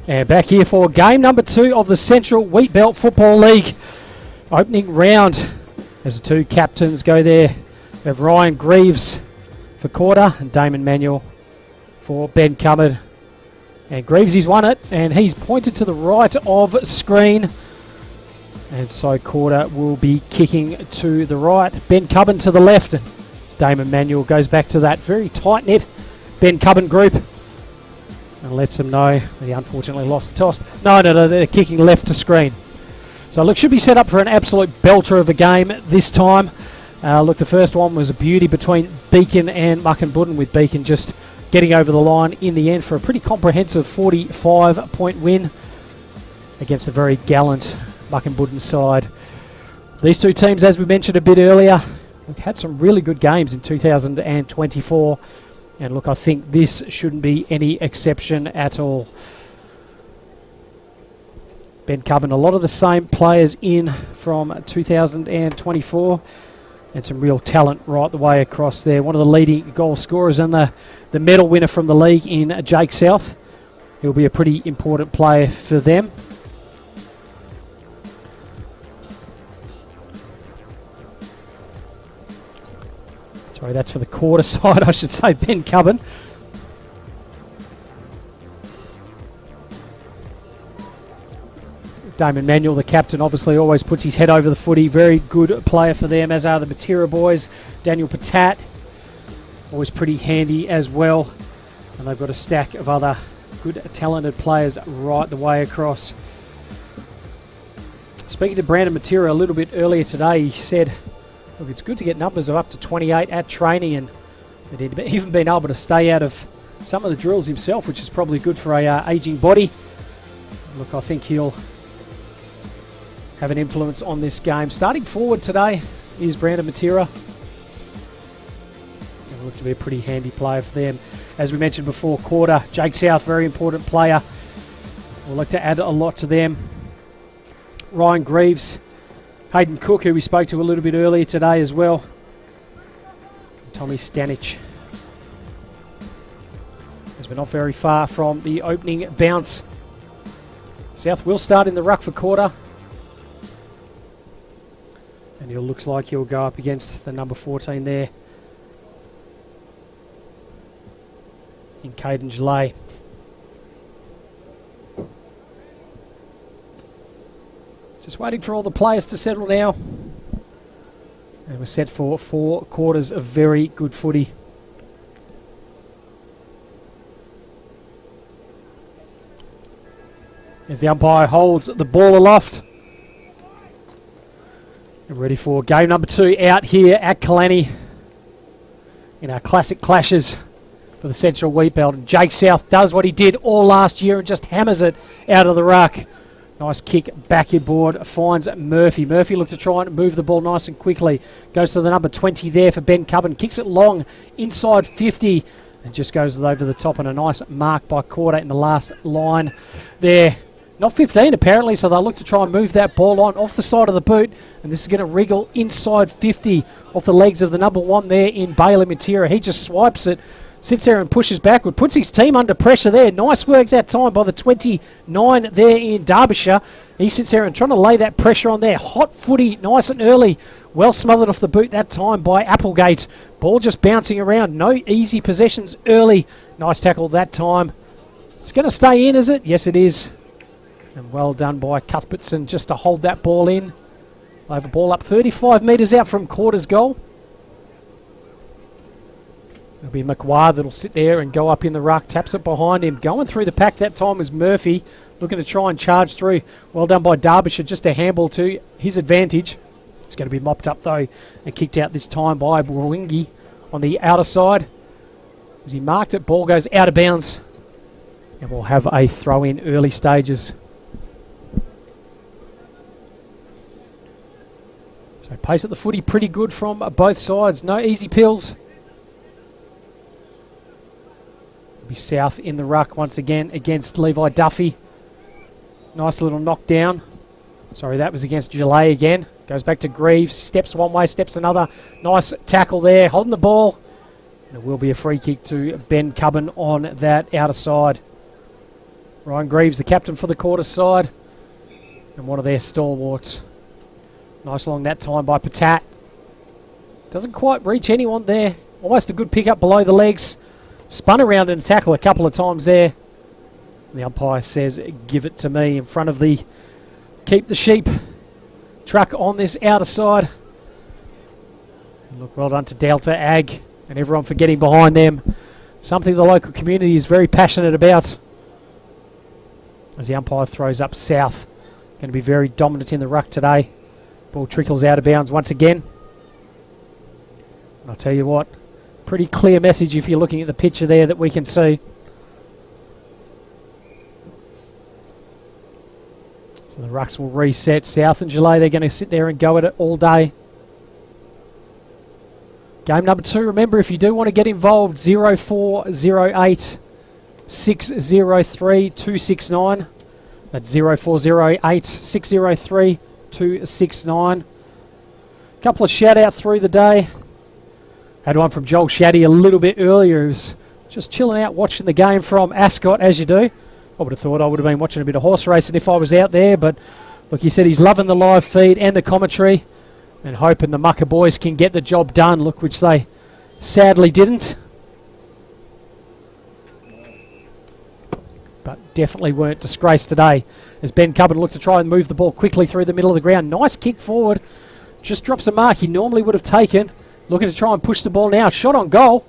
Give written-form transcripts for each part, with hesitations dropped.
And back here for game number 2 of the Central Wheatbelt Football League. Opening round as the two captains go there. We have Ryan Greaves for Koorda and Damon Manuel for Bencubbin. And Greaves, he's won it, and he's pointed to the right of screen. And so Koorda will be kicking to the right. Bencubbin to the left. And Damon Manuel goes back to that very tight-knit Bencubbin group. And lets them know he unfortunately lost the toss. No, they're kicking left to screen. So look, should be set up for an absolute belter of a game this time. Look, the first one was a beauty between Beacon and Bencubbin, with Beacon just getting over the line in the end for a pretty comprehensive 45-point win against a very gallant Bencubbin side. These two teams, as we mentioned a bit earlier, had some really good games in 2024. And look, I think this shouldn't be any exception at all. Bencubbin, a lot of the same players in from 2024, and some real talent right the way across there. One of the leading goal scorers and the medal winner from the league in Jake South. He'll be a pretty important player for them. Sorry, that's for the Koorda side, I should say, Bencubbin. Damon Manuel, the captain, obviously always puts his head over the footy. Very good player for them, as are the Matera boys. Daniel Patat, always pretty handy as well. And they've got a stack of other good, talented players right the way across. Speaking to Brandon Matera a little bit earlier today, he said, look, it's good to get numbers of up to 28 at training, and he'd even been able to stay out of some of the drills himself, which is probably good for a ageing body. Look, I think he'll have an influence on this game. Starting forward today is Brandon Matera. He'll look to be a pretty handy player for them. As we mentioned before, Koorda, Jake South, very important player. We'll look to add a lot to them. Ryan Greaves, Hayden Cook, who we spoke to a little bit earlier today as well. And Tommy Stanich. As we're not very far from the opening bounce. South will start in the ruck for Koorda. And he looks like he'll go up against the number 14 there in Caden Gillay. Just waiting for all the players to settle now. And we're set for 4 quarters of very good footy. As the umpire holds the ball aloft. And ready for game number 2 out here at Kalani in our classic clashes for the Central Wheatbelt. And Jake South does what he did all last year and just hammers it out of the ruck. Nice kick backyard, finds Murphy. Murphy looked to try and move the ball nice and quickly. Goes to the number 20 there for Bencubbin. Kicks it long inside 50 and just goes over the top, and a nice mark by Koorda in the last line there. Not 15 apparently, so they'll look to try and move that ball on off the side of the boot, and this is going to wriggle inside 50 off the legs of the number 1 there in Bailey Matera. He just swipes it, sits there and pushes backward, puts his team under pressure there. Nice work that time by the 29 there in Derbyshire. He sits there and trying to lay that pressure on there. Hot footy, nice and early. Well smothered off the boot that time by Applegate. Ball just bouncing around. No easy possessions early. Nice tackle that time. It's going to stay in, is it? Yes, it is. And well done by Cuthbertson just to hold that ball in. Over ball up 35 metres out from Koorda's goal. It'll be McGuire that'll sit there and go up in the ruck. Taps it behind him. Going through the pack that time was Murphy. Looking to try and charge through. Well done by Derbyshire. Just a handball to his advantage. It's going to be mopped up though and kicked out this time by Brawingi on the outer side. As he marked it, ball goes out of bounds. And we'll have a throw in early stages. So pace at the footy pretty good from both sides. No easy pills. It'll be South in the ruck once again against Levi Duffy. Nice little knockdown. Sorry, that was against Gillay again. Goes back to Greaves. Steps one way, steps another. Nice tackle there. Holding the ball. There will be a free kick to Bencubbin on that outer side. Ryan Greaves, the captain for the Koorda side, and one of their stalwarts. Nice along that time by Patat. Doesn't quite reach anyone there. Almost a good pick up below the legs. Spun around in a tackle a couple of times there. The umpire says, give it to me, in front of the Keep the Sheep truck on this outer side. And look, well done to Delta, Ag, and everyone for getting behind them. Something the local community is very passionate about. As the umpire throws up south. Going to be very dominant in the ruck today. Ball trickles out of bounds once again. And I'll tell you what, pretty clear message if you're looking at the picture there that we can see. So the rucks will reset. South and Gillette, they're going to sit there and go at it all day. Game number 2, remember, if you do want to get involved, 0408 603 269. That's 0408 603 269. Couple of shout out through the day. Had one from Joel Shaddy a little bit earlier. He was just chilling out watching the game from Ascot, as you do. I would have thought I would have been watching a bit of horse racing if I was out there, but look, he said he's loving the live feed and the commentary and hoping the Mucker boys can get the job done, look, which they sadly didn't. But definitely weren't disgraced today as Bencubbin looked to try and move the ball quickly through the middle of the ground. Nice kick forward. Just drops a mark he normally would have taken. Looking to try and push the ball now. Shot on goal.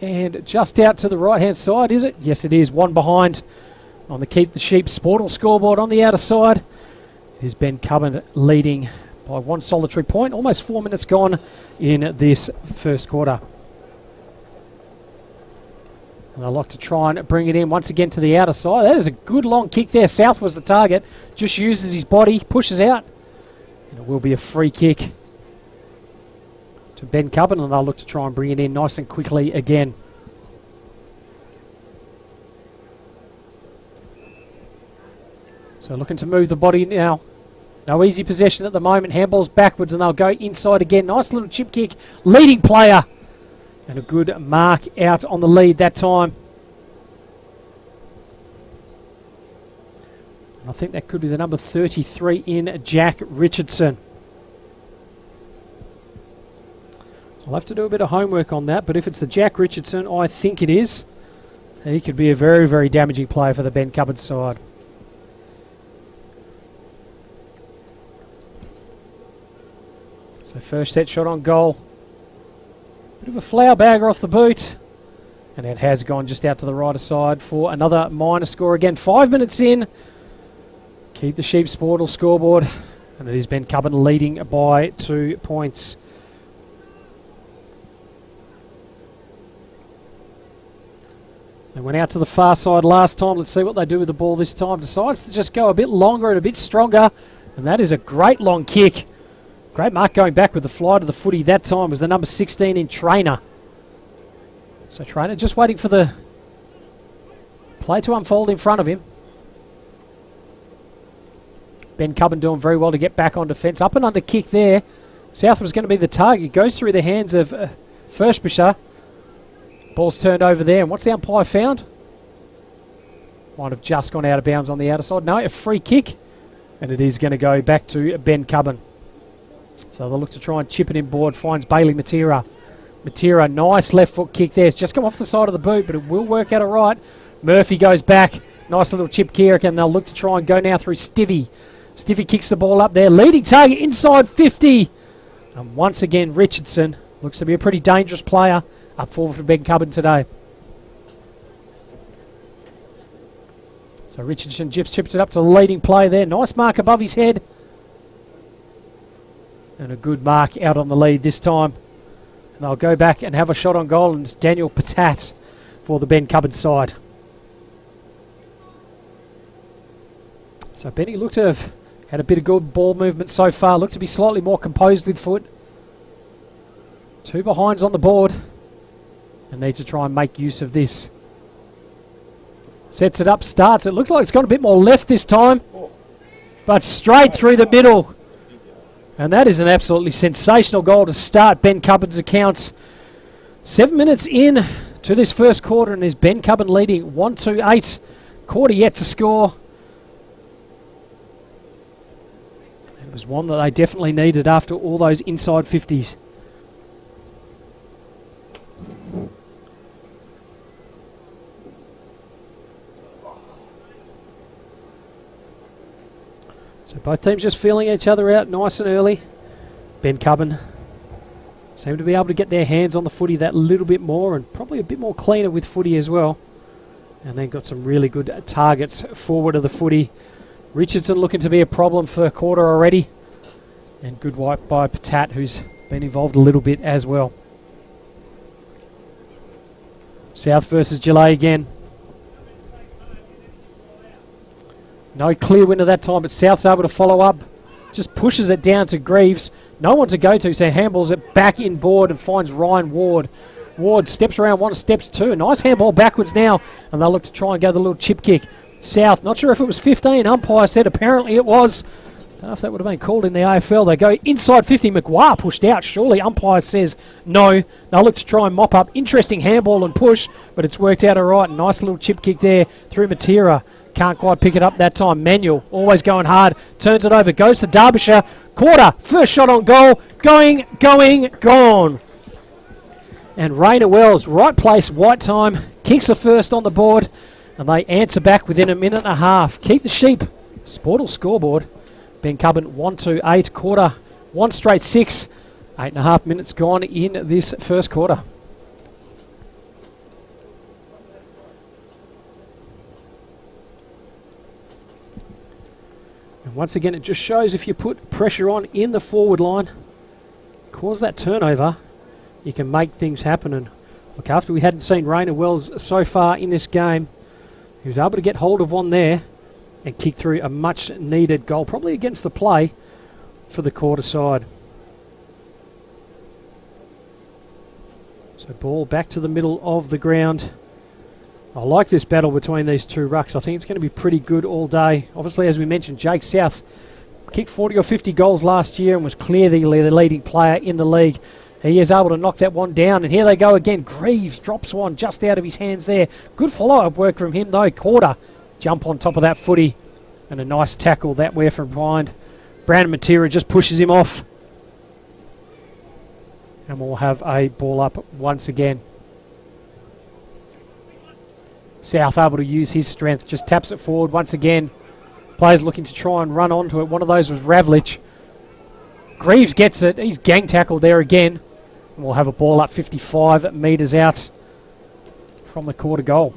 And just out to the right-hand side, is it? Yes, it is. One behind on the Keep the Sheep Sportal scoreboard on the outer side. Is Bencubbin leading by one solitary point. Almost 4 minutes gone in this first quarter. And they like to try and bring it in once again to the outer side. That is a good long kick there. South was the target. Just uses his body, pushes out. And it will be a free kick to Bencubbin, and they'll look to try and bring it in nice and quickly again. So looking to move the body now. No easy possession at the moment. Handball's backwards and they'll go inside again. Nice little chip kick. Leading player. And a good mark out on the lead that time. And I think that could be the number 33 in Jack Richardson. I'll have to do a bit of homework on that, but if it's the Jack Richardson, I think it is. He could be a very, very damaging player for the Bencubbin side. So first set shot on goal. Bit of a flower bagger off the boot. And it has gone just out to the right side for another minor score again. 5 minutes in. Keep the Sheep Sportal scoreboard. And it is Bencubbin leading by 2 points. They went out to the far side last time. Let's see what they do with the ball this time. Decides to just go a bit longer and a bit stronger. And that is a great long kick. Great mark going back with the fly to the footy that time was the number 16 in Trainer. So Trainer just waiting for the play to unfold in front of him. Bencubbin doing very well to get back on defence. Up and under kick there. South was going to be the target. Goes through the hands of Furspusher. Ball's turned over there, and what's the umpire found? Might have just gone out of bounds on the outer side. No, a free kick, and it is going to go back to Bencubbin. So they'll look to try and chip it in board. Finds Bailey Matera. Matera, nice left foot kick there. It's just come off the side of the boot, but it will work out all right. Murphy goes back. Nice little chip kick, and they'll look to try and go now through Stivvy. Stivvy kicks the ball up there. Leading target inside 50. And once again, Richardson looks to be a pretty dangerous player. Up forward for Bencubbin today. So Richardson chips it up to the leading play there. Nice mark above his head. And a good mark out on the lead this time. And they'll go back and have a shot on goal. And it's Daniel Patat for the Bencubbin side. So Benny looked to have had a bit of good ball movement so far. Looked to be slightly more composed with foot. 2 behinds on the board. And need to try and make use of this. Sets it up, starts. It looks like it's got a bit more left this time. But straight through the middle. And that is an absolutely sensational goal to start Bencubbin's accounts. 7 minutes in to this first quarter, and is Bencubbin leading 1-2-8 Koorda yet to score. It was one that they definitely needed after all those inside 50s. So both teams just feeling each other out nice and early. Bencubbin seem to be able to get their hands on the footy that little bit more, and probably a bit more cleaner with footy as well. And then got some really good targets forward of the footy. Richardson looking to be a problem for Koorda already. And good wipe by Patat, who's been involved a little bit as well. South versus Gillette again. No clear winner that time, but South's able to follow up. Just pushes it down to Greaves. No one to go to, so handballs it back inboard and finds Ryan Ward. Ward steps around one, steps two. A nice handball backwards now, and they'll look to try and go the little chip kick. South, not sure if it was 15. Umpire said apparently it was. Don't know if that would have been called in the AFL. They go inside 50. McGuire pushed out, surely. Umpire says no. They'll look to try and mop up. Interesting handball and push, but it's worked out all right. Nice little chip kick there through Matera. Can't quite pick it up that time. Manuel, always going hard. Turns it over. Goes to Derbyshire. Koorda, first shot on goal. Going, gone. And Rainer Wells, right place, right time. Kicks the first on the board. And they answer back within a minute and a half. Keep the sheep. Sportal scoreboard. Bencubbin 1-2-8. Koorda 1 straight 6. 8.5 minutes gone in this first quarter. And once again, it just shows if you put pressure on in the forward line, cause that turnover, you can make things happen. And look, after we hadn't seen Rainer Wells so far in this game, he was able to get hold of one there and kick through a much needed goal, probably against the play for the Koorda side. So ball back to the middle of the ground. I like this battle between these two rucks. I think it's going to be pretty good all day. Obviously, as we mentioned, Jake South kicked 40 or 50 goals last year and was clearly the leading player in the league. He is able to knock that one down, and here they go again. Greaves drops one just out of his hands there. Good follow-up work from him, though. Koorda jump on top of that footy, and a nice tackle that way from behind. Brandon Matera just pushes him off. And we'll have a ball up once again. South able to use his strength, just taps it forward once again. Players looking to try and run onto it. One of those was Ravlich. Greaves gets it. He's gang tackled there again. And we'll have a ball up 55 metres out from the Koorda goal.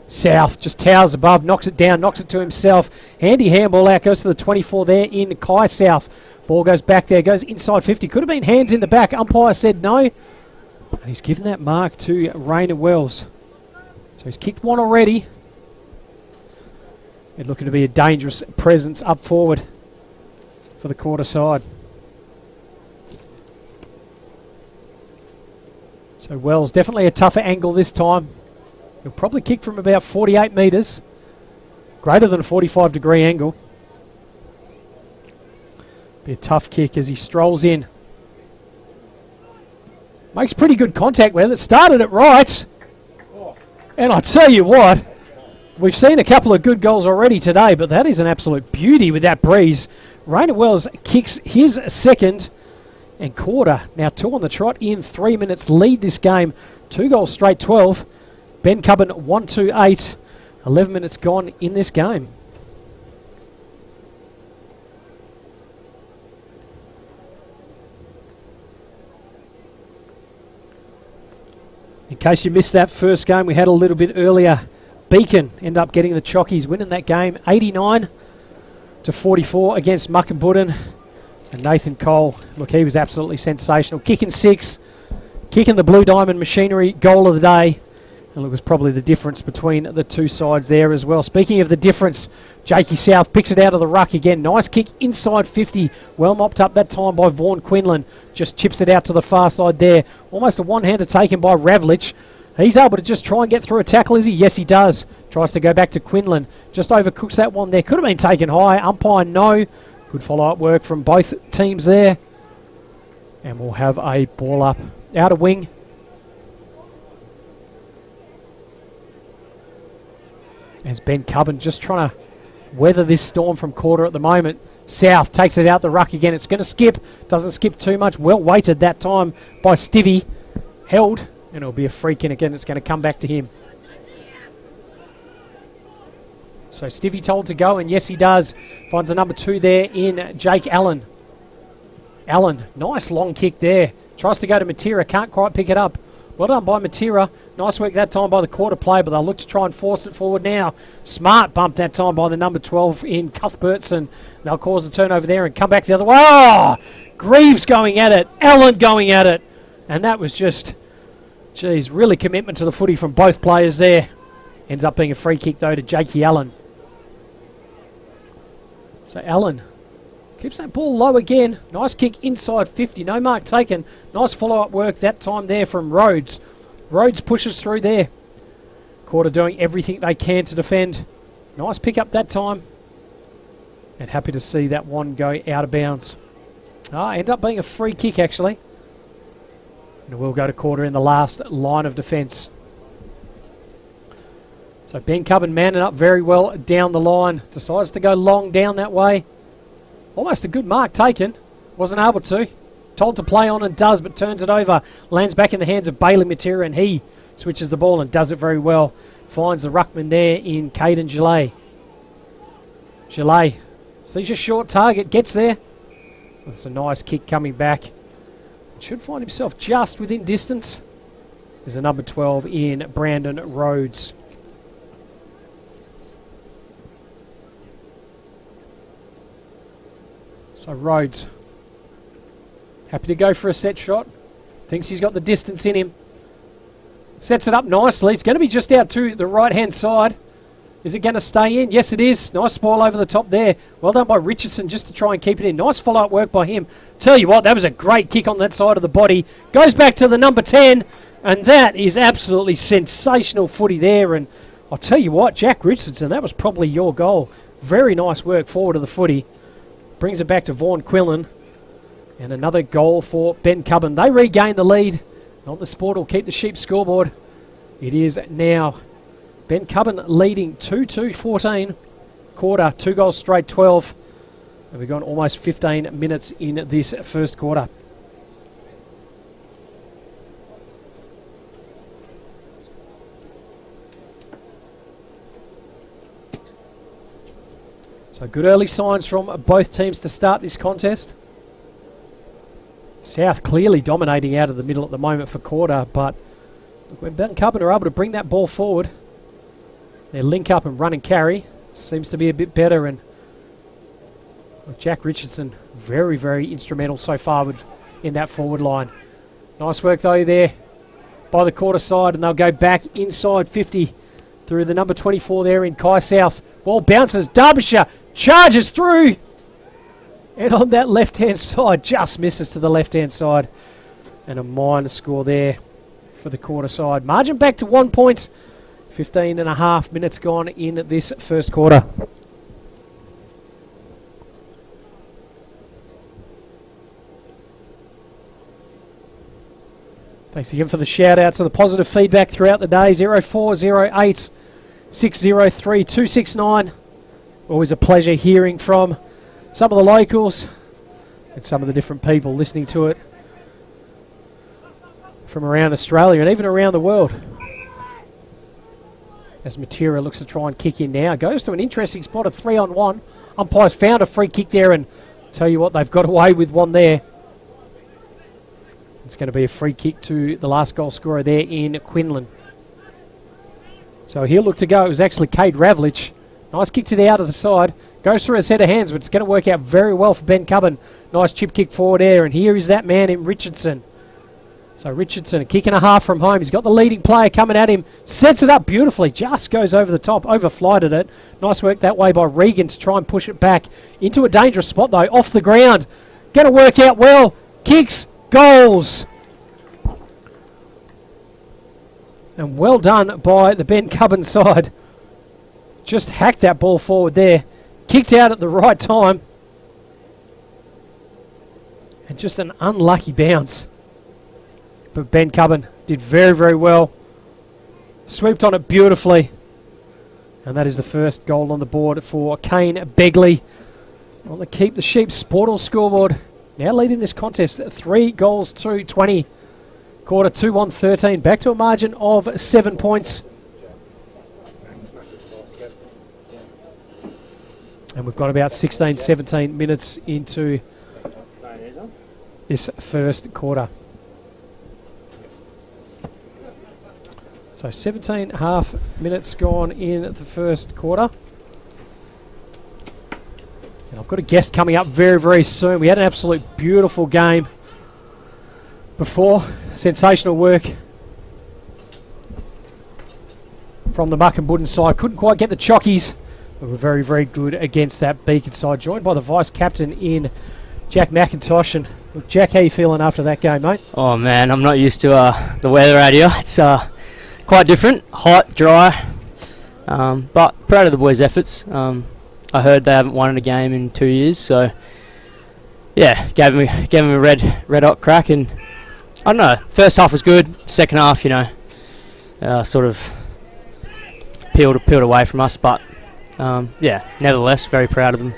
South just towers above, knocks it down, knocks it to himself. Handy handball out, goes to the 24 there in Kai South. Ball goes back there, goes inside 50. Could have been hands in the back. Umpire said no. And he's given that mark to Rainer Wells. So he's kicked one already. And looking to be a dangerous presence up forward for the Koorda side. So Wells, definitely a tougher angle this time. He'll probably kick from about 48 metres. Greater than a 45-degree angle. Be a tough kick as he strolls in. Makes pretty good contact with it. Started it right. And I tell you what, we've seen a couple of good goals already today, but that is an absolute beauty with that breeze. Rainer Wells kicks his second, and Koorda now 2 on the trot in 3 minutes. Lead this game 2 goals straight, 12. Bencubbin 1-2-8. 11 minutes gone in this game. In case you missed that first game we had a little bit earlier, Beacon end up getting the Chockies, winning that game 89-44 against Muckenbudden. And Nathan Cole, look, he was absolutely sensational. Kicking 6, kicking the Blue Diamond Machinery goal of the day. And it was probably the difference between the two sides there as well. Speaking of the difference, Jakey South picks it out of the ruck again. Nice kick inside 50. Well mopped up that time by Vaughan Quinlan. Just chips it out to the far side there. Almost a one-hander taken by Ravlich. He's able to just try and get through a tackle, is he? Yes, he does. Tries to go back to Quinlan. Just overcooks that one there. Could have been taken high. Umpire, no. Good follow-up work from both teams there. And we'll have a ball up. Outer wing. As Bencubbin just trying to weather this storm from Koorda at the moment. South takes it out the ruck again. It's going to skip. Doesn't skip too much. Well weighted that time by Stivvy. Held. And it'll be a freak in again. It's going to come back to him. So Stivvy told to go, and yes he does. Finds the number 2 there in Jake Allen. Allen, nice long kick there. Tries to go to Matera, can't quite pick it up. Well done by Matera. Nice work that time by the Koorda player, but they'll look to try and force it forward now. Smart bump that time by the number 12 in Cuthbertson. They'll cause a turnover there and come back the other way. Oh! Greaves going at it. Allen going at it. And that was just, geez, really commitment to the footy from both players there. Ends up being a free kick though to Jakey Allen. So Allen keeps that ball low again. Nice kick inside 50. No mark taken. Nice follow-up work that time there from Rhodes. Rhodes pushes through there. Koorda doing everything they can to defend. Nice pick up that time. And happy to see that one go out of bounds. End up being a free kick actually. And it will go to Koorda in the last line of defence. So Bencubbin manning up very well down the line. Decides to go long down that way. Almost a good mark taken. Wasn't able to. Told to play on and does, but turns it over. Lands back in the hands of Bailey Matera, and he switches the ball and does it very well. Finds the ruckman there in Caden Gillet. Gillet sees a short target, gets there. That's a nice kick coming back. Should find himself just within distance. There's a number 12 in Brandon Rhodes. So Rhodes, happy to go for a set shot. Thinks he's got the distance in him. Sets it up nicely. It's going to be just out to the right-hand side. Is it going to stay in? Yes, it is. Nice spoil over the top there. Well done by Richardson just to try and keep it in. Nice follow-up work by him. Tell you what, that was a great kick on that side of the body. Goes back to the number 10, and that is absolutely sensational footy there. And I'll tell you what, Jack Richardson, that was probably your goal. Very nice work forward of the footy. Brings it back to Vaughan Quillen. And another goal for Bencubbin. They regain the lead. On the sport will keep the sheep scoreboard. It is now Bencubbin leading 2-2-14. Koorda, 2 goals straight, 12. And we've gone almost 15 minutes in this first quarter. So good early signs from both teams to start this contest. South clearly dominating out of the middle at the moment for Koorda, but when Bencubbin are able to bring that ball forward, their link up and run and carry seems to be a bit better, and Jack Richardson very, very instrumental so far in that forward line. Nice work though there by the Koorda side, and they'll go back inside 50 through the number 24 there in Kai South. Ball bounces, Derbyshire charges through, and on that left-hand side, just misses to the left-hand side. And a minor score there for the Koorda side. Margin back to 1 point. 15 and a half minutes gone in this first quarter. Thanks again for the shout-outs and the positive feedback throughout the day. 0408 603 269. Always a pleasure hearing from some of the locals and some of the different people listening to it from around Australia and even around the world. As Matera looks to try and kick in now. Goes to an interesting spot of 3-on-1. Umpires found a free kick there, and tell you what, they've got away with one there. It's going to be a free kick to the last goal scorer there in Quinlan. So he'll look to go. It was actually Cade Ravlich. Nice kick to the out of the side. Goes through a set of hands, but it's going to work out very well for Bencubbin. Nice chip kick forward there, and here is that man in Richardson. So Richardson, a kick and a half from home. He's got the leading player coming at him. Sets it up beautifully. Just goes over the top. Overflighted it. Nice work that way by Regan to try and push it back. Into a dangerous spot, though. Off the ground. Going to work out well. Kicks. Goals. And well done by the Bencubbin side. Just hacked that ball forward there. Kicked out at the right time. And just an unlucky bounce. But Bencubbin did very, very well. Swooped on it beautifully. And that is the first goal on the board for Kane Begley on the Keep the Sheep Sportal scoreboard. Now leading this contest 3 goals to 20. Koorda 2-1-13. Back to a margin of 7 points. And we've got about 16, 17 minutes into this first quarter. So 17 half minutes gone in the first quarter. And I've got a guest coming up very, very soon. We had an absolute beautiful game before. Sensational work from the Muckenbudden side. Couldn't quite get the chockies, but were very, very good against that Beacon side. Joined by the vice-captain in Jack McIntosh. And look, Jack, how you feeling after that game, mate? Oh, man, I'm not used to the weather out here. It's quite different, hot, dry, but proud of the boys' efforts. I heard they haven't won a game in 2 years, so yeah, gave me a red hot crack. And I don't know, first half was good, second half, sort of peeled away from us, but yeah, nevertheless, very proud of them.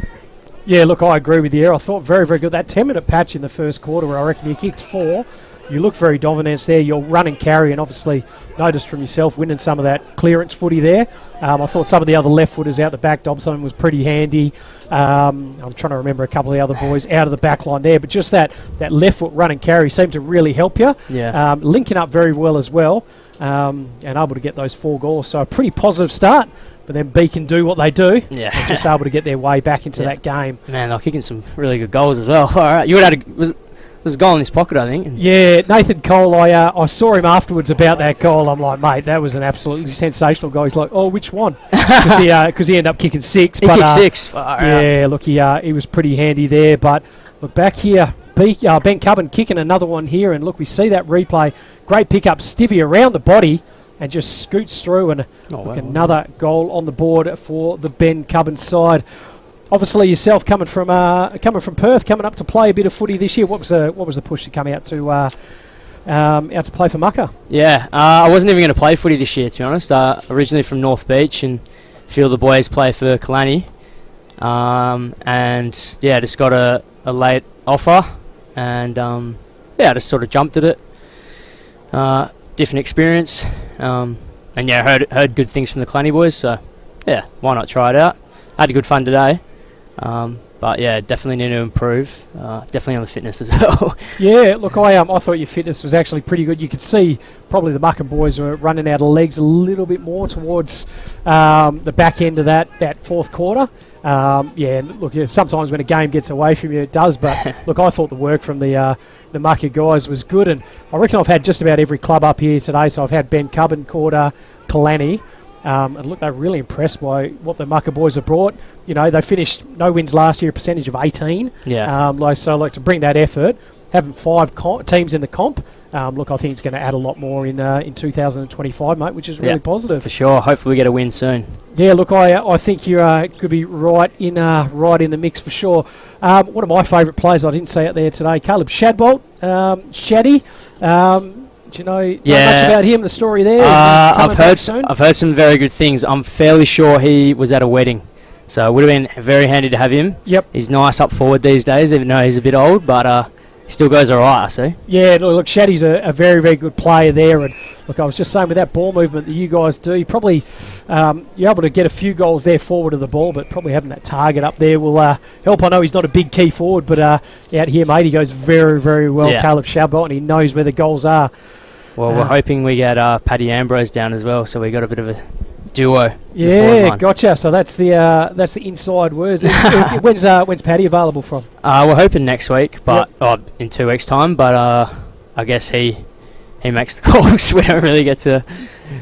Yeah, look, I agree with you. I thought very, very good. That 10-minute patch in the first quarter where I reckon you kicked 4. You look very dominant there. You'll run and carry, and obviously noticed from yourself winning some of that clearance footy there. I thought some of the other left footers out the back, Dobson was pretty handy. I'm trying to remember a couple of the other boys out of the back line there, but just that left foot run and carry seemed to really help you. Yeah. Linking up very well as well, and able to get those 4 goals. So a pretty positive start. But then Beacon do what they do. Yeah. And just able to get their way back into that game. Man, they're kicking some really good goals as well. All right, you would have had there's a goal in his pocket, I think. Yeah, Nathan Cole, I saw him afterwards about that goal. I'm like, mate, that was an absolutely sensational goal. He's like, oh, which one? Because he ended up kicking 6. He kicked 6. Yeah, look, he was pretty handy there. But look, back here, Bencubbin kicking another one here. And look, we see that replay. Great pick-up, Stivvy around the body and just scoots through. And another goal on the board for the Bencubbin side. Obviously, yourself coming from Perth, coming up to play a bit of footy this year. What was the push to come out to play for Mucka? Yeah, I wasn't even going to play footy this year, to be honest. Originally from North Beach, and a few of the boys play for Kalani. And yeah, just got a late offer, and I just sort of jumped at it. Different experience, and yeah, heard good things from the Kalani boys. So yeah, why not try it out? Had a good fun today. But yeah, definitely need to improve. Definitely on the fitness as well. Yeah, look, I thought your fitness was actually pretty good. You could see probably the Muckin boys were running out of legs a little bit more towards the back end of that fourth quarter. Yeah, look, sometimes when a game gets away from you, it does. But look, I thought the work from the Muckin guys was good, and I reckon I've had just about every club up here today. So I've had Bencubbin, Koorda, Kalani. And look, they're really impressed by what the Mucka boys have brought. You know, they finished no wins last year, a percentage of 18. Yeah. So to bring that effort, having 5 teams in the comp, look, I think it's going to add a lot more in 2025, mate, which is really positive. For sure. Hopefully we get a win soon. Yeah, look, I think you could be right in the mix for sure. One of my favourite players I didn't see out there today, Caleb Shadbolt, Shaddy. Do you know much about him, the story there? I've heard some very good things. I'm fairly sure he was at a wedding, so it would have been very handy to have him. Yep. He's nice up forward these days, even though he's a bit old, but he still goes all right, I see. Yeah, look, Shaddy's a very, very good player there. And look, I was just saying with that ball movement that you guys do, you probably you're able to get a few goals there forward of the ball, but probably having that target up there will help. I know he's not a big key forward, but out here, mate, he goes very, very well, Caleb Shadbolt, and he knows where the goals are. Well, we're hoping we get Paddy Ambrose down as well, so we got a bit of a duo. Yeah, gotcha. So that's the inside words. When's Paddy available from? We're hoping next week, but in 2 weeks' time. But I guess he makes the calls. We don't really get to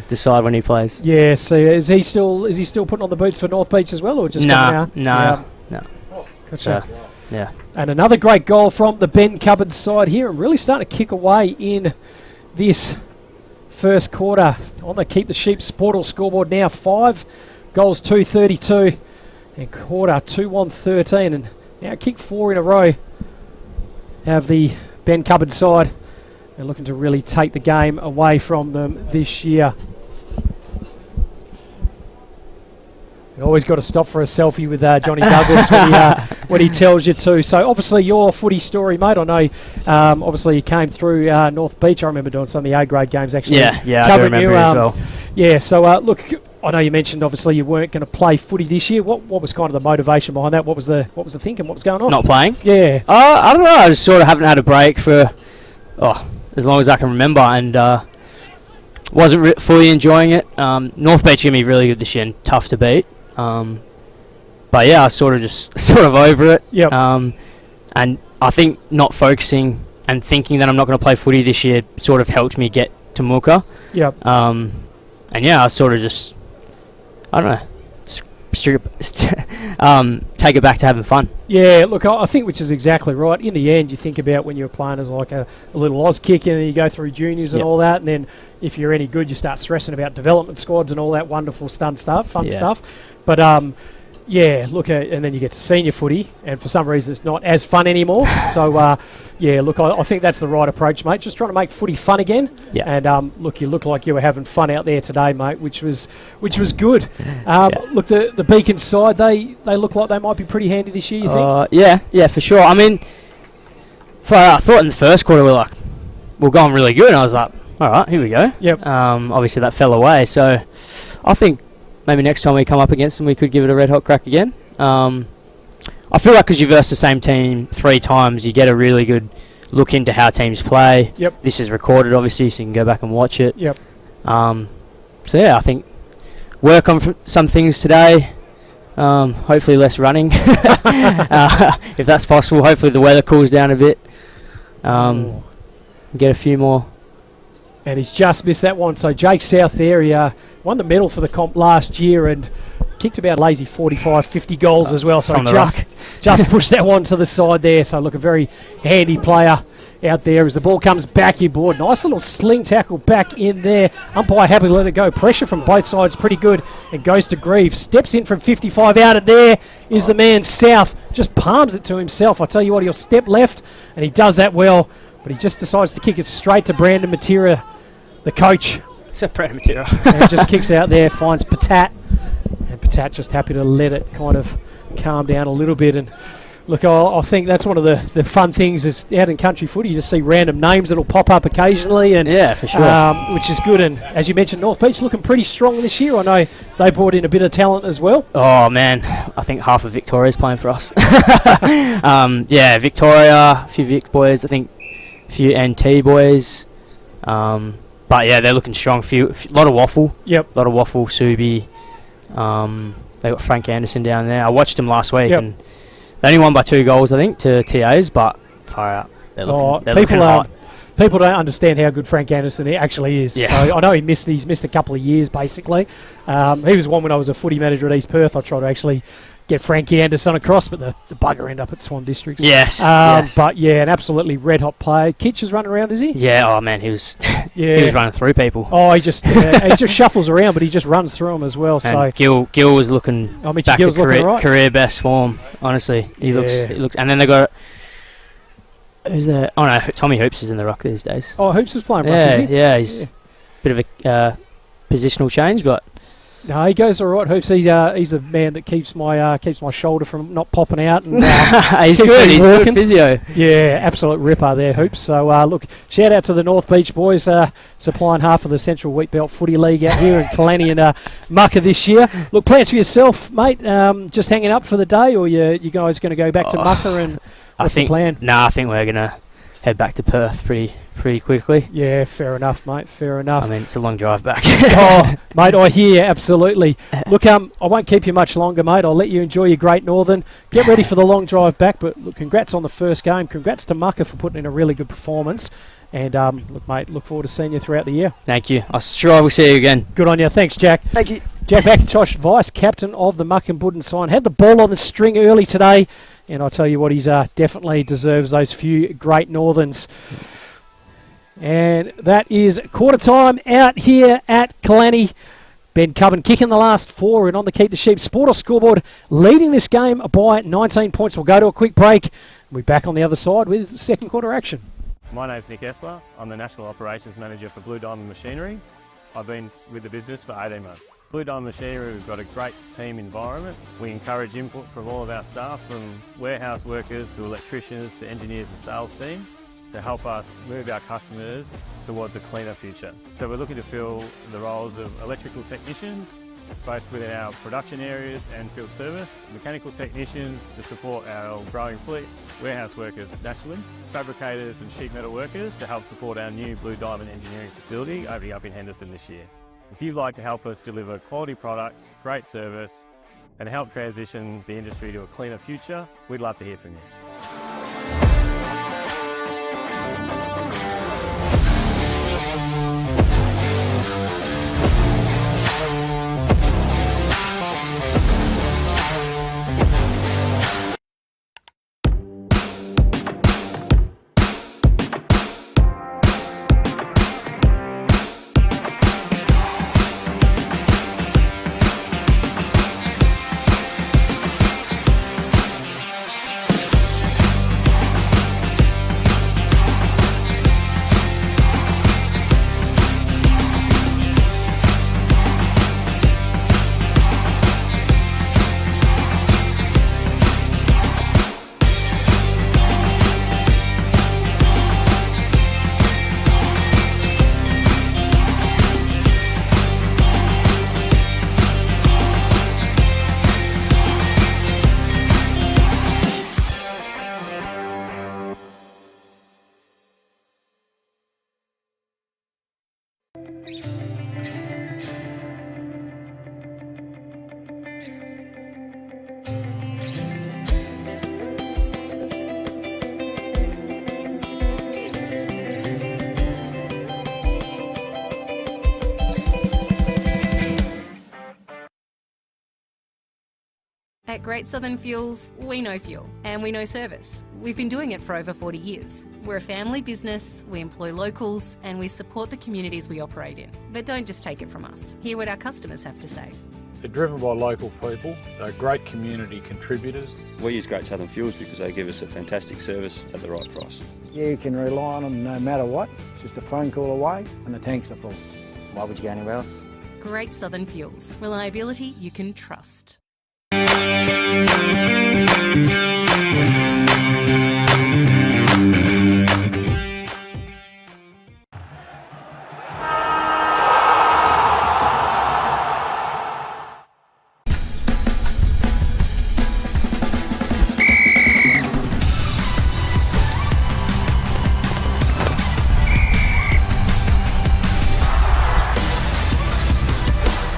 decide when he plays. Yeah. So is he still putting on the boots for North Beach as well, or just No. Oh, gotcha. So, yeah. And another great goal from the Bencubbin side here, and really starting to kick away in this first quarter on the Keep the Sheep Sportal scoreboard now. 5 goals, 232, and Koorda 2-1-13, and now kick 4 in a row. Have the Bencubbin side and looking to really take the game away from them this year. You always got to stop for a selfie with Johnny Douglas when he tells you to. So obviously your footy story, mate. I know. Obviously you came through North Beach. I remember doing some of the A-grade games actually. Yeah, I do remember as well. Yeah. So look, I know you mentioned obviously you weren't going to play footy this year. What was kind of the motivation behind that? What was the thinking? What was going on? Not playing? Yeah. I don't know. I just sort of haven't had a break for as long as I can remember, and wasn't fully enjoying it. North Beach gave me really good this year and tough to beat. But yeah, I sort of over it. Yep. And I think not focusing and thinking that I'm not going to play footy this year sort of helped me get to Mooka. Yep. And yeah, I sort of just, I don't know, take it back to having fun. Yeah, look, I think which is exactly right. In the end, you think about when you're playing as like a little Oz kick, and then you go through juniors and all that, and then if you're any good, you start stressing about development squads and all that wonderful fun stuff. But yeah, look, and then you get to senior footy, and for some reason it's not as fun anymore. So yeah, look, I think that's the right approach, mate. Just trying to make footy fun again. Yeah. And look, you look like you were having fun out there today, mate, which was good. Look, the Beacon side, they look like they might be pretty handy this year. You think? Yeah, for sure. I mean, I thought in the first quarter we're going really good, and I was like, all right, here we go. Yep. Obviously that fell away, so I think maybe next time we come up against them, we could give it a red hot crack again. I feel like because you verse the same team 3 times, you get a really good look into how teams play. Yep. This is recorded, obviously, so you can go back and watch it. Yep. So yeah, I think work on some things today. Hopefully less running, if that's possible. Hopefully the weather cools down a bit. Get a few more. And he's just missed that one. So Jake South there, he won the medal for the comp last year and kicked about lazy 45, 50 goals as well. So just pushed that one to the side there. So look, a very handy player out there as the ball comes back inboard. Nice little sling tackle back in there. Umpire happy to let it go. Pressure from both sides pretty good. And goes to Greaves. Steps in from 55 out, and there is the man South. Just palms it to himself. I tell you what, he'll step left, and he does that well. But he just decides to kick it straight to Brandon Matera, the coach. Except Brandon Matera. And just kicks out there, finds Patat. And Patat just happy to let it kind of calm down a little bit. And look, I think that's one of the fun things is out in country footy. You just see random names that'll pop up occasionally. And yeah, for sure. Which is good. And as you mentioned, North Beach looking pretty strong this year. I know they brought in a bit of talent as well. Oh, man. I think half of Victoria's playing for us. Yeah, Victoria, a few Vic boys, I think a few NT boys. But yeah, they're looking strong. A lot of Waffle. Yep. A lot of Waffle, Subi. They got Frank Anderson down there. I watched him last week, and they only won by 2 goals, I think, to TAs, but far out. They're looking hot. People don't understand how good Frank Anderson actually is. Yeah. So I know he's missed a couple of years, basically. He was one when I was a footy manager at East Perth. I tried to actually get Frankie Anderson across, but the bugger ended up at Swan Districts. Yes, But yeah, an absolutely red-hot player. Kitch is running around, is he? Yeah, oh man, he was he was running through people. Oh, he just shuffles around, but he just runs through them as well. And so Gill was looking back to career best form, honestly. He looks, and then they got... Who's there? Oh no, Tommy Hoops is in the ruck these days. Oh, Hoops is playing ruck, is he? Yeah, he's a bit of a positional change, but... No, he goes all right. Hoops, he's the man that keeps my shoulder from not popping out. And, he's good. He's good physio. Yeah, absolute ripper there, Hoops. So look, shout out to the North Beach boys supplying half of the Central Wheatbelt Footy League out here in Kalani and Mucka this year. Look, plans for yourself, mate. Just hanging up for the day, or you guys going to go back to Mucka and what's the plan? No, I think we're gonna head back to Perth pretty quickly. Yeah, fair enough, mate. Fair enough. I mean, it's a long drive back. Oh, mate, I hear, absolutely. Look, I won't keep you much longer, mate. I'll let you enjoy your Great Northern. Get ready for the long drive back, but look, congrats on the first game. Congrats to Mucka for putting in a really good performance. And look, mate, look forward to seeing you throughout the year. Thank you. I'm sure I will see you again. Good on you. Thanks, Jack. Thank you. Jack McIntosh, vice captain of the Muckenbudden Sign, had the ball on the string early today. And I'll tell you what, he's definitely deserves those few Great Northerns. And that is quarter time out here at Kalani. Bencubbin kicking the last 4 and on the Keep the Sheep Sport or Scoreboard, leading this game by 19 points. We'll go to a quick break. We'll be back on the other side with second quarter action. My name's Nick Essler. I'm the National Operations Manager for Blue Diamond Machinery. I've been with the business for 18 months. Blue Diamond Machinery, we've got a great team environment. We encourage input from all of our staff, from warehouse workers to electricians to engineers and sales team, to help us move our customers towards a cleaner future. So we're looking to fill the roles of electrical technicians, both within our production areas and field service, mechanical technicians to support our growing fleet, warehouse workers nationally, fabricators and sheet metal workers to help support our new Blue Diamond engineering facility opening up in Henderson this year. If you'd like to help us deliver quality products, great service, and help transition the industry to a cleaner future, we'd love to hear from you. At Great Southern Fuels, we know fuel and we know service. We've been doing it for over 40 years. We're a family business, we employ locals and we support the communities we operate in. But don't just take it from us. Hear what our customers have to say. They're driven by local people, they're great community contributors. We use Great Southern Fuels because they give us a fantastic service at the right price. You can rely on them no matter what. It's just a phone call away and the tanks are full. Why would you go anywhere else? Great Southern Fuels. Reliability you can trust.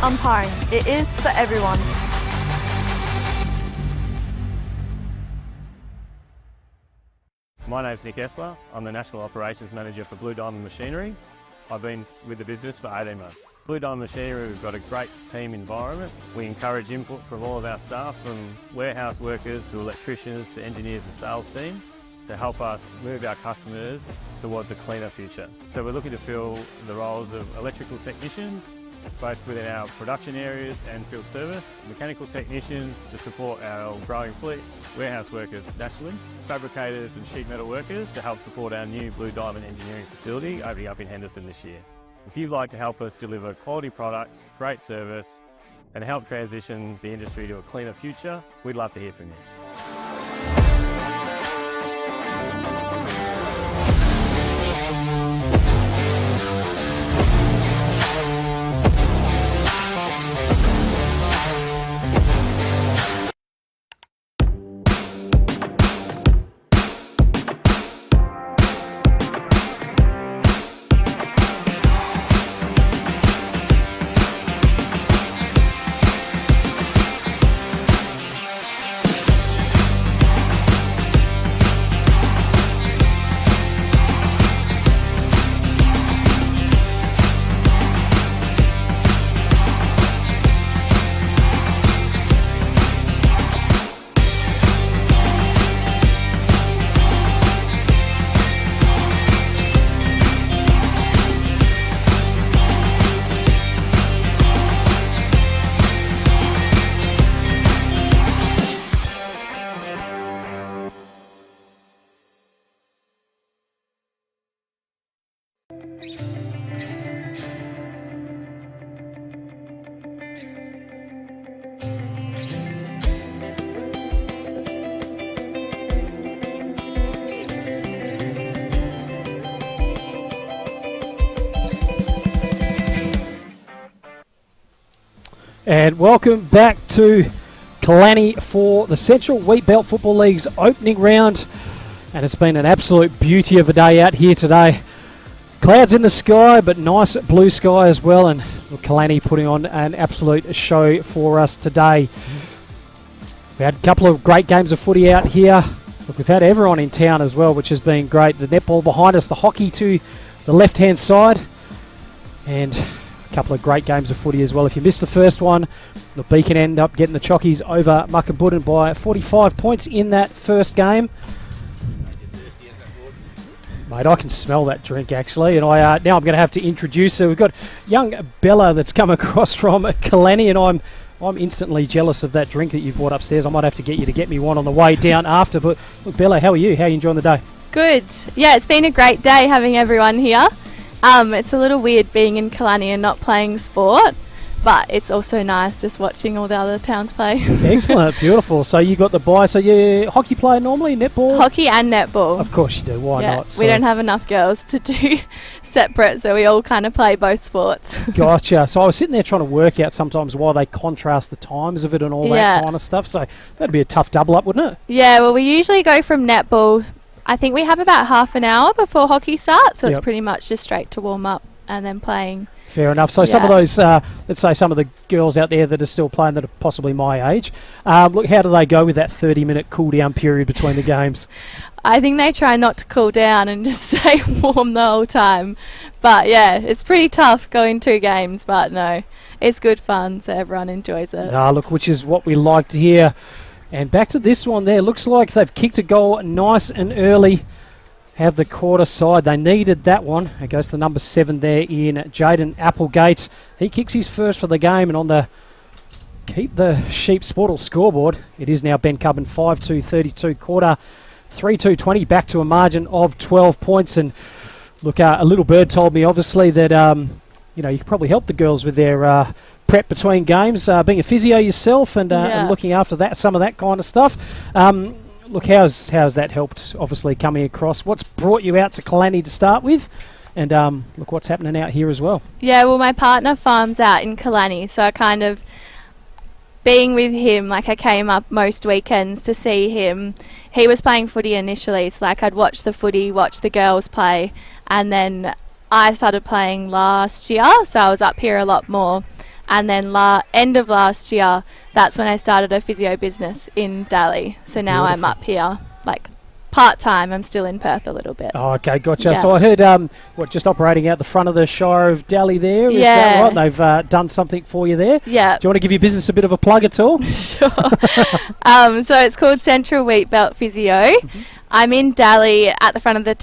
Umpiring. It is for everyone. My name's Nick Essler. I'm the National Operations Manager for Blue Diamond Machinery. I've been with the business for 18 months. Blue Diamond Machinery, we've got a great team environment. We encourage input from all of our staff, from warehouse workers to electricians to engineers and sales team, to help us move our customers towards a cleaner future. So we're looking to fill the roles of electrical technicians, both within our production areas and field service, mechanical technicians to support our growing fleet, warehouse workers nationally, fabricators and sheet metal workers to help support our new Blue Diamond engineering facility opening up in Henderson this year. If you'd like to help us deliver quality products, great service, and help transition the industry to a cleaner future, we'd love to hear from you. And welcome back to Killarney for the Central Wheatbelt Football League's opening round. And it's been an absolute beauty of a day out here today. Clouds in the sky, but nice blue sky as well. And Killarney putting on an absolute show for us today. We had a couple of great games of footy out here. Look, we've had everyone in town as well, which has been great. The netball behind us, the hockey to the left-hand side. And a couple of great games of footy as well. If you missed the first one, the Beacon end up getting the Chockies over Bencubbin by 45 points in that first game. Mate, I can smell that drink actually, and now I'm going to have to introduce her. We've got young Bella that's come across from Killarney, and I'm instantly jealous of that drink that you've brought upstairs. I might have to get you to get me one on the way down after. But look, Bella, how are you? How are you enjoying the day? Good. Yeah, it's been a great day having everyone here. It's a little weird being in Killarney and not playing sport, but it's also nice just watching all the other towns play. Excellent, beautiful. So you got the bye. So you hockey player normally, netball? Hockey and netball. Of course you do. Why not? So we don't have enough girls to do separate, so we all kind of play both sports. Gotcha. So I was sitting there trying to work out sometimes why they contrast the times of it and all that kind of stuff. So that'd be a tough double up, wouldn't it? Yeah, well, we usually go from netball. I think we have about half an hour before hockey starts, so it's pretty much just straight to warm up and then playing. Fair enough. So some of those, let's say some of the girls out there that are still playing that are possibly my age, look, how do they go with that 30-minute cool-down period between the games? I think they try not to cool down and just stay warm the whole time. But yeah, it's pretty tough going 2 games, but no, it's good fun, so everyone enjoys it. Look, which is what we like to hear. And back to this one there. Looks like they've kicked a goal nice and early. Have the Koorda side. They needed that one. It goes to the number 7 there in Jaden Applegate. He kicks his first for the game, and on the Keep the Sheep Sportal scoreboard, it is now Bencubbin 5-2-32, Koorda 3-2-20, back to a margin of 12 points. And look, a little bird told me obviously that you could probably help the girls with their prep between games, being a physio yourself and looking after that, some of that kind of stuff. Look, how's that helped, obviously, coming across? What's brought you out to Killarney to start with? And look, what's happening out here as well? Yeah, well, my partner farms out in Killarney, so I kind of, being with him, like I came up most weekends to see him. He was playing footy initially, so like I'd watch the footy, watch the girls play, and then I started playing last year, so I was up here a lot more. And then end of last year, that's when I started a physio business in Daly. So now I'm up here, like part-time. I'm still in Perth a little bit. Oh, okay, gotcha. Yeah. So I heard, just operating out the front of the Shire of Daly there. Is that right? They've done something for you there. Yeah. Do you want to give your business a bit of a plug at all? Sure. So it's called Central Wheatbelt Physio. Mm-hmm. I'm in Daly at the front of the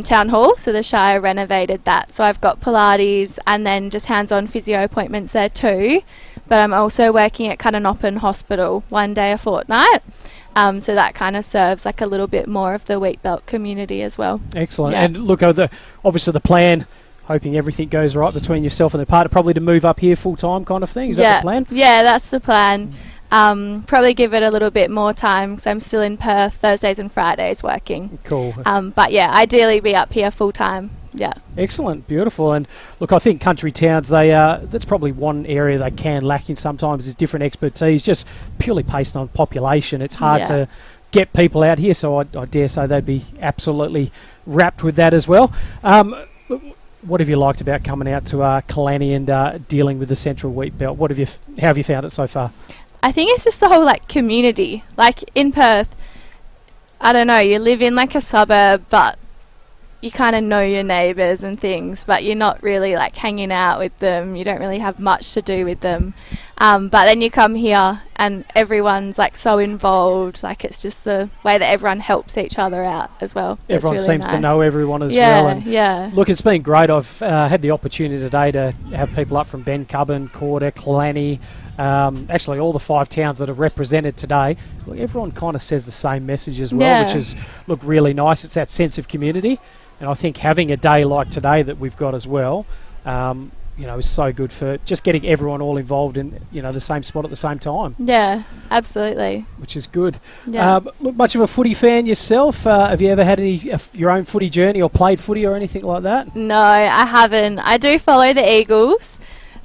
town hall, so the Shire renovated that. So I've got Pilates and then just hands-on physio appointments there too. But I'm also working at Cutanoppin Hospital 1 day a fortnight. So that kind of serves like a little bit more of the Wheatbelt community as well. Excellent. Yeah. And look, obviously the plan, hoping everything goes right between yourself and the partner, probably to move up here full-time kind of thing. Is that the plan? Yeah, that's the plan. Probably give it a little bit more time because I'm still in Perth Thursdays and Fridays working. Cool. But yeah, ideally be up here full time. Yeah. Excellent, beautiful. And look, I think country towns, that's probably one area they can lack in sometimes is different expertise, just purely based on population. It's hard to get people out here, so I dare say they'd be absolutely wrapped with that as well. What have you liked about coming out to Killarney and dealing with the Central Wheatbelt? How have you found it so far? I think it's just the whole community. Like in Perth, I don't know, you live in like a suburb, but you kind of know your neighbours and things, but you're not really hanging out with them. You don't really have much to do with them. But then you come here and everyone's so involved. It's just the way that everyone helps each other out as well. Everyone really seems nice. to know everyone as well. And yeah. Look, it's been great. I've had the opportunity today to have people up from Bencubbin, Koorda, Killarney, actually all the 5 towns that are represented today. Look, everyone kind of says the same message as well, which is really nice. It's that sense of community. And I think having a day like today that we've got as well, is so good for just getting everyone all involved in, the same spot at the same time. Yeah, absolutely. Which is good. Yeah. Look, much of a footy fan yourself? Have you ever had your own footy journey or played footy or anything like that? No, I haven't. I do follow the Eagles.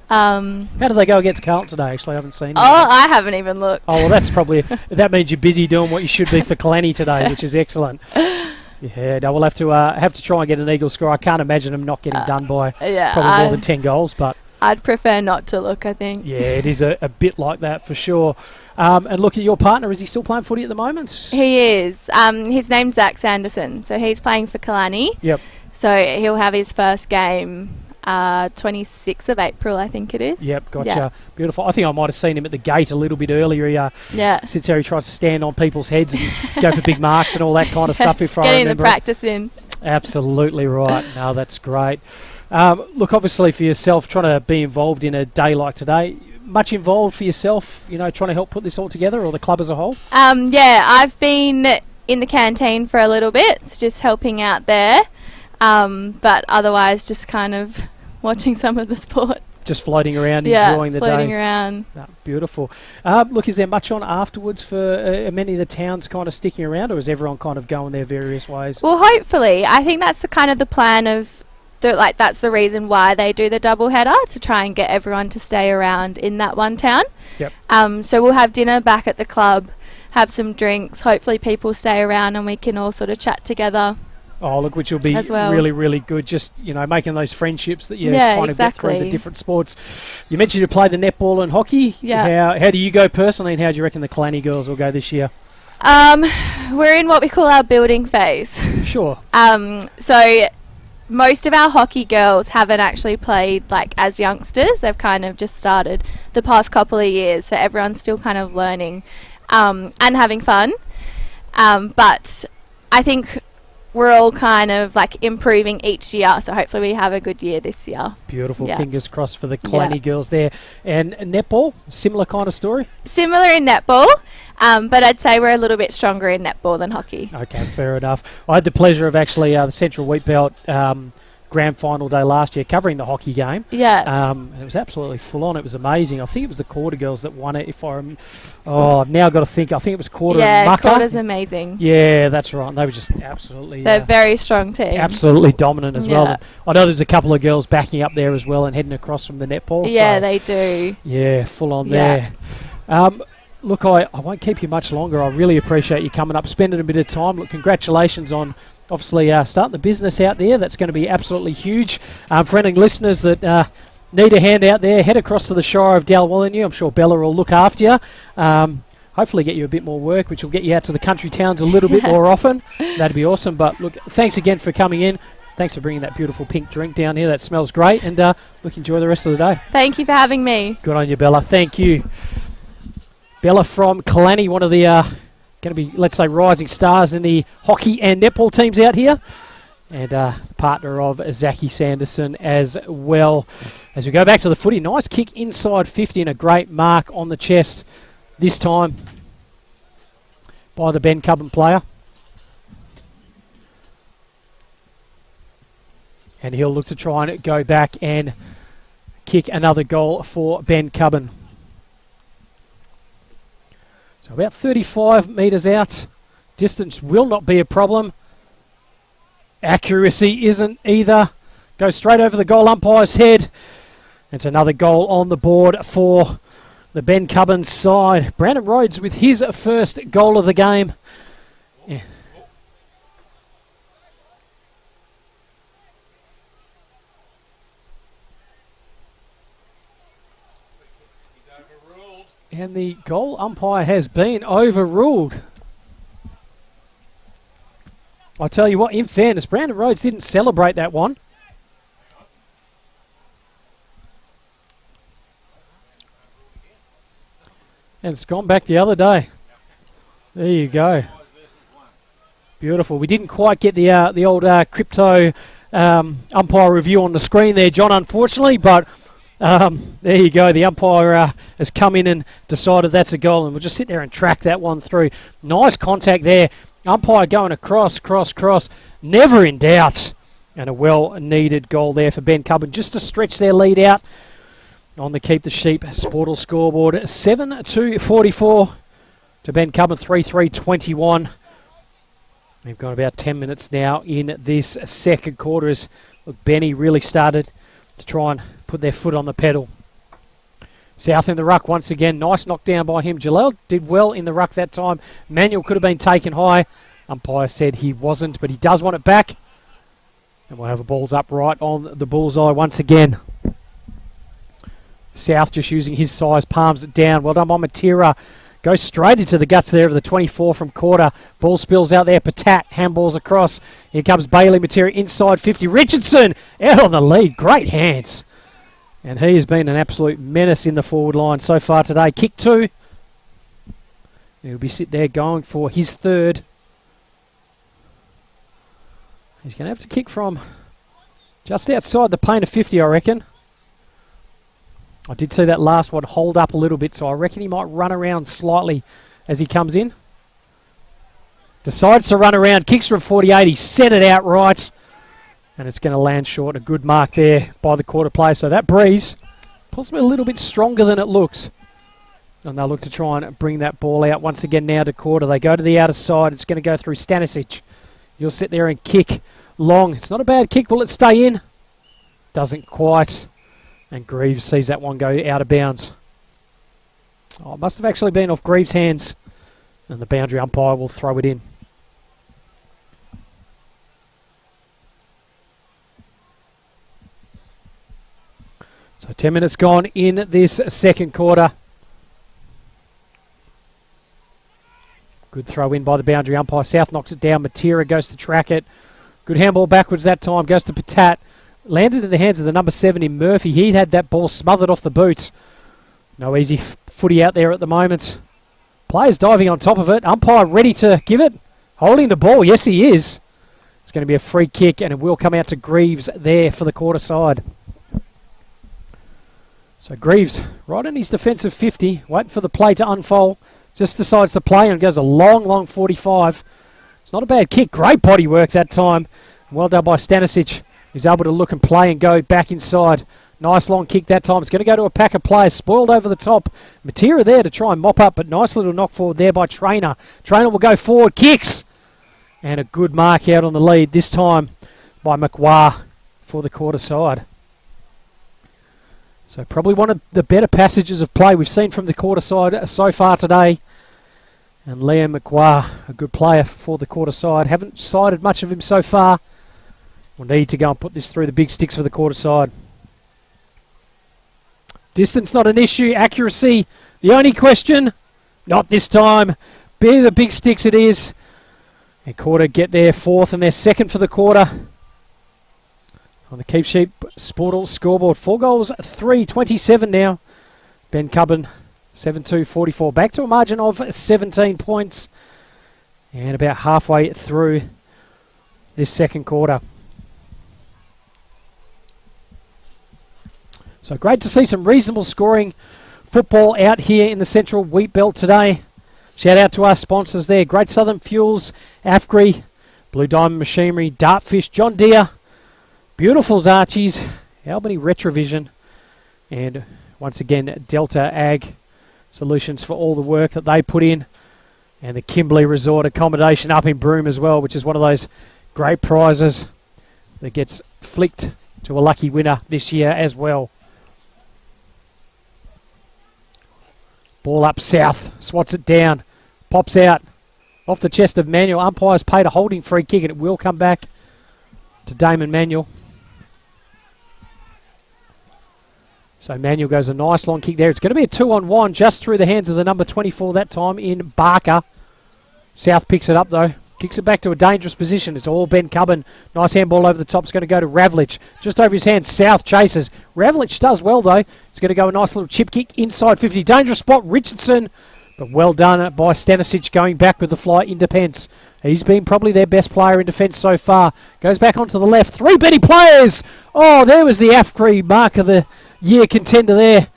How did they go against Carlton today? Actually, I haven't seen it. I haven't even looked. Oh, well, that's probably... that means you're busy doing what you should be for Kalani today, which is excellent. Yeah, no, we'll have to try and get an Eagle score. I can't imagine them not getting done by probably more than 10 goals, but... I'd prefer not to look, I think. Yeah, it is a bit like that for sure. And look at your partner. Is he still playing footy at the moment? He is. His name's Zach Sanderson, so he's playing for Kalani. Yep. So he'll have his first game 26th of April, I think it is. Yep, gotcha. Yeah. Beautiful. I think I might have seen him at the gate a little bit earlier. He sits there, he tries to stand on people's heads and go for big marks and all that kind of stuff. If I getting remember the practice in. Absolutely right. No, that's great. Look, obviously for yourself, trying to be involved in a day like today, much involved for yourself, trying to help put this all together, or the club as a whole? Yeah, I've been in the canteen for a little bit, so just helping out there. But otherwise, just kind of watching some of the sport. Just floating around, enjoying the day. floating around. No, beautiful. Look, is there much on afterwards for many of the towns kind of sticking around, or is everyone kind of going their various ways? Well, hopefully. I think that's the kind of the plan of... that's the reason why they do the double header, to try and get everyone to stay around in that one town. Yep. So we'll have dinner back at the club, have some drinks. Hopefully people stay around and we can all sort of chat together. Oh, look, which will be really, really good. Just, making those friendships that you kind of get through the different sports. You mentioned you play the netball and hockey. Yeah. How do you go personally, and how do you reckon the Kalani girls will go this year? We're in what we call our building phase. Sure. So... most of our hockey girls haven't actually played as youngsters. They've kind of just started the past couple of years, so everyone's still kind of learning and having fun. But I think we're all kind of improving each year, so hopefully we have a good year this year. Beautiful. Fingers crossed for the Kalani girls there. And netball, similar kind of story? Similar in netball. But I'd say we're a little bit stronger in netball than hockey. Okay, fair enough. I had the pleasure of actually the Central Wheatbelt grand final day last year covering the hockey game. Yeah. And it was absolutely full on. It was amazing. I think it was the Koorda girls that won it. I've now got to think. I think it was Koorda and Mucker. Yeah, Koorda's amazing. Yeah, that's right. And they were just absolutely... They're a very strong team. Absolutely dominant as well. And I know there's a couple of girls backing up there as well and heading across from the netball. Yeah, they do. Yeah, full on there. Look, I won't keep you much longer. I really appreciate you coming up, spending a bit of time. Look, congratulations on obviously starting the business out there. That's going to be absolutely huge. For any listeners that need a hand out there, head across to the Shire of Dalwallinu. I'm sure Bella will look after you. Hopefully get you a bit more work, which will get you out to the country towns a little bit more often. That'd be awesome. But look, thanks again for coming in. Thanks for bringing that beautiful pink drink down here. That smells great. And look, enjoy the rest of the day. Thank you for having me. Good on you, Bella. Thank you. Bella from Kalani, one of the going to be, let's say, rising stars in the hockey and netball teams out here, and partner of Zachy Sanderson as well. As we go back to the footy, nice kick inside 50 and a great mark on the chest this time by the Bencubbin player. And he'll look to try and go back and kick another goal for Bencubbin. So about 35 metres out. Distance will not be a problem. Accuracy isn't either. Goes straight over the goal umpire's head. It's another goal on the board for the Bencubbin side. Brandon Rhodes with his first goal of the game. Yeah. And the goal umpire has been overruled. I tell you what, in fairness, Brandon Rhodes didn't celebrate that one. And it's gone back the other day. There you go. Beautiful. We didn't quite get the old crypto umpire review on the screen there, John, unfortunately, but there you go. The umpire has come in and decided that's a goal, and we'll just sit there and track that one through. Nice contact there. Umpire going across, cross. Never in doubt. And a well-needed goal there for Bencubbin, just to stretch their lead out on the Keep the Sheep Sportal scoreboard. 7-44 to Bencubbin, 3-3-21. We've got about 10 minutes now in this second quarter as look, Benny really started to try and put their foot on the pedal. South in the ruck once again. Nice knockdown by him. Jalel did well in the ruck that time. Manuel could have been taken high. Umpire said he wasn't, but he does want it back. And we'll have a balls up right on the bullseye once again. South just using his size, palms it down. Well done by Matera. Goes straight into the guts there of the 24 from Koorda. Ball spills out there. Patat handballs across. Here comes Bailey. Matera inside 50. Richardson out on the lead. Great hands. And he has been an absolute menace in the forward line so far today. Kick 2. He'll be sit there going for his 3rd. He's going to have to kick from just outside the paint of 50, I reckon. I did see that last one hold up a little bit, so I reckon he might run around slightly as he comes in. Decides to run around, kicks from 48, he set it out right, and it's going to land short. A good mark there by the Koorda player. So that breeze, possibly a little bit stronger than it looks. And they'll look to try and bring that ball out once again now to Koorda. They go to the outer side. It's going to go through Stanisic. You'll sit there and kick long. It's not a bad kick. Will it stay in? Doesn't quite. And Greaves sees that one go out of bounds. Oh, it must have actually been off Greaves' hands. And the boundary umpire will throw it in. So 10 minutes gone in this second quarter. Good throw in by the boundary umpire. South knocks it down. Matera goes to track it. Good handball backwards that time. Goes to Patat. Landed in the hands of the number 7 in Murphy. He had that ball smothered off the boot. No easy footy out there at the moment. Players diving on top of it. Umpire ready to give it. Holding the ball. Yes, he is. It's going to be a free kick, and it will come out to Greaves there for the Koorda side. So Greaves, right in his defensive 50, waiting for the play to unfold. Just decides to play and goes a long, long 45. It's not a bad kick. Great body work that time. Well done by Stanisic. He's able to look and play and go back inside. Nice long kick that time. It's going to go to a pack of players. Spoiled over the top. Matera there to try and mop up, but nice little knock forward there by Trainer. Trainer will go forward. Kicks! And a good mark out on the lead. This time by McWah for the Koorda side. So probably one of the better passages of play we've seen from the Koorda side so far today. And Liam McWah, a good player for the Koorda side. Haven't cited much of him so far. We'll need to go and put this through the big sticks for the Koorda side. Distance not an issue. Accuracy, the only question. Not this time. Be the big sticks it is. And Koorda get their 4th and their 2nd for the quarter. On the Keep Sheep Sportal scoreboard. 4 goals, 3-27 now. Bencubbin, 7-2-44. Back to a margin of 17 points. And about halfway through this second quarter. So great to see some reasonable scoring football out here in the Central Wheatbelt today. Shout out to our sponsors there. Great Southern Fuels, AFGRI, Blue Diamond Machinery, Dartfish, John Deere, Beautiful's Archies, Albany Retrovision, and once again Delta Ag Solutions for all the work that they put in. And the Kimberley Resort accommodation up in Broome as well, which is one of those great prizes that gets flicked to a lucky winner this year as well. Ball up South, swats it down, pops out off the chest of Manuel. Umpire's paid a holding free kick, and it will come back to Damon Manuel. So Manuel goes a nice long kick there. It's going to be a 2-on-1 just through the hands of the number 24 that time in Barker. South picks it up though. Kicks it back to a dangerous position. It's all Bencubbin. Nice handball over the top. It's going to go to Ravlich. Just over his hand. South chases. Ravlich does well, though. It's going to go a nice little chip kick inside 50. Dangerous spot. Richardson. But well done by Stanisic going back with the fly in defence. He's been probably their best player in defence so far. Goes back onto the left. 3 Benny players. Oh, there was the AFGRI mark of the year contender there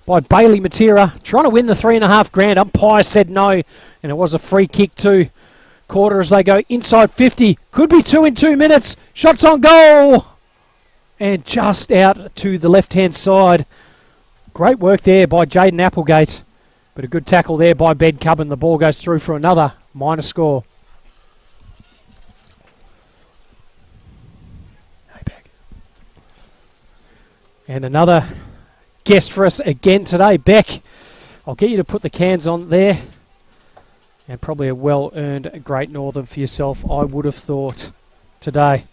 by Bailey Matera. Trying to win the $3,500. Umpire said no. And it was a free kick too. Koorda as they go inside 50. Could be 2 in 2 minutes. Shots on goal. And just out to the left-hand side. Great work there by Jaden Applegate. But a good tackle there by Bencubbin. The ball goes through for another minor score. And another guest for us again today. Beck, I'll get you to put the cans on there. And probably a well-earned Great Northern for yourself, I would have thought, today.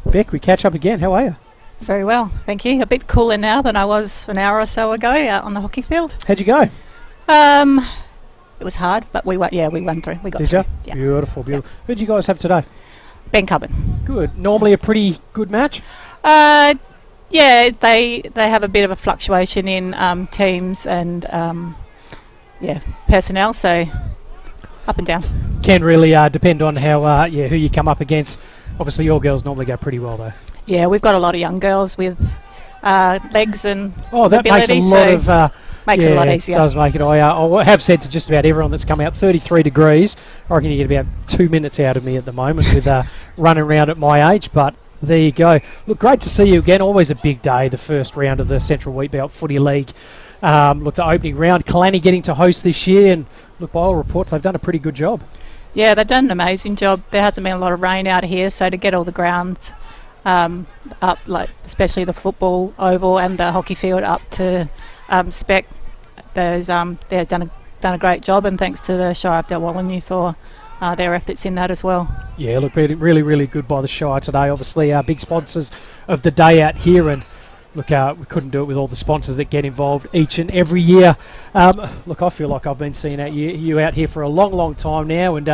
Beck, we catch up again. How are you? Very well, thank you. A bit cooler now than I was an hour or so ago out on the hockey field. How'd you go? It was hard, but we won through. We got Did through. you? Yeah. Beautiful. Who'd you guys have today? Bencubbin. Good. Normally a pretty good match? Yeah, they have a bit of a fluctuation in teams and personnel, so up and down. Can really depend on how who you come up against. Obviously your girls normally go pretty well though. Yeah, we've got a lot of young girls with legs and that ability, makes a lot of makes it a lot easier. It does make it. I have said to just about everyone that's come out, 33 degrees. I reckon you get about 2 minutes out of me at the moment with running around at my age, but there you go. Look, great to see you again. Always a big day, the first round of the Central Wheatbelt Footy League. Look, the opening round, Kalani getting to host this year, and look, by all reports, they've done a pretty good job. Yeah, they've done an amazing job. There hasn't been a lot of rain out here, so to get all the grounds up, like especially the football oval and the hockey field up to spec, they've done a great job, and thanks to the Shire of Dalwallinu for their efforts in that as well. Yeah, look, really, really good by the Shire today. Obviously, our big sponsors of the day out here, and look, we couldn't do it with all the sponsors that get involved each and every year. Look, I feel like I've been seeing you out here for a long time now, and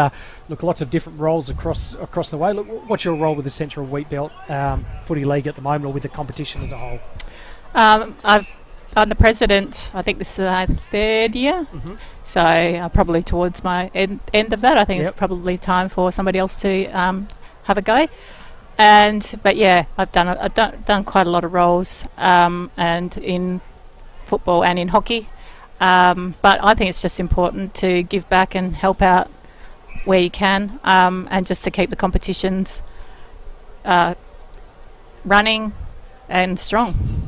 look, lots of different roles across the way. Look, what's your role with the Central Wheatbelt Footy League at the moment, or with the competition as a whole? I'm the president. I think this is our third year, so probably towards my end of that. I think it's probably time for somebody else to have a go. But yeah, I've done quite a lot of roles, and in football and in hockey. But I think it's just important to give back and help out where you can, and just to keep the competitions running and strong.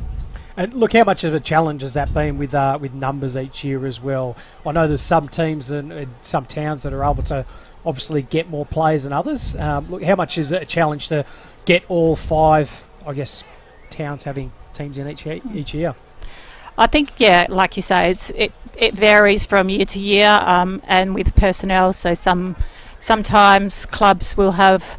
And look, how much of a challenge has that been with numbers each year as well? I know there's some teams and some towns that are able to obviously get more players than others. Look, how much is it a challenge to get all 5, I guess, towns having teams in each year? I think, like you say, it varies from year to year, and with personnel. So sometimes clubs will have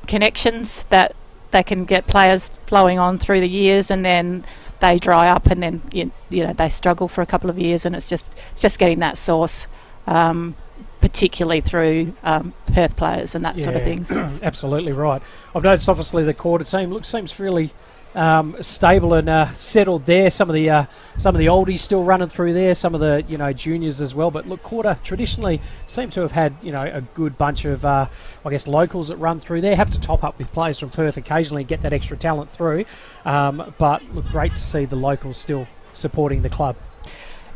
connections that they can get players flowing on through the years, and then they dry up, and then you know they struggle for a couple of years, and it's just getting that source, particularly through Perth players and that sort of things. Absolutely right. I've noticed obviously the Koorda team seems really stable and settled there. Some of the oldies still running through there, some of the juniors as well. But look, Koorda traditionally seem to have had a good bunch of I guess locals that run through there. Have to top up with players from Perth occasionally, get that extra talent through. But look, great to see the locals still supporting the club.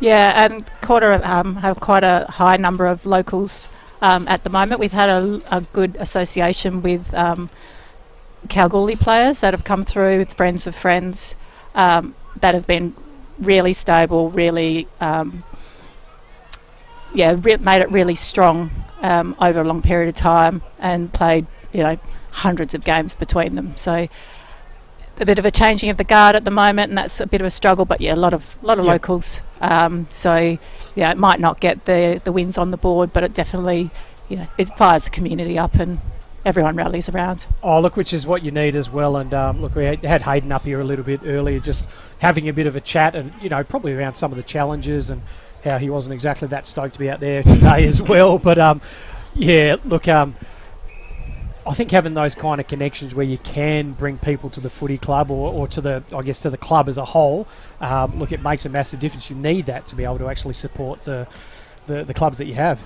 Yeah, and Koorda have quite a high number of locals at the moment. We've had a good association with Kalgoorlie players that have come through with friends of friends that have been really stable, really made it really strong over a long period of time, and played hundreds of games between them. So a bit of a changing of the guard at the moment, and that's a bit of a struggle. But a lot of locals. So it might not get the wins on the board, but it definitely it fires the community up, and everyone rallies around. Oh, look, which is what you need as well. And look, we had Hayden up here a little bit earlier, just having a bit of a chat, and probably around some of the challenges and how he wasn't exactly that stoked to be out there today as well. But look, I think having those kind of connections where you can bring people to the footy club or to the club as a whole, look, it makes a massive difference. You need that to be able to actually support the clubs that you have.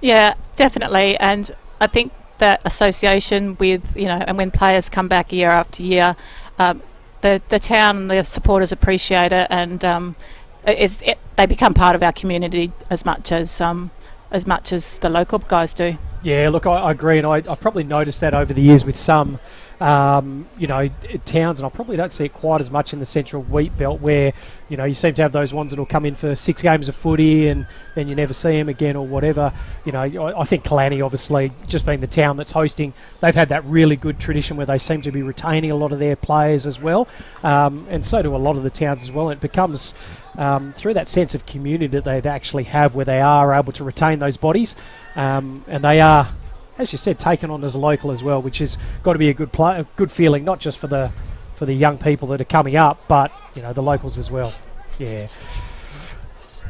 Yeah, definitely. And I think that association with and when players come back year after year, the town and the supporters appreciate it, and they become part of our community as much as the local guys do. Yeah, look, I agree, and I've probably noticed that over the years with some, towns, and I probably don't see it quite as much in the central Wheatbelt, where, you seem to have those ones that'll come in for 6 games of footy and then you never see them again or whatever. I think Killarney, obviously, just being the town that's hosting, they've had that really good tradition where they seem to be retaining a lot of their players as well, and so do a lot of the towns as well. And it becomes through that sense of community that they actually have, where they are able to retain those bodies, and they are, as you said, taken on as a local as well, which has got to be a good feeling, not just for the young people that are coming up, but the locals as well. Yeah,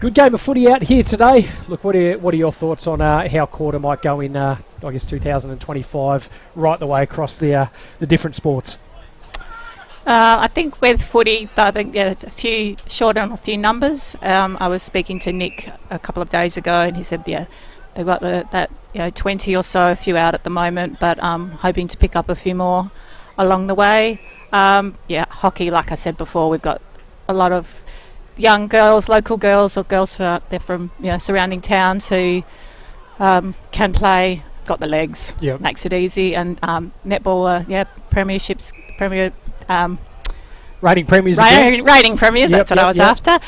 good game of footy out here today. Look, what are your thoughts on how Koorda might go in? I guess 2025, right the way across the different sports. I think with footy, I think a few short on a few numbers. I was speaking to Nick a couple of days ago, and he said, they've got that 20 or so, a few out at the moment, but hoping to pick up a few more along the way. Hockey, like I said before, we've got a lot of young girls, local girls, or girls who are they're from surrounding towns who can play, got the legs, makes it easy, and netball, Rating premiers. Rating premiers. That's what I was after.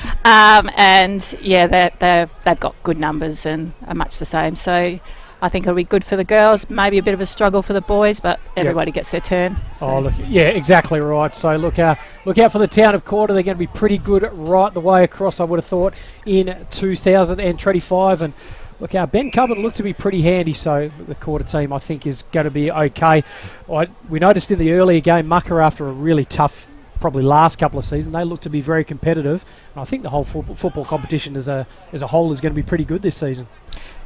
They've got good numbers and are much the same. So I think it'll be good for the girls. Maybe a bit of a struggle for the boys, but everybody gets their turn. So. Oh, look, yeah, exactly right. So look out for the town of Koorda. They're going to be pretty good right the way across, I would have thought, in 2025. And look, our Bencubbin looked to be pretty handy, so the Koorda team, I think, is going to be okay. We noticed in the earlier game, Mucker, after a really tough, probably last couple of seasons, they look to be very competitive. And I think the whole football competition as a whole is going to be pretty good this season.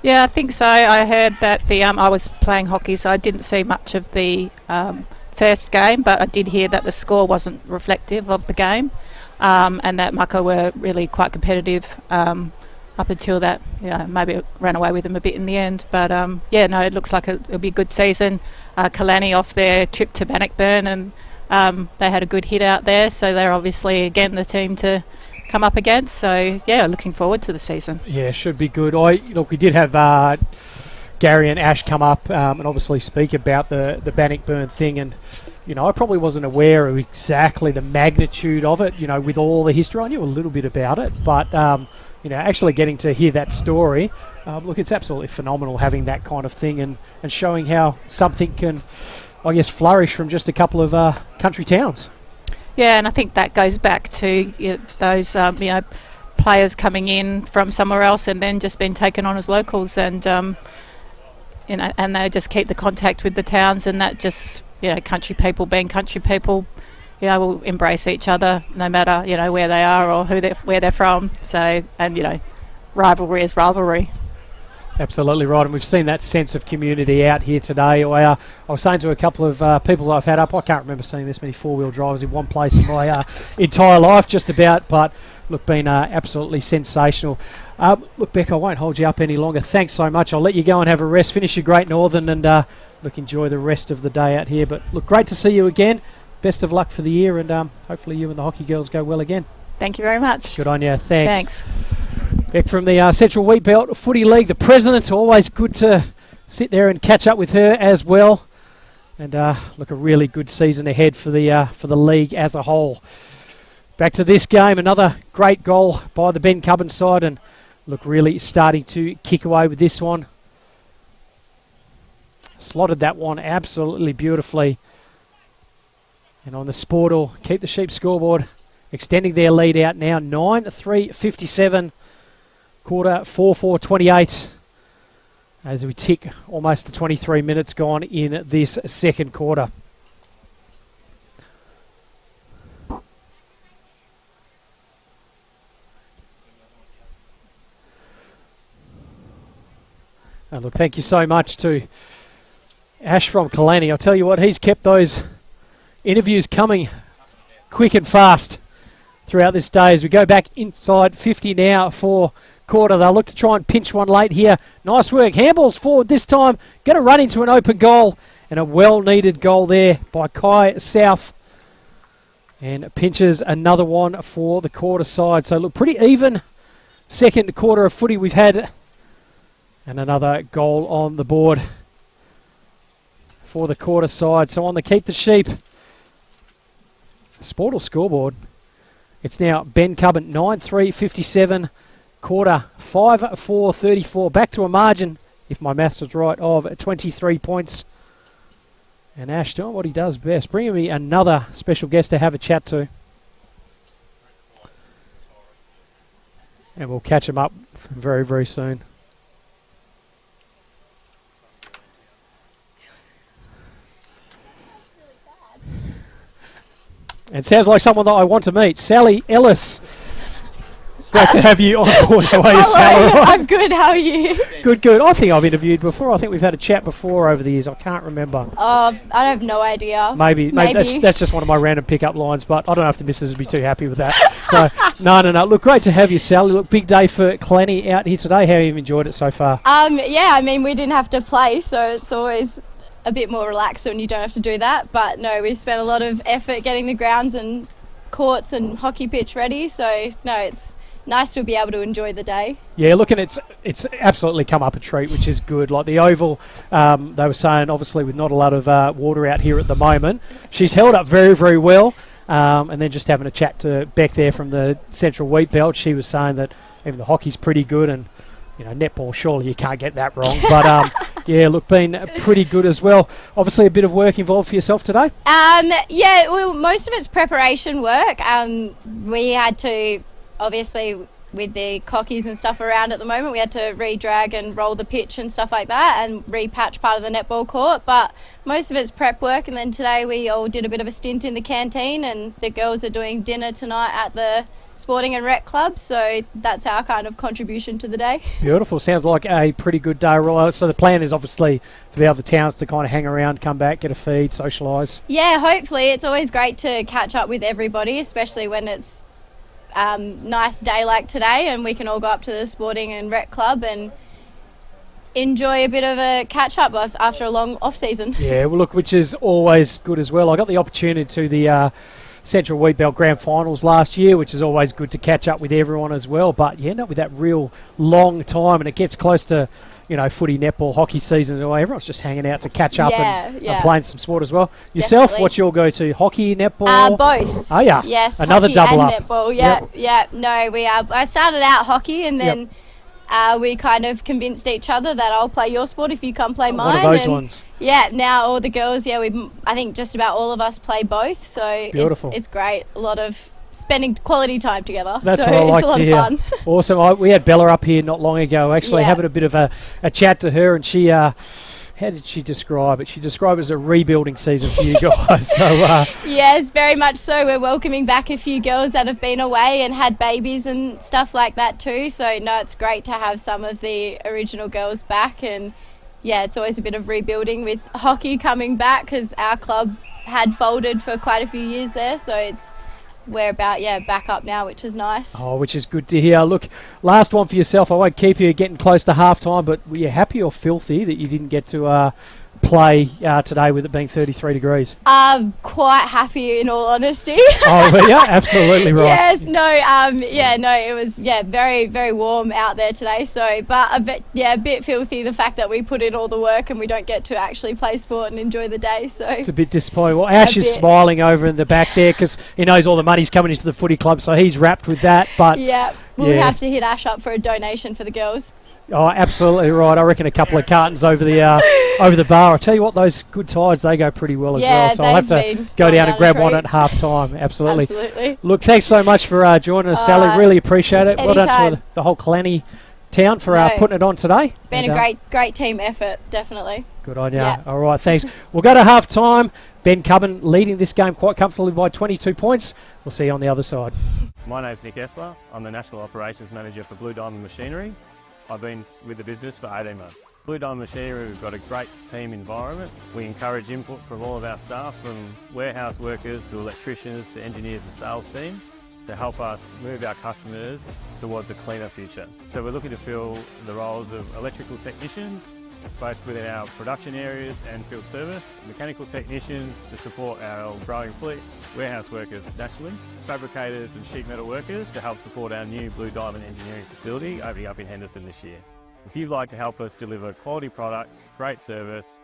Yeah, I think so. I heard that I was playing hockey, so I didn't see much of the first game, but I did hear that the score wasn't reflective of the game, and that Mucker were really quite competitive up until that. Maybe it ran away with them a bit in the end. But it looks like it'll be a good season. Killarney off their trip to Bencubbin, and they had a good hit out there, so they're obviously again the team to come up against. So looking forward to the season. Yeah, should be good. We did have Gary and Ash come up and obviously speak about the Bannockburn thing, and I probably wasn't aware of exactly the magnitude of it. With all the history, I knew a little bit about it, but actually getting to hear that story, it's absolutely phenomenal having that kind of thing and showing how something can, I guess, flourish from just a couple of country towns. Yeah, and I think that goes back to those players coming in from somewhere else and then just being taken on as locals, and and they just keep the contact with the towns, and that just country people being country people, will embrace each other no matter where they are or where they're from. So rivalry is rivalry. Absolutely right, and we've seen that sense of community out here today. I was saying to a couple of people I've had up, I can't remember seeing this many four-wheel drivers in one place in my entire life, just about, but look, been absolutely sensational. Look, Beck, I won't hold you up any longer. Thanks so much. I'll let you go and have a rest, finish your Great Northern, and enjoy the rest of the day out here. But look, great to see you again. Best of luck for the year, and hopefully you and the hockey girls go well again. Thank you very much. Good on you. Thanks. Thanks. Beck from the Central Wheatbelt Footy League, the president. Always good to sit there and catch up with her as well. And look, a really good season ahead for the league as a whole. Back to this game, another great goal by the Bencubbin side, and look, really starting to kick away with this one. Slotted that one absolutely beautifully. And on the Sportal, keep the Sheep scoreboard extending their lead out now, 9-3-57. Koorda 4-4-28 as we tick almost to 23 minutes gone in this second quarter. And look, thank you so much to Ash from Killarney. I'll tell you what, he's kept those interviews coming quick and fast throughout this day as we go back inside 50 now for Koorda. They'll look to try and pinch one late here. Nice work. Handballs forward this time. Going to run into an open goal, and a well-needed goal there by Kai South. And pinches another one for the Koorda side. So look, pretty even second quarter of footy we've had. And another goal on the board for the Koorda side. So on the Keep the Sheep Sportal scoreboard, it's now Bencubbin 9-3-57, Koorda 5-4-34, back to a margin, if my maths is right, of 23 points. And Ash doing what he does best, bringing me another special guest to have a chat to. And we'll catch him up very, very soon. And sounds like someone that I want to meet, Sally Ellis. Great to have you on board. How are you, Sally? I'm good, how are you? Good, good. I think I've interviewed before. I think we've had a chat before over the years. I can't remember. I have no idea. Maybe. That's just one of my random pickup lines, but I don't know if the missus would be too happy with that. So, no. Look, great to have you, Sally. Look, big day for Clanny out here today. How have you enjoyed it so far? Yeah, I mean, we didn't have to play, so it's always a bit more relaxed when you don't have to do that. But no, we spent a lot of effort getting the grounds and courts and hockey pitch ready. So, no, it's nice to be able to enjoy the day. Yeah, look, and it's absolutely come up a treat, which is good. Like the oval, they were saying, obviously with not a lot of water out here at the moment, she's held up very, very well. And then just having a chat to Beck there from the Central Wheatbelt, she was saying that even the hockey's pretty good, and you know, netball, surely you can't get that wrong. But yeah, look, been pretty good as well. Obviously a bit of work involved for yourself today? Yeah, well, most of it's preparation work. We had to, obviously, with the cockies and stuff around at the moment, we had to re-drag and roll the pitch and stuff like that and repatch part of the netball court. But most of it's prep work, and then today we all did a bit of a stint in the canteen, and the girls are doing dinner tonight at the Sporting and Rec Club, so that's our kind of contribution to the day. Beautiful. Sounds like a pretty good day. So the plan is obviously for the other towns to kind of hang around, come back, get a feed, socialise. Yeah, hopefully. It's always great to catch up with everybody, especially when it's nice day like today and we can all go up to the Sporting and Rec Club and enjoy a bit of a catch up after a long off season. Yeah, well, look, which is always good as well. I got the opportunity to the Central Wheatbelt Grand Finals last year, which is always good to catch up with everyone as well. But you end up with that real long time, and it gets close to, you know, footy, netball, hockey season. Everyone's just hanging out to catch up and playing some sport as well. Yourself, definitely. What's your go-to? Hockey, netball? Both. Oh, yeah. Yes, another hockey double and up. Netball. No, I started out hockey, and then we kind of convinced each other that I'll play your sport if you come play mine. One of those ones. Yeah, now all the girls, I think just about all of us play both, so it's great. A lot of spending quality time together. That's so what I like it's a lot to of hear. fun. Awesome. We had Bella up here not long ago, actually having a bit of a chat to her, and she, how did she describe it? She described it as a rebuilding season for you guys. So yes, very much so. We're welcoming back a few girls that have been away and had babies and stuff like that too. So no, it's great to have some of the original girls back, and yeah, it's always a bit of rebuilding with hockey coming back because our club had folded for quite a few years there. So we're about back up now, which is nice. Oh, which is good to hear. Look, last one for yourself. I won't keep you getting close to half time, but were you happy or filthy that you didn't get to play today with it being 33 degrees? I'm quite happy, in all honesty. Oh, yeah, absolutely right. Yes, it was very, very warm out there today. So, but a bit filthy the fact that we put in all the work and we don't get to actually play sport and enjoy the day. So it's a bit disappointing. Well, Ash is smiling over in the back there because he knows all the money's coming into the footy club, so he's wrapped with that. But we'll have to hit Ash up for a donation for the girls. Oh, absolutely right. I reckon a couple of cartons over the bar. I'll tell you what, those good tides, they go pretty well as well. So I'll have to go down and grab one at half time. Absolutely. Look, thanks so much for joining us, Sally. Really appreciate it. Anytime. Well done to the whole Clanny town for putting it on today. Been a great team effort, definitely. Good on you. Yeah. All right, thanks. We'll go to half time. Bencubbin leading this game quite comfortably by 22 points. We'll see you on the other side. My name's Nick Essler. I'm the National Operations Manager for Blue Diamond Machinery. I've been with the business for 18 months. Blue Diamond Machinery, we've got a great team environment. We encourage input from all of our staff, from warehouse workers to electricians to engineers and sales team, to help us move our customers towards a cleaner future. So we're looking to fill the roles of electrical technicians, both within our production areas and field service, mechanical technicians to support our growing fleet, warehouse workers nationally, fabricators and sheet metal workers to help support our new Blue Diamond engineering facility opening up in Henderson this year. If you'd like to help us deliver quality products, great service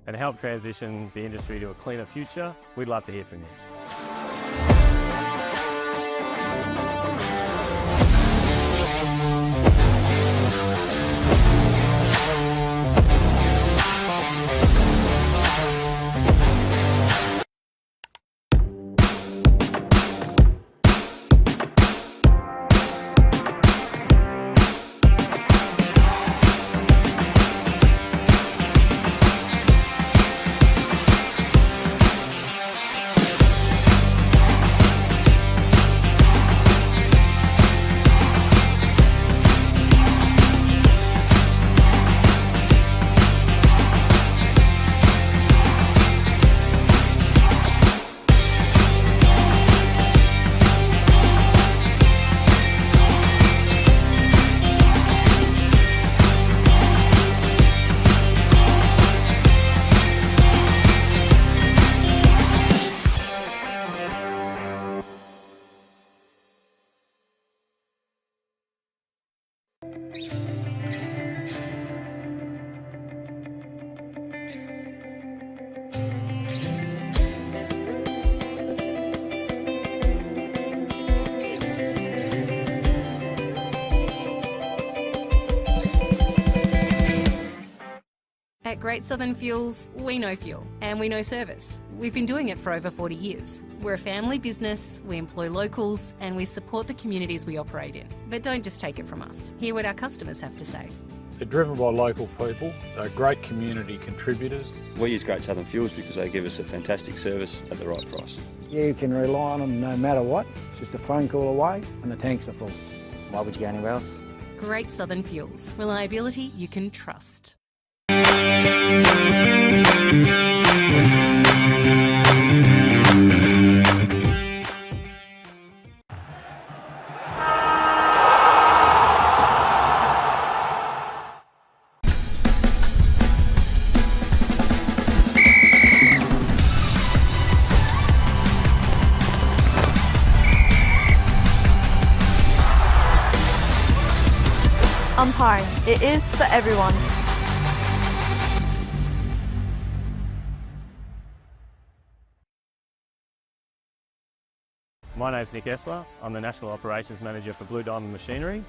and help transition the industry to a cleaner future, we'd love to hear from you. At Great Southern Fuels, we know fuel and we know service. We've been doing it for over 40 years. We're a family business, we employ locals and we support the communities we operate in. But don't just take it from us. Hear what our customers have to say. They're driven by local people. They're great community contributors. We use Great Southern Fuels because they give us a fantastic service at the right price. You can rely on them no matter what. It's just a phone call away and the tanks are full. Why would you go anywhere else? Great Southern Fuels. Reliability you can trust. Umpiring. It is for everyone. My name's Nick Essler. I'm the National Operations Manager for Blue Diamond Machinery.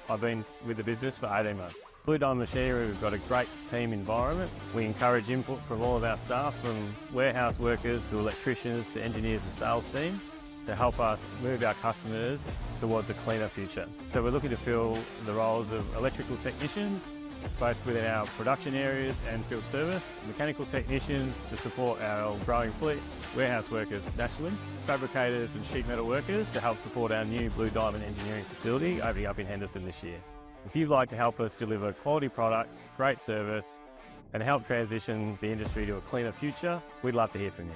I've been with the business for 18 months. Blue Diamond Machinery, we've got a great team environment. We encourage input from all of our staff, from warehouse workers to electricians to engineers and sales team, to help us move our customers towards a cleaner future. So we're looking to fill the roles of electrical technicians, both within our production areas and field service, mechanical technicians to support our growing fleet, warehouse workers nationally, fabricators and sheet metal workers to help support our new Blue Diamond engineering facility opening up in Henderson this year. If you'd like to help us deliver quality products, great service and help transition the industry to a cleaner future, we'd love to hear from you.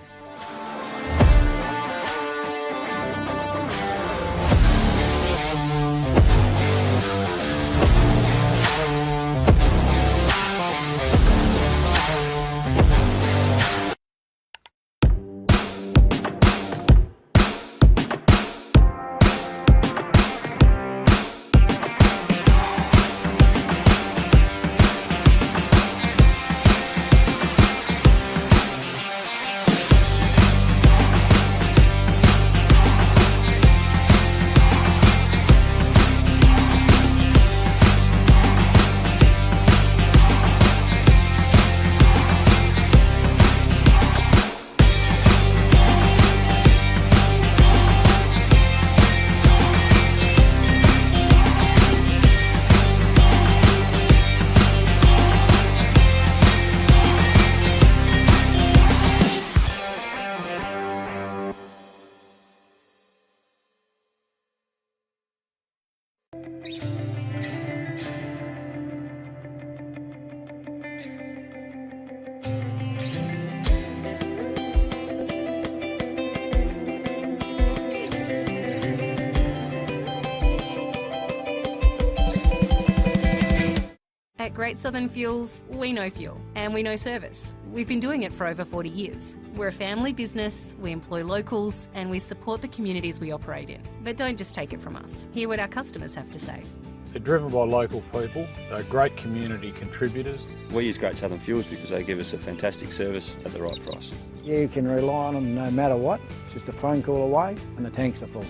At Great Southern Fuels, we know fuel and we know service. We've been doing it for over 40 years. We're a family business, we employ locals and we support the communities we operate in. But don't just take it from us. Hear what our customers have to say. They're driven by local people. They're great community contributors. We use Great Southern Fuels because they give us a fantastic service at the right price. You can rely on them no matter what. It's just a phone call away and the tanks are full.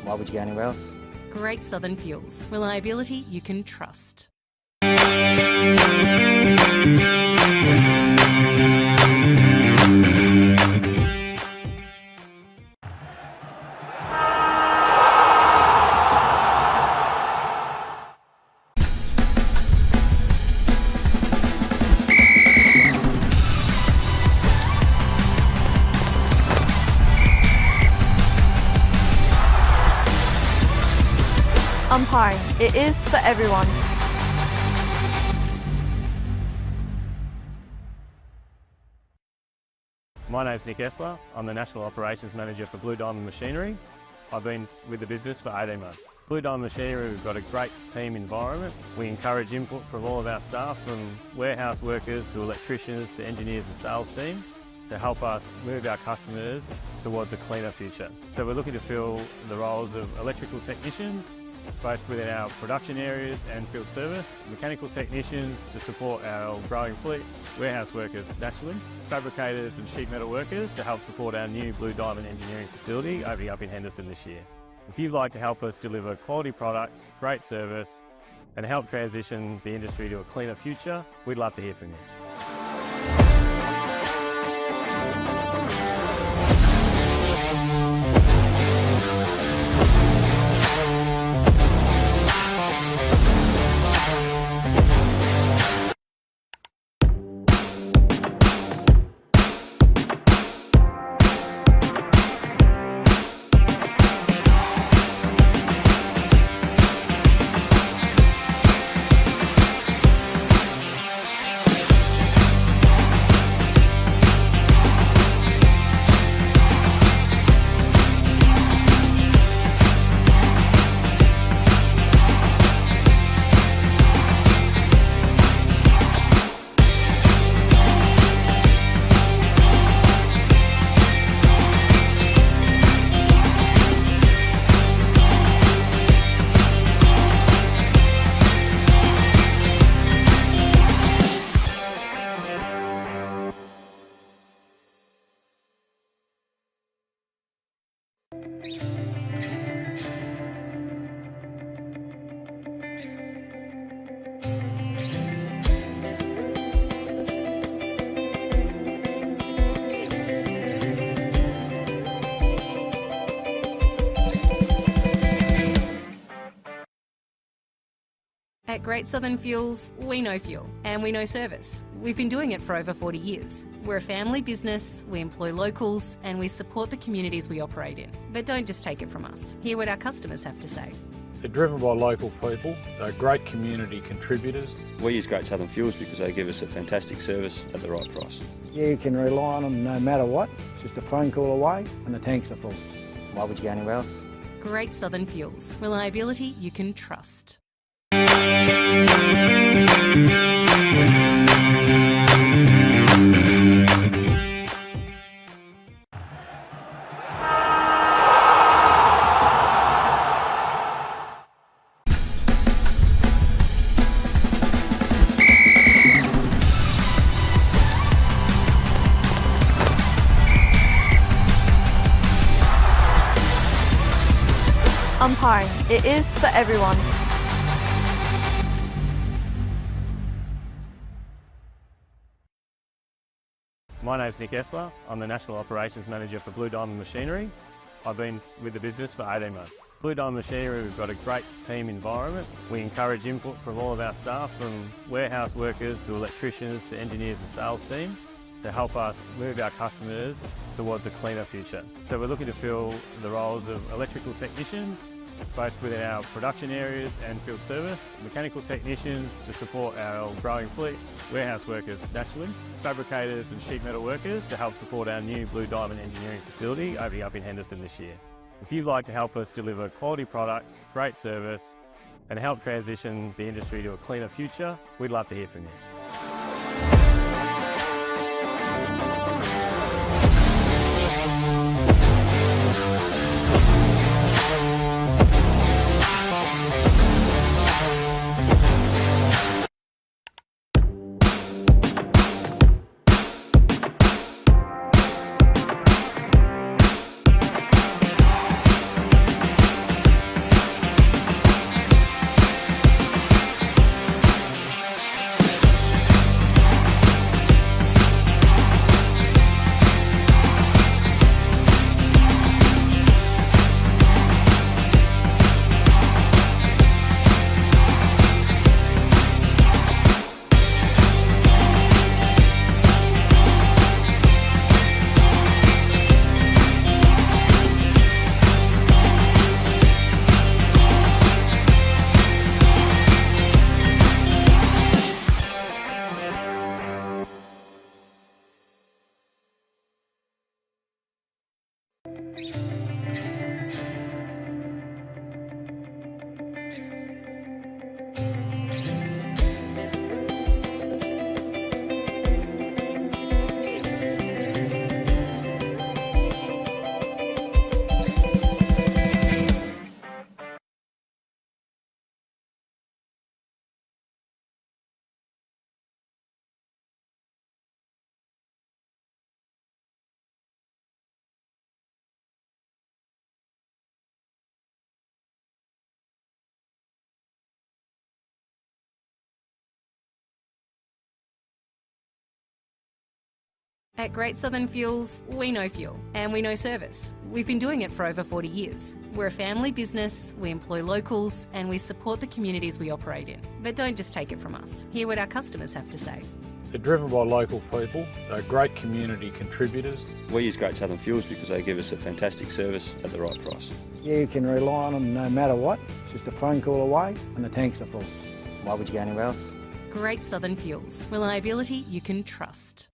Why would you go anywhere else? Great Southern Fuels. Reliability you can trust. Umpiring. It is for everyone. My name's Nick Essler. I'm the National Operations Manager for Blue Diamond Machinery. I've been with the business for 18 months. Blue Diamond Machinery, we've got a great team environment. We encourage input from all of our staff, from warehouse workers to electricians to engineers and sales team, to help us move our customers towards a cleaner future. So we're looking to fill the roles of electrical technicians, both within our production areas and field service, mechanical technicians to support our growing fleet, warehouse workers nationally, fabricators and sheet metal workers to help support our new Blue Diamond engineering facility opening up in Henderson this year. If you'd like to help us deliver quality products, great service and help transition the industry to a cleaner future, we'd love to hear from you. At Great Southern Fuels, we know fuel and we know service. We've been doing it for over 40 years. We're a family business, we employ locals and we support the communities we operate in. But don't just take it from us. Hear what our customers have to say. They're driven by local people. They're great community contributors. We use Great Southern Fuels because they give us a fantastic service at the right price. You can rely on them no matter what. It's just a phone call away and the tanks are full. Why would you go anywhere else? Great Southern Fuels. Reliability you can trust. Umpiring. It is for everyone. My name's Nick Essler. I'm the National Operations Manager for Blue Diamond Machinery. I've been with the business for 18 months. Blue Diamond Machinery, we've got a great team environment. We encourage input from all of our staff, from warehouse workers to electricians to engineers and sales team, to help us move our customers towards a cleaner future. So we're looking to fill the roles of electrical technicians, both within our production areas and field service, mechanical technicians to support our growing fleet, warehouse workers nationally, fabricators and sheet metal workers to help support our new Blue Diamond engineering facility opening up in Henderson this year. If you'd like to help us deliver quality products, great service and help transition the industry to a cleaner future, we'd love to hear from you. At Great Southern Fuels, we know fuel and we know service. We've been doing it for over 40 years. We're a family business, we employ locals and we support the communities we operate in. But don't just take it from us. Hear what our customers have to say. They're driven by local people. They're great community contributors. We use Great Southern Fuels because they give us a fantastic service at the right price. Yeah, you can rely on them no matter what. It's just a phone call away and the tanks are full. Why would you go anywhere else? Great Southern Fuels. Reliability you can trust.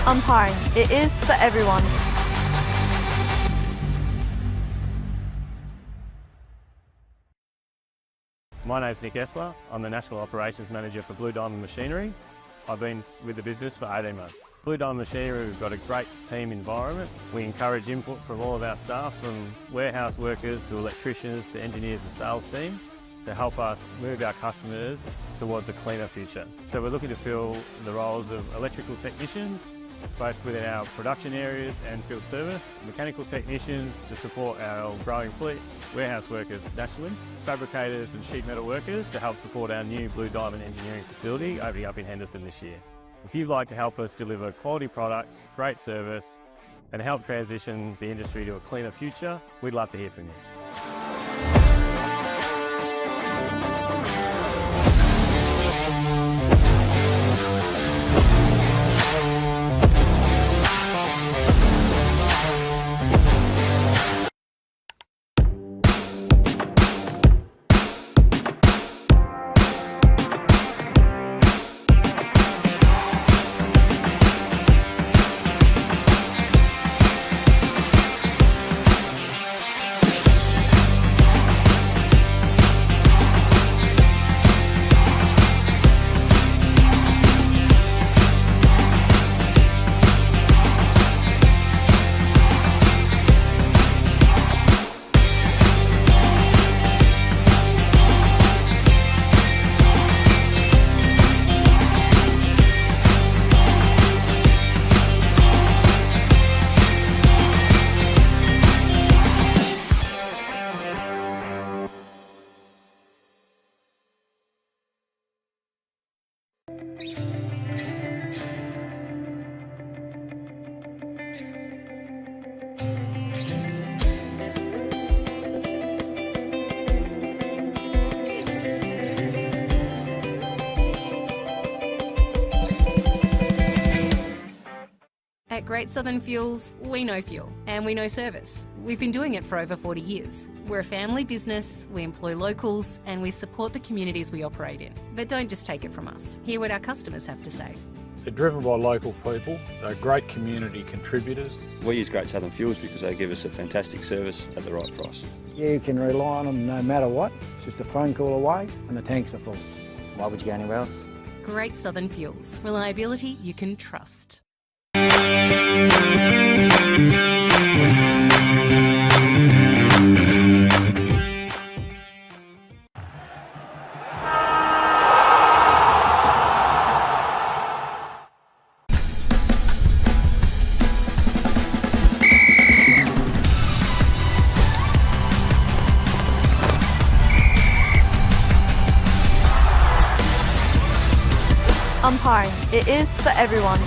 Umpiring. It is for everyone. My name's Nick Essler. I'm the National Operations Manager for Blue Diamond Machinery. I've been with the business for 18 months. Blue Diamond Machinery, we've got a great team environment. We encourage input from all of our staff, from warehouse workers to electricians to engineers and sales team, to help us move our customers towards a cleaner future. So we're looking to fill the roles of electrical technicians, both within our production areas and field service, mechanical technicians to support our growing fleet, warehouse workers nationally, fabricators and sheet metal workers to help support our new Blue Diamond engineering facility opening up in Henderson this year. If you'd like to help us deliver quality products, great service and help transition the industry to a cleaner future, we'd love to hear from you. At Great Southern Fuels, we know fuel and we know service. We've been doing it for over 40 years. We're a family business, we employ locals and we support the communities we operate in. But don't just take it from us. Hear what our customers have to say. They're driven by local people. They're great community contributors. We use Great Southern Fuels because they give us a fantastic service at the right price. Yeah, you can rely on them no matter what. It's just a phone call away and the tanks are full. Why would you go anywhere else? Great Southern Fuels. Reliability you can trust. Umpiring. It is for everyone.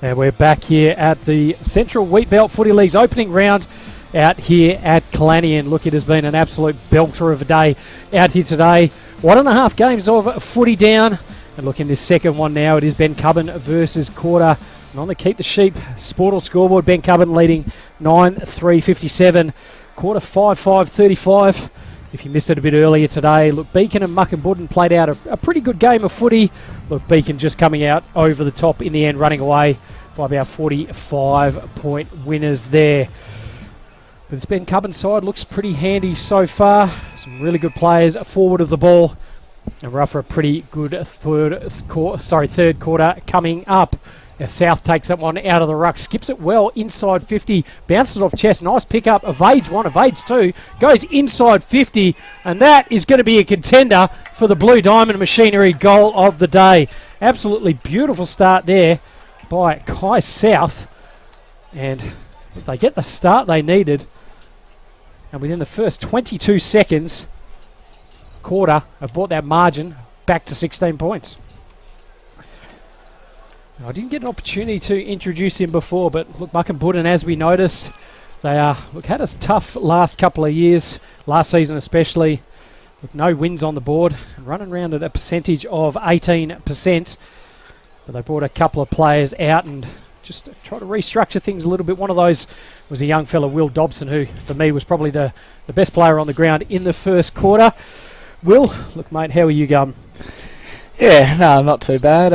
And we're back here at the Central Wheatbelt Footy League's opening round out here at Killarney. And look, it has been an absolute belter of a day out here today. 1.5 games of footy down. And look, in this second one now, it is Bencubbin versus Koorda. And on the Keep the Sheep Sportal scoreboard, Bencubbin leading 9-3-57. Koorda 5-5-35. If you missed it a bit earlier today, look, Beacon and Muckenbudden played out a pretty good game of footy. Look, Beacon just coming out over the top in the end, running away by about 45-point winners there. This Bencubbin side looks pretty handy so far. Some really good players forward of the ball. And we're up for a pretty good third quarter coming up. As South takes that one out of the ruck, skips it well inside 50, bounces off chest, nice pick up, evades one, evades two, goes inside 50, and that is going to be a contender for the Blue Diamond Machinery goal of the day. Absolutely beautiful start there by Kai South, and if they get the start they needed, and within the first 22 seconds, Koorda have brought that margin back to 16 points. I didn't get an opportunity to introduce him before, but look, Bencubbin, as we noticed, they had a tough last couple of years, last season especially, with no wins on the board and running around at a percentage of 18%. But they brought a couple of players out and just try to restructure things a little bit. One of those was a young fella, Will Dobson, who for me was probably the best player on the ground in the first quarter. Will, look mate, how are you going? Yeah, no, not too bad.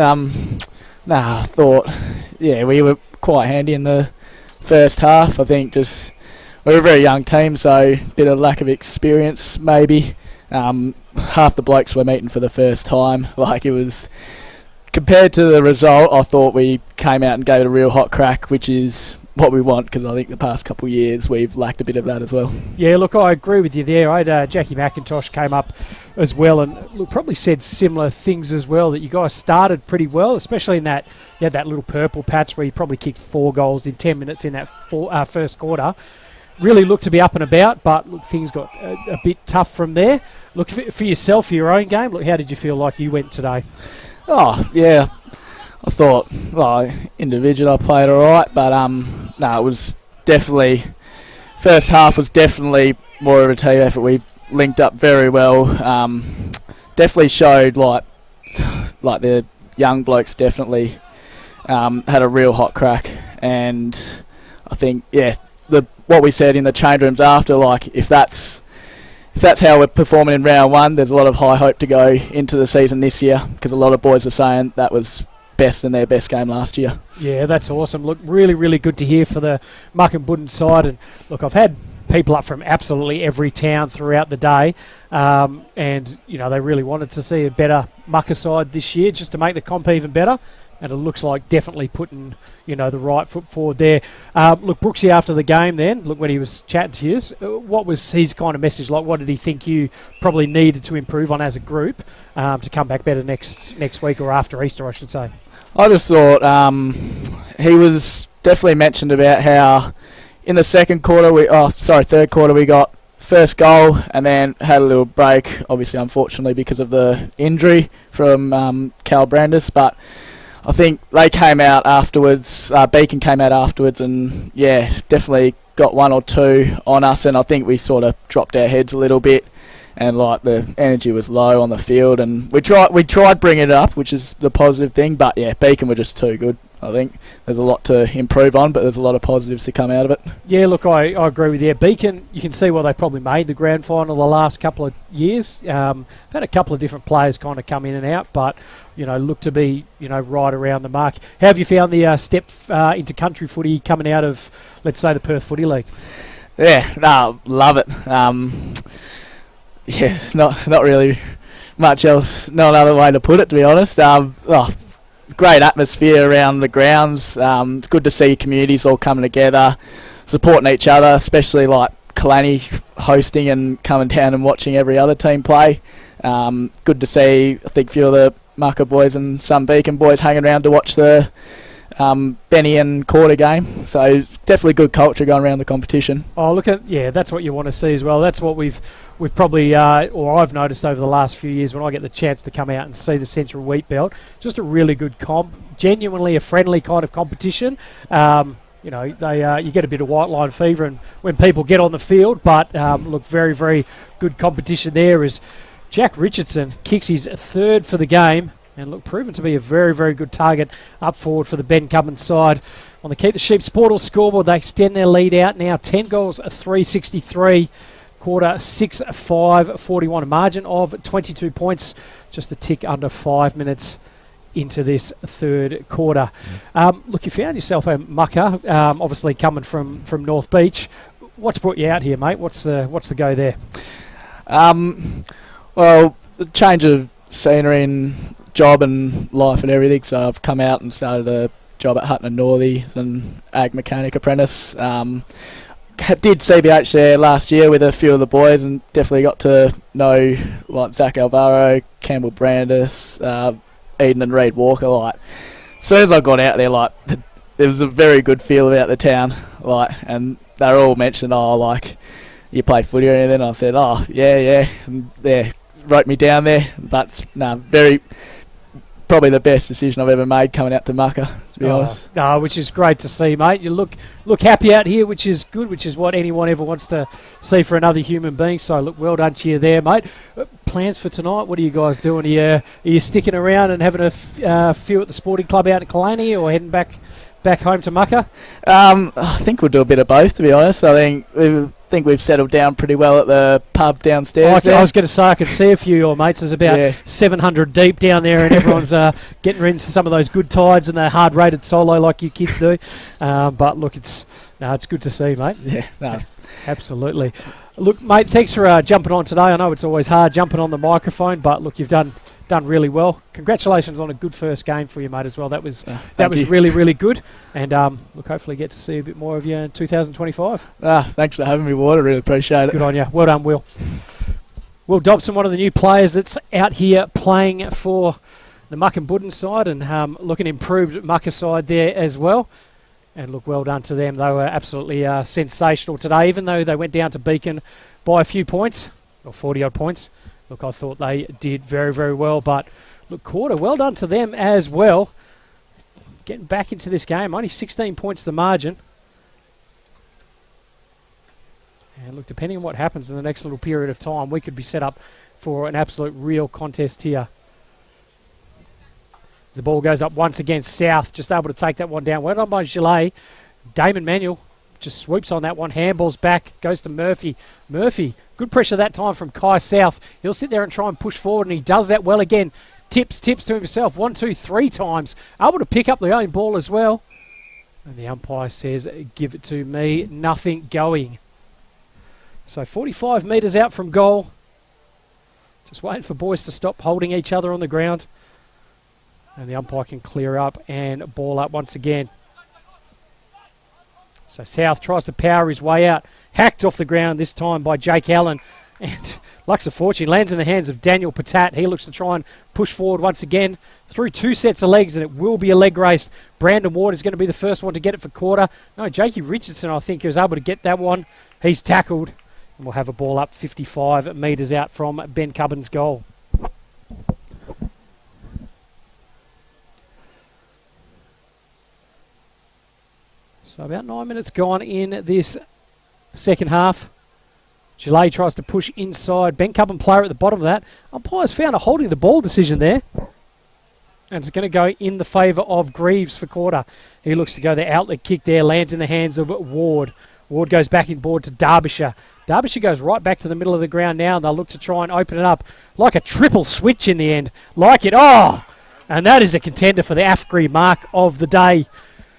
I thought, we were quite handy in the first half. I think just we're a very young team, so a bit of lack of experience maybe. Half the blokes were meeting for the first time. Like, it was, compared to the result, I thought we came out and gave it a real hot crack, which is what we want, because I think the past couple of years we've lacked a bit of that as well. Yeah, look, I agree with you there. I had Jackie McIntosh came up as well, and look, probably said similar things as well, that you guys started pretty well, especially in that, you had that little purple patch where you probably kicked 4 goals in 10 minutes in that first quarter. Really looked to be up and about, but look, things got a bit tough from there. Look, for yourself, for your own game, look, how did you feel like you went today? Oh, yeah, I thought, individual I played alright, but it was definitely, first half was definitely more of a team effort. We linked up very well. Definitely showed like the young blokes definitely had a real hot crack, and I think what we said in the change rooms after, like if that's how we're performing in round one, there's a lot of high hope to go into the season this year, because a lot of boys are saying that was best in their best game last year. Yeah, that's awesome. Look, really, really good to hear for the Bencubbin side. And look, I've had people up from absolutely every town throughout the day, and they really wanted to see a better mucker side this year, just to make the comp even better. And it looks like definitely putting the right foot forward there. Look, Brooksy, after the game then, look, when he was chatting to you, what was his kind of message like? What did he think you probably needed to improve on as a group to come back better next week, or after Easter, I should say? I just thought he was definitely mentioned about how in the third quarter we got first goal and then had a little break, obviously unfortunately because of the injury from Cal Brandis, but I think they came out afterwards, Beacon came out afterwards, and definitely got 1 or 2 on us, and I think we sort of dropped our heads a little bit, and like the energy was low on the field, and we tried bringing it up, which is the positive thing, but Beacon were just too good. I think there's a lot to improve on, but there's a lot of positives to come out of it. Yeah, look, I agree with you. Beacon, you can see why they probably made the grand final the last couple of years. Had a couple of different players kind of come in and out, but look to be right around the mark. How have you found the step into country footy coming out of, let's say, the Perth Footy League? Love it. It's not really much else, no other way to put it, to be honest. Great atmosphere around the grounds. It's good to see communities all coming together, supporting each other, especially like Kalani hosting and coming down and watching every other team play. Good to see, I think, a few of the Mucker boys and some Beacon boys hanging around to watch the Benny and Koorda game. So definitely good culture going around the competition. Oh, that's what you want to see as well. That's what we've probably, or I've noticed over the last few years when I get the chance to come out and see the Central Wheatbelt. Just a really good comp, genuinely a friendly kind of competition. You get a bit of white line fever and when people get on the field, but very, very good competition there as Jack Richardson kicks his 3rd for the game. And proven to be a very, very good target up forward for the Bencubbin side. On the Keep the Sheep Portal scoreboard, they extend their lead out now. 10 goals, 363. Koorda 6-5, 41. A margin of 22 points. Just a tick under 5 minutes into this third quarter. You found yourself a mucker, obviously coming from North Beach. What's brought you out here, mate? What's the go there? Well, the change of scenery and job and life and everything. So I've come out and started a job at Hutton and Northey as an ag mechanic apprentice. Did CBH there last year with a few of the boys and definitely got to know like Zach Alvaro, Campbell Brandis, Eden and Reed Walker. Like as soon as I got out there, like there was a very good feel about the town. Like, and they were all mentioned, oh, like you play footy or anything. I said, oh yeah, and yeah, wrote me down there. But probably the best decision I've ever made coming out to Mucka, to be honest. No, which is great to see, mate. You look happy out here, which is good, which is what anyone ever wants to see for another human being. So, look, well done to you there, mate. Plans for tonight? What are you guys doing? Are you sticking around and having a few at the sporting club out in Killarney, or heading back home to Mucka? I think we'll do a bit of both, to be honest. I think we've settled down pretty well at the pub downstairs. I was going to say, I can see a few of your mates. There's about 700 deep down there, and everyone's getting into some of those good tides and the hard-rated solo like you kids do. But look, it's good to see, mate. Yeah, no. Absolutely. Look, mate, thanks for jumping on today. I know it's always hard jumping on the microphone, but look, you've done really well. Congratulations on a good first game for you, mate, as well. That was really, really good. And look, hopefully get to see a bit more of you in 2025. Thanks for having me, Ward. I really appreciate it. Good on you. Well done, Will. Will Dobson, one of the new players that's out here playing for the Muck and Budden side, and looking improved Mucka side there as well. And look, well done to them. They were absolutely sensational today, even though they went down to Beacon by a few points, or 40-odd points. Look, I thought they did very, very well. But, look, Koorda, well done to them as well. Getting back into this game. Only 16 points the margin. And, look, depending on what happens in the next little period of time, we could be set up for an absolute real contest here. The ball goes up once again. South just able to take that one down. Well done by Gillet. Damon Manuel just swoops on that one. Handballs back. Goes to Murphy. Murphy. Good pressure that time from Kai South. He'll sit there and try and push forward, and he does that well again. Tips to himself 1, 2, 3 times. Able to pick up the own ball as well. And the umpire says, give it to me. Nothing going. So 45 metres out from goal. Just waiting for boys to stop holding each other on the ground. And the umpire can clear up and ball up once again. So South tries to power his way out. Hacked off the ground this time by Jake Allen. And Lux of Fortune lands in the hands of Daniel Patat. He looks to try and push forward once again through 2 sets of legs, and it will be a leg race. Brandon Ward is going to be the first one to get it for Koorda. No, Jakey Richardson, I think, was able to get that one. He's tackled. And we'll have a ball up 55 metres out from Bencubbin's goal. So about 9 minutes gone in this second half. Gillet tries to push inside. Bencubbin player at the bottom of that. Umpire's found a holding the ball decision there. And it's going to go in the favour of Greaves for Koorda. He looks to go the outlet kick there. Lands in the hands of Ward. Ward goes back in board to Derbyshire. Derbyshire goes right back to the middle of the ground now. And they'll look to try and open it up. Like a triple switch in the end. Like it. Oh! And that is a contender for the AFGRI mark of the day.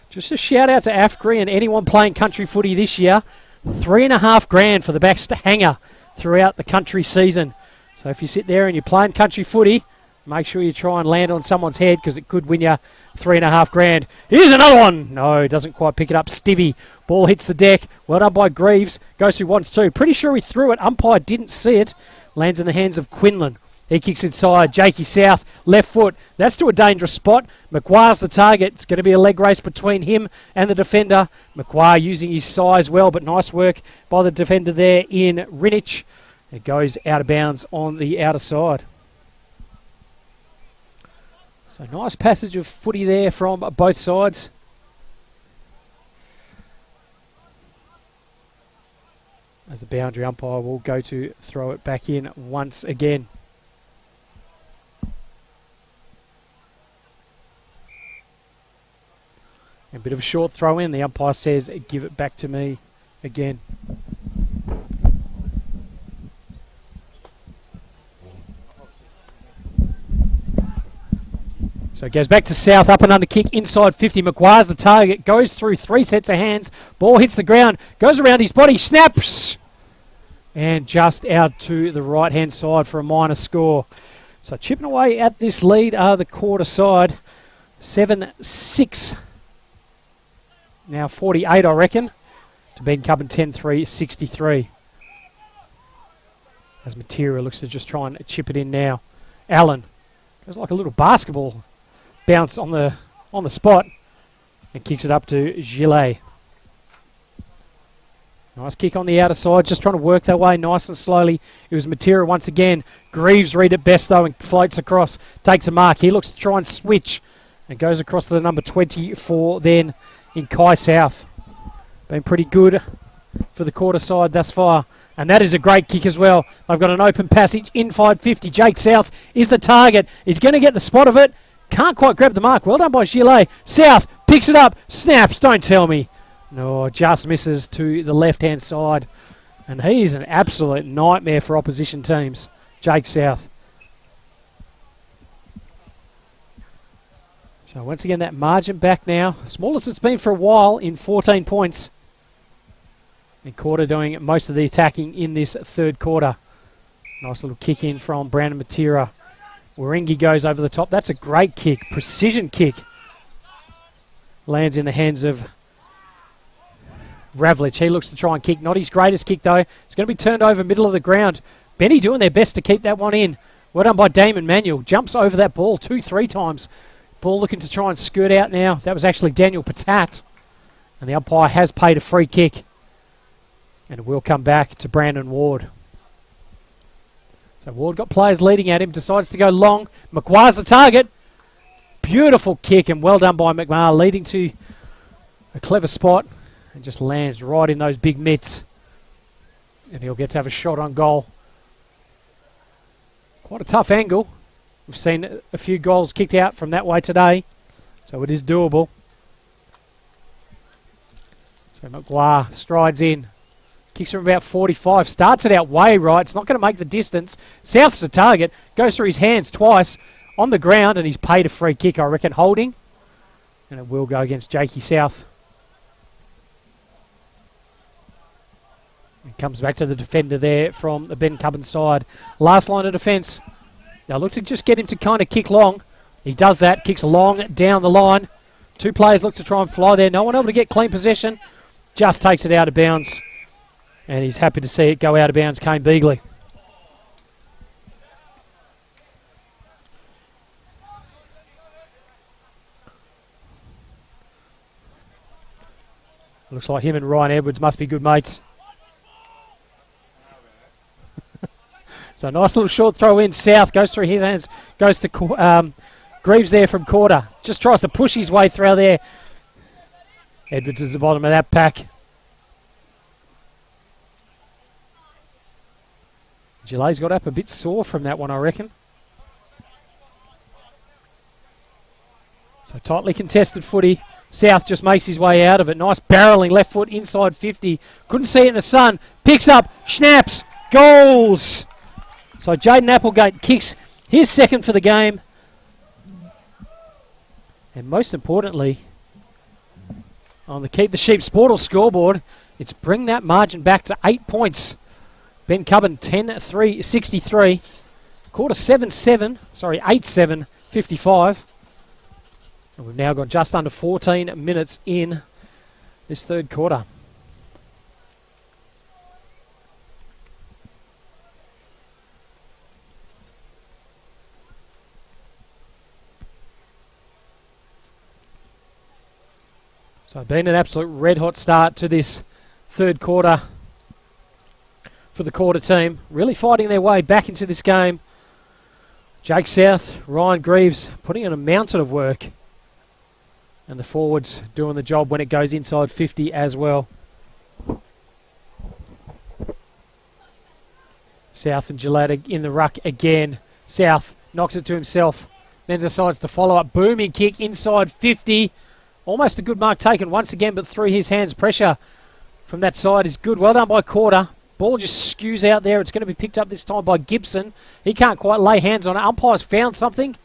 Just a shout out to AFGRI and anyone playing country footy this year. $3,500 for the best hanger throughout the country season. So if you sit there and you're playing country footy, make sure you try and land on someone's head, because it could win you $3,500. Here's another one. No, doesn't quite pick it up. Stivvy. Ball hits the deck. Well done by Greaves. Goes who wants to. Pretty sure he threw it. Umpire didn't see it. Lands in the hands of Quinlan. He kicks inside. Jakey South, left foot. That's to a dangerous spot. McGuire's the target. It's going to be a leg race between him and the defender. McGuire using his size well, but nice work by the defender there in Rinich. It goes out of bounds on the outer side. So nice passage of footy there from both sides. As the boundary umpire will go to throw it back in once again. A bit of a short throw in. The umpire says, give it back to me again. So it goes back to South, up and under kick, inside 50. McGuire's the target, goes through 3 sets of hands. Ball hits the ground, goes around his body, snaps! And just out to the right-hand side for a minor score. So chipping away at this lead are the Koorda side. 7-6. Now 48, I reckon, to Bencubbin 10-3, 63. As Material looks to just try and chip it in now. Allen goes like a little basketball bounce on the spot and kicks it up to Gillet. Nice kick on the outer side, just trying to work their way nice and slowly. It was Material once again. Greaves read it best though and floats across, takes a mark. He looks to try and switch and goes across to the number 24 then in Kai South. Been pretty good for the Koorda side thus far. And that is a great kick as well. They've got an open passage inside 50. Jake South is the target. He's going to get the spot of it. Can't quite grab the mark. Well done by Gillet. South picks it up. Snaps. Don't tell me. No, just misses to the left-hand side. And he's an absolute nightmare for opposition teams. Jake South. So once again, that margin back now. Smallest it's been for a while in 14 points. And Koorda doing most of the attacking in this third quarter. Nice little kick in from Brandon Matera. Waringi goes over the top. That's a great kick. Precision kick. Lands in the hands of Ravlich. He looks to try and kick. Not his greatest kick though. It's going to be turned over middle of the ground. Benny doing their best to keep that one in. Well done by Damon Manuel. Jumps over that ball 2-3 times. Ball looking to try and skirt out now. That was actually Daniel Patat. And the umpire has paid a free kick. And it will come back to Brandon Ward. So Ward got players leading at him. Decides to go long. McGuire's the target. Beautiful kick and well done by McMahon. Leading to a clever spot. And just lands right in those big mitts. And he'll get to have a shot on goal. Quite a tough angle. We've seen a few goals kicked out from that way today. So it is doable. So McGuire strides in. Kicks from about 45. Starts it out way right. It's not going to make the distance. South's the target. Goes through his hands twice on the ground. And he's paid a free kick, I reckon, holding. And it will go against Jakey South. It comes back to the defender there from the Bencubbin side. Last line of defence. Now look to just get him to kind of kick long. He does that. Kicks long down the line. Two players look to try and fly there. No one able to get clean possession. Just takes it out of bounds. And he's happy to see it go out of bounds, Kane Beagley. Looks like him and Ryan Edwards must be good mates. So nice little short throw in. South goes through his hands. Goes to Greaves there from Koorda. Just tries to push his way through there. Edwards is the bottom of that pack. Gillet's got up a bit sore from that one, I reckon. So tightly contested footy. South just makes his way out of it. Nice barreling left foot inside 50. Couldn't see it in the sun. Picks up, snaps, goals. So Jaden Applegate kicks his second for the game. And most importantly, on the Keep the Sheep Sportal scoreboard, it's bring that margin back to 8 points. Bencubbin 10-3, 63. Koorda 8-7, 55. And we've now got just under 14 minutes in this third quarter. So been an absolute red-hot start to this third quarter for the Koorda team. Really fighting their way back into this game. Jake South, Ryan Greaves putting in a mountain of work. And the forwards doing the job when it goes inside 50 as well. South and Gillette in the ruck again. South knocks it to himself. Then decides to follow up. Booming kick inside 50. Almost a good mark taken once again, but through his hands. Pressure from that side is good. Well done by Koorda. Ball just skews out there. It's going to be picked up this time by Gibson. He can't quite lay hands on it. Umpire's found something.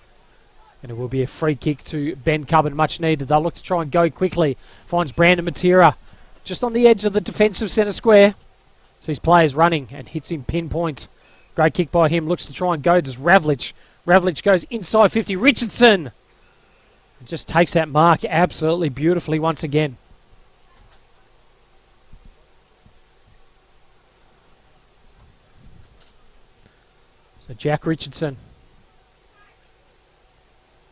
And it will be a free kick to Bencubbin, much needed. They'll look to try and go quickly. Finds Brandon Matera just on the edge of the defensive centre square. Sees players running and hits him pinpoint. Great kick by him. Looks to try and go. Does Ravlich. Ravlich goes inside 50. Richardson just takes that mark absolutely beautifully once again. So Jack Richardson.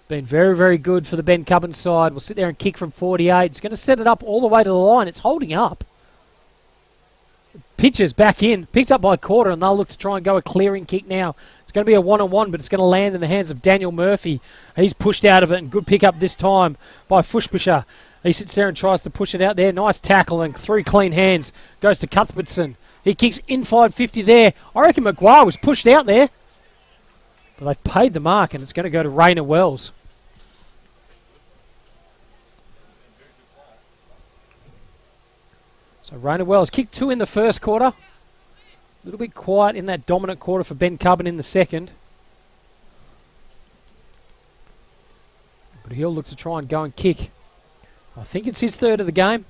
Been very, very good for the Bencubbin side. Will sit there and kick from 48. It's going to set it up all the way to the line. It's holding up. Pitches back in. Picked up by Koorda, and they'll look to try and go a clearing kick now. It's going to be a one-on-one, but it's going to land in the hands of Daniel Murphy. He's pushed out of it, and good pick up this time by Fushbusher. He sits there and tries to push it out there. Nice tackle and 3 clean hands. Goes to Cuthbertson. He kicks inside 50 there. I reckon Maguire was pushed out there. But they've paid the mark, and it's going to go to Rayner Wells. So Rayner Wells kicked 2 in the first quarter. A little bit quiet in that dominant quarter for Bencubbin in the second. But he'll look to try and go and kick. I think it's his third of the game.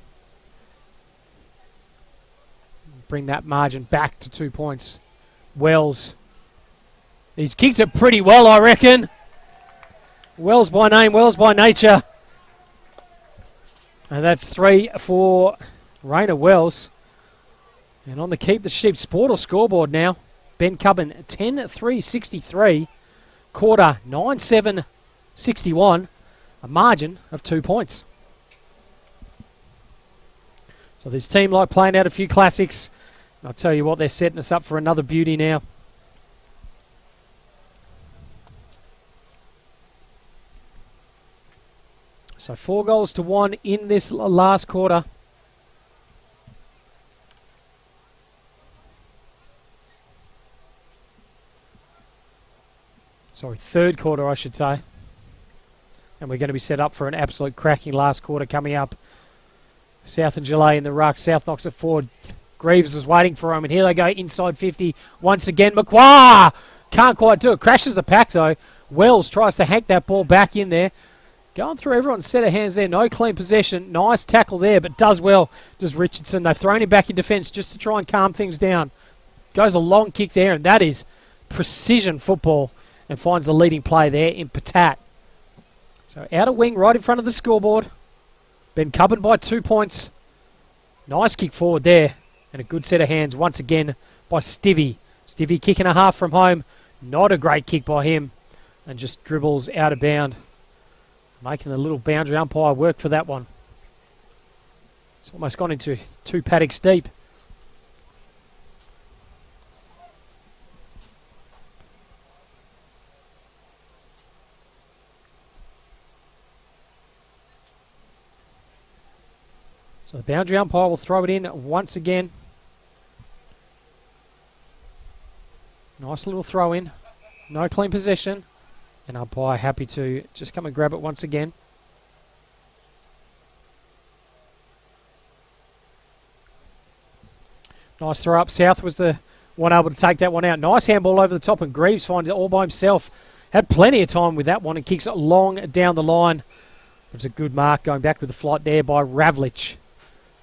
Bring that margin back to 2 points. Wells. He's kicked it pretty well, I reckon. Wells by name, Wells by nature. And that's 3 for Rayner Wells. And on the Keep the Sheep Sportal scoreboard now, Bencubbin 10-3-63, Koorda 9-7-61, a margin of 2 points. So this team like playing out a few classics. And I'll tell you what, they're setting us up for another beauty now. So 4-1 in this last quarter. Sorry, third quarter, I should say. And we're going to be set up for an absolute cracking last quarter coming up. South and Gillette in the ruck. South knocks it forward. Greaves was waiting for him, and here they go inside 50 once again. Macquarie can't quite do it. Crashes the pack, though. Wells tries to hack that ball back in there. Going through everyone's set of hands there. No clean possession. Nice tackle there, but does well. Does Richardson. They've thrown him back in defence just to try and calm things down. Goes a long kick there, and that is precision football. And finds the leading play there in Patat. So outer wing right in front of the scoreboard. Bencubbin by 2 points. Nice kick forward there. And a good set of hands once again by Stivvy. Stivvy kicking a half from home. Not a great kick by him. And just dribbles out of bound. Making the little boundary umpire work for that one. It's almost gone into 2 paddocks deep. So the boundary umpire will throw it in once again. Nice little throw in. No clean possession. And umpire happy to just come and grab it once again. Nice throw up. South was the one able to take that one out. Nice handball over the top, and Greaves finds it all by himself. Had plenty of time with that one and kicks it long down the line. It's a good mark going back with the flight there by Ravlich.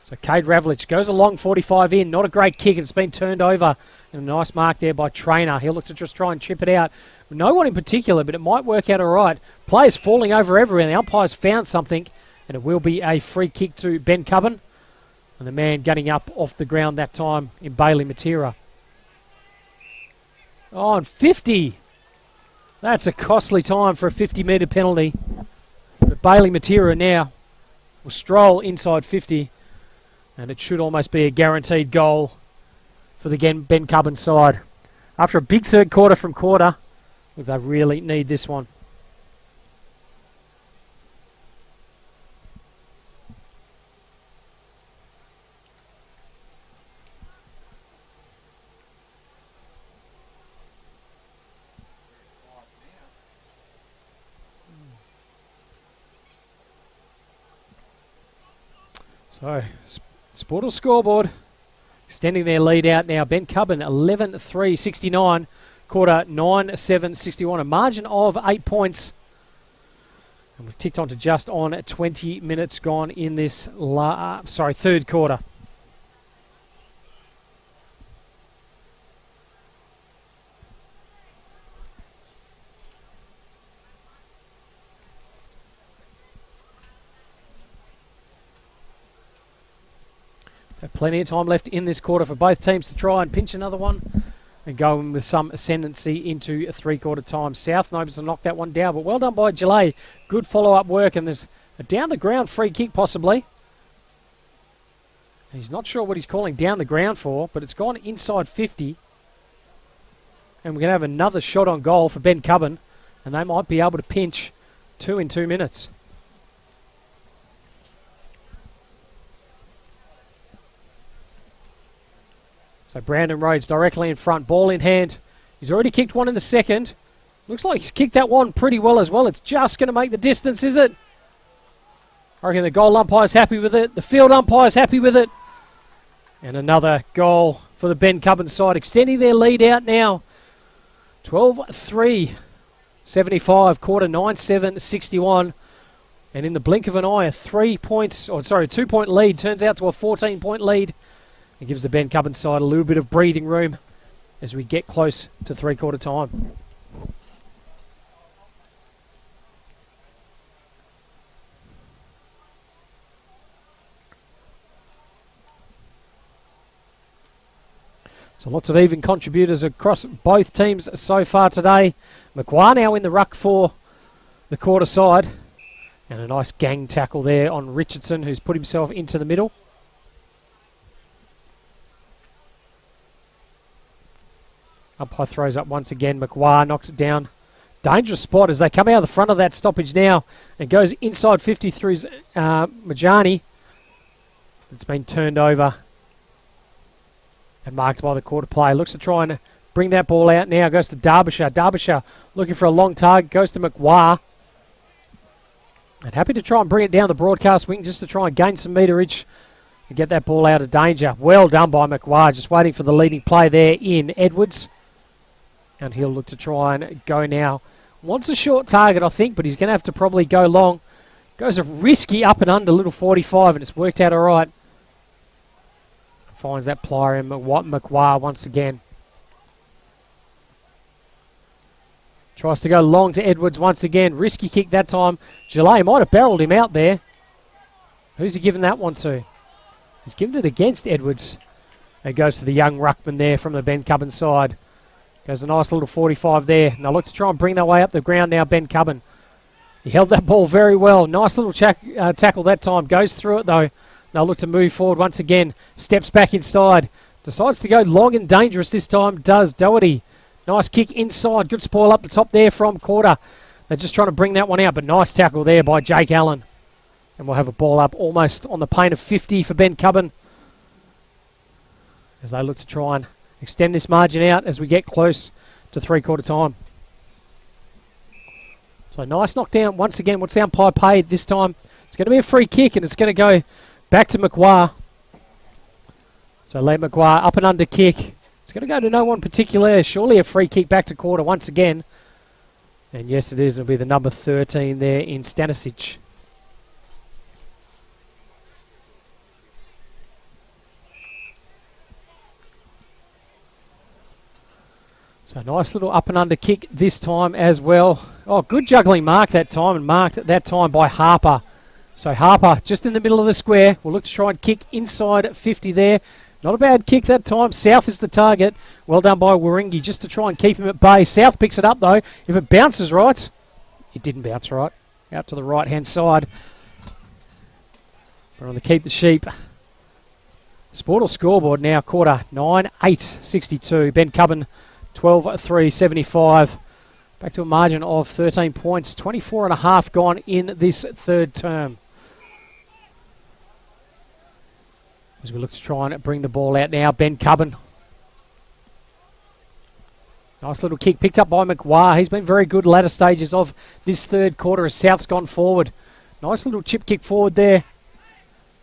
So Cade Ravlich goes a long 45 in. Not a great kick. It's been turned over. And a nice mark there by Trainer. He'll look to just try and chip it out. No one in particular, but it might work out all right. Players falling over everywhere. The umpire's found something. And it will be a free kick to Bencubbin. And the man getting up off the ground that time in Bailey Matera. Oh, and 50. That's a costly time for a 50-metre penalty. But Bailey Matera now will stroll inside 50. And it should almost be a guaranteed goal for the Bencubbin side. After a big third quarter from Koorda, they really need this one. So, Sportal scoreboard extending their lead out now. Bencubbin 11-3-69. Koorda 9-7-61. A margin of 8 points. And we've ticked on to just on 20 minutes gone in this third quarter. Plenty of time left in this quarter for both teams to try and pinch another one and go in with some ascendancy into a three-quarter time. South knows to knock that one down, but well done by Gillay. Good follow-up work, and there's a down-the-ground free kick possibly. He's not sure what he's calling down the ground for, but it's gone inside 50. And we're going to have another shot on goal for Bencubbin, and they might be able to pinch 2 in 2 minutes. So Brandon Rhodes directly in front, ball in hand. He's already kicked one in the second. Looks like he's kicked that one pretty well as well. It's just going to make the distance, is it? I reckon the goal umpire's happy with it. The field umpire's happy with it. And another goal for the Bencubbin side, extending their lead out now. 12-3, 75, quarter 9-7, 61. And in the blink of an eye, a 2-point lead turns out to a 14-point lead. It gives the Bencubbin side a little bit of breathing room as we get close to three-quarter time. So lots of even contributors across both teams so far today. McGuire now in the ruck for the quarter side. And a nice gang tackle there on Richardson, who's put himself into the middle. Umpire throws up once again. McGuire knocks it down. Dangerous spot as they come out of the front of that stoppage now and goes inside 50 through Majani. It's been turned over and marked by the quarter player. Looks to try and bring that ball out now. Goes to Derbyshire. Derbyshire looking for a long target. Goes to McGuire. And happy to try and bring it down the broadcast wing just to try and gain some meterage and get that ball out of danger. Well done by McGuire. Just waiting for the leading play there in Edwards. And he'll look to try and go now. Wants a short target, I think, but he's going to have to probably go long. Goes a risky up and under, little 45, and it's worked out all right. Finds that plier in McGuire once again. Tries to go long to Edwards once again. Risky kick that time. Gillay might have barreled him out there. Who's he given that one to? He's given it against Edwards. It goes to the young ruckman there from the Bencubbin side. Goes a nice little 45 there. And they'll look to try and bring their way up the ground now, Bencubbin. He held that ball very well. Nice little tackle that time. Goes through it though. They'll look to move forward once again. Steps back inside. Decides to go long and dangerous this time. Does Doherty. Nice kick inside. Good spoil up the top there from Koorda. They're just trying to bring that one out. But nice tackle there by Jake Allen. And we'll have a ball up almost on the paint of 50 for Bencubbin. As they look to try and extend this margin out as we get close to three-quarter time. So nice knockdown once again. What's the umpire paid this time? It's going to be a free kick and it's going to go back to McGuire. So Lee McGuire up and under kick. It's going to go to no one particular. Surely a free kick back to Koorda once again. And yes it is. It'll be the number 13 there in Stanisic. So nice little up and under kick this time as well. Oh, good juggling mark that time, and marked that time by Harper. So Harper just in the middle of the square. We'll look to try and kick inside 50 there. Not a bad kick that time. South is the target. Well done by Warringah just to try and keep him at bay. South picks it up though. If it bounces right, it didn't bounce right. Out to the right hand side. But on the keep the sheep. Sportal scoreboard now, quarter 9-8-62. Bencubbin 12-3, 75. Back to a margin of 13 points. 24.5 gone in this third term. As we look to try and bring the ball out now, Bencubbin. Nice little kick picked up by McGuire. He's been very good latter stages of this third quarter as South's gone forward. Nice little chip kick forward there.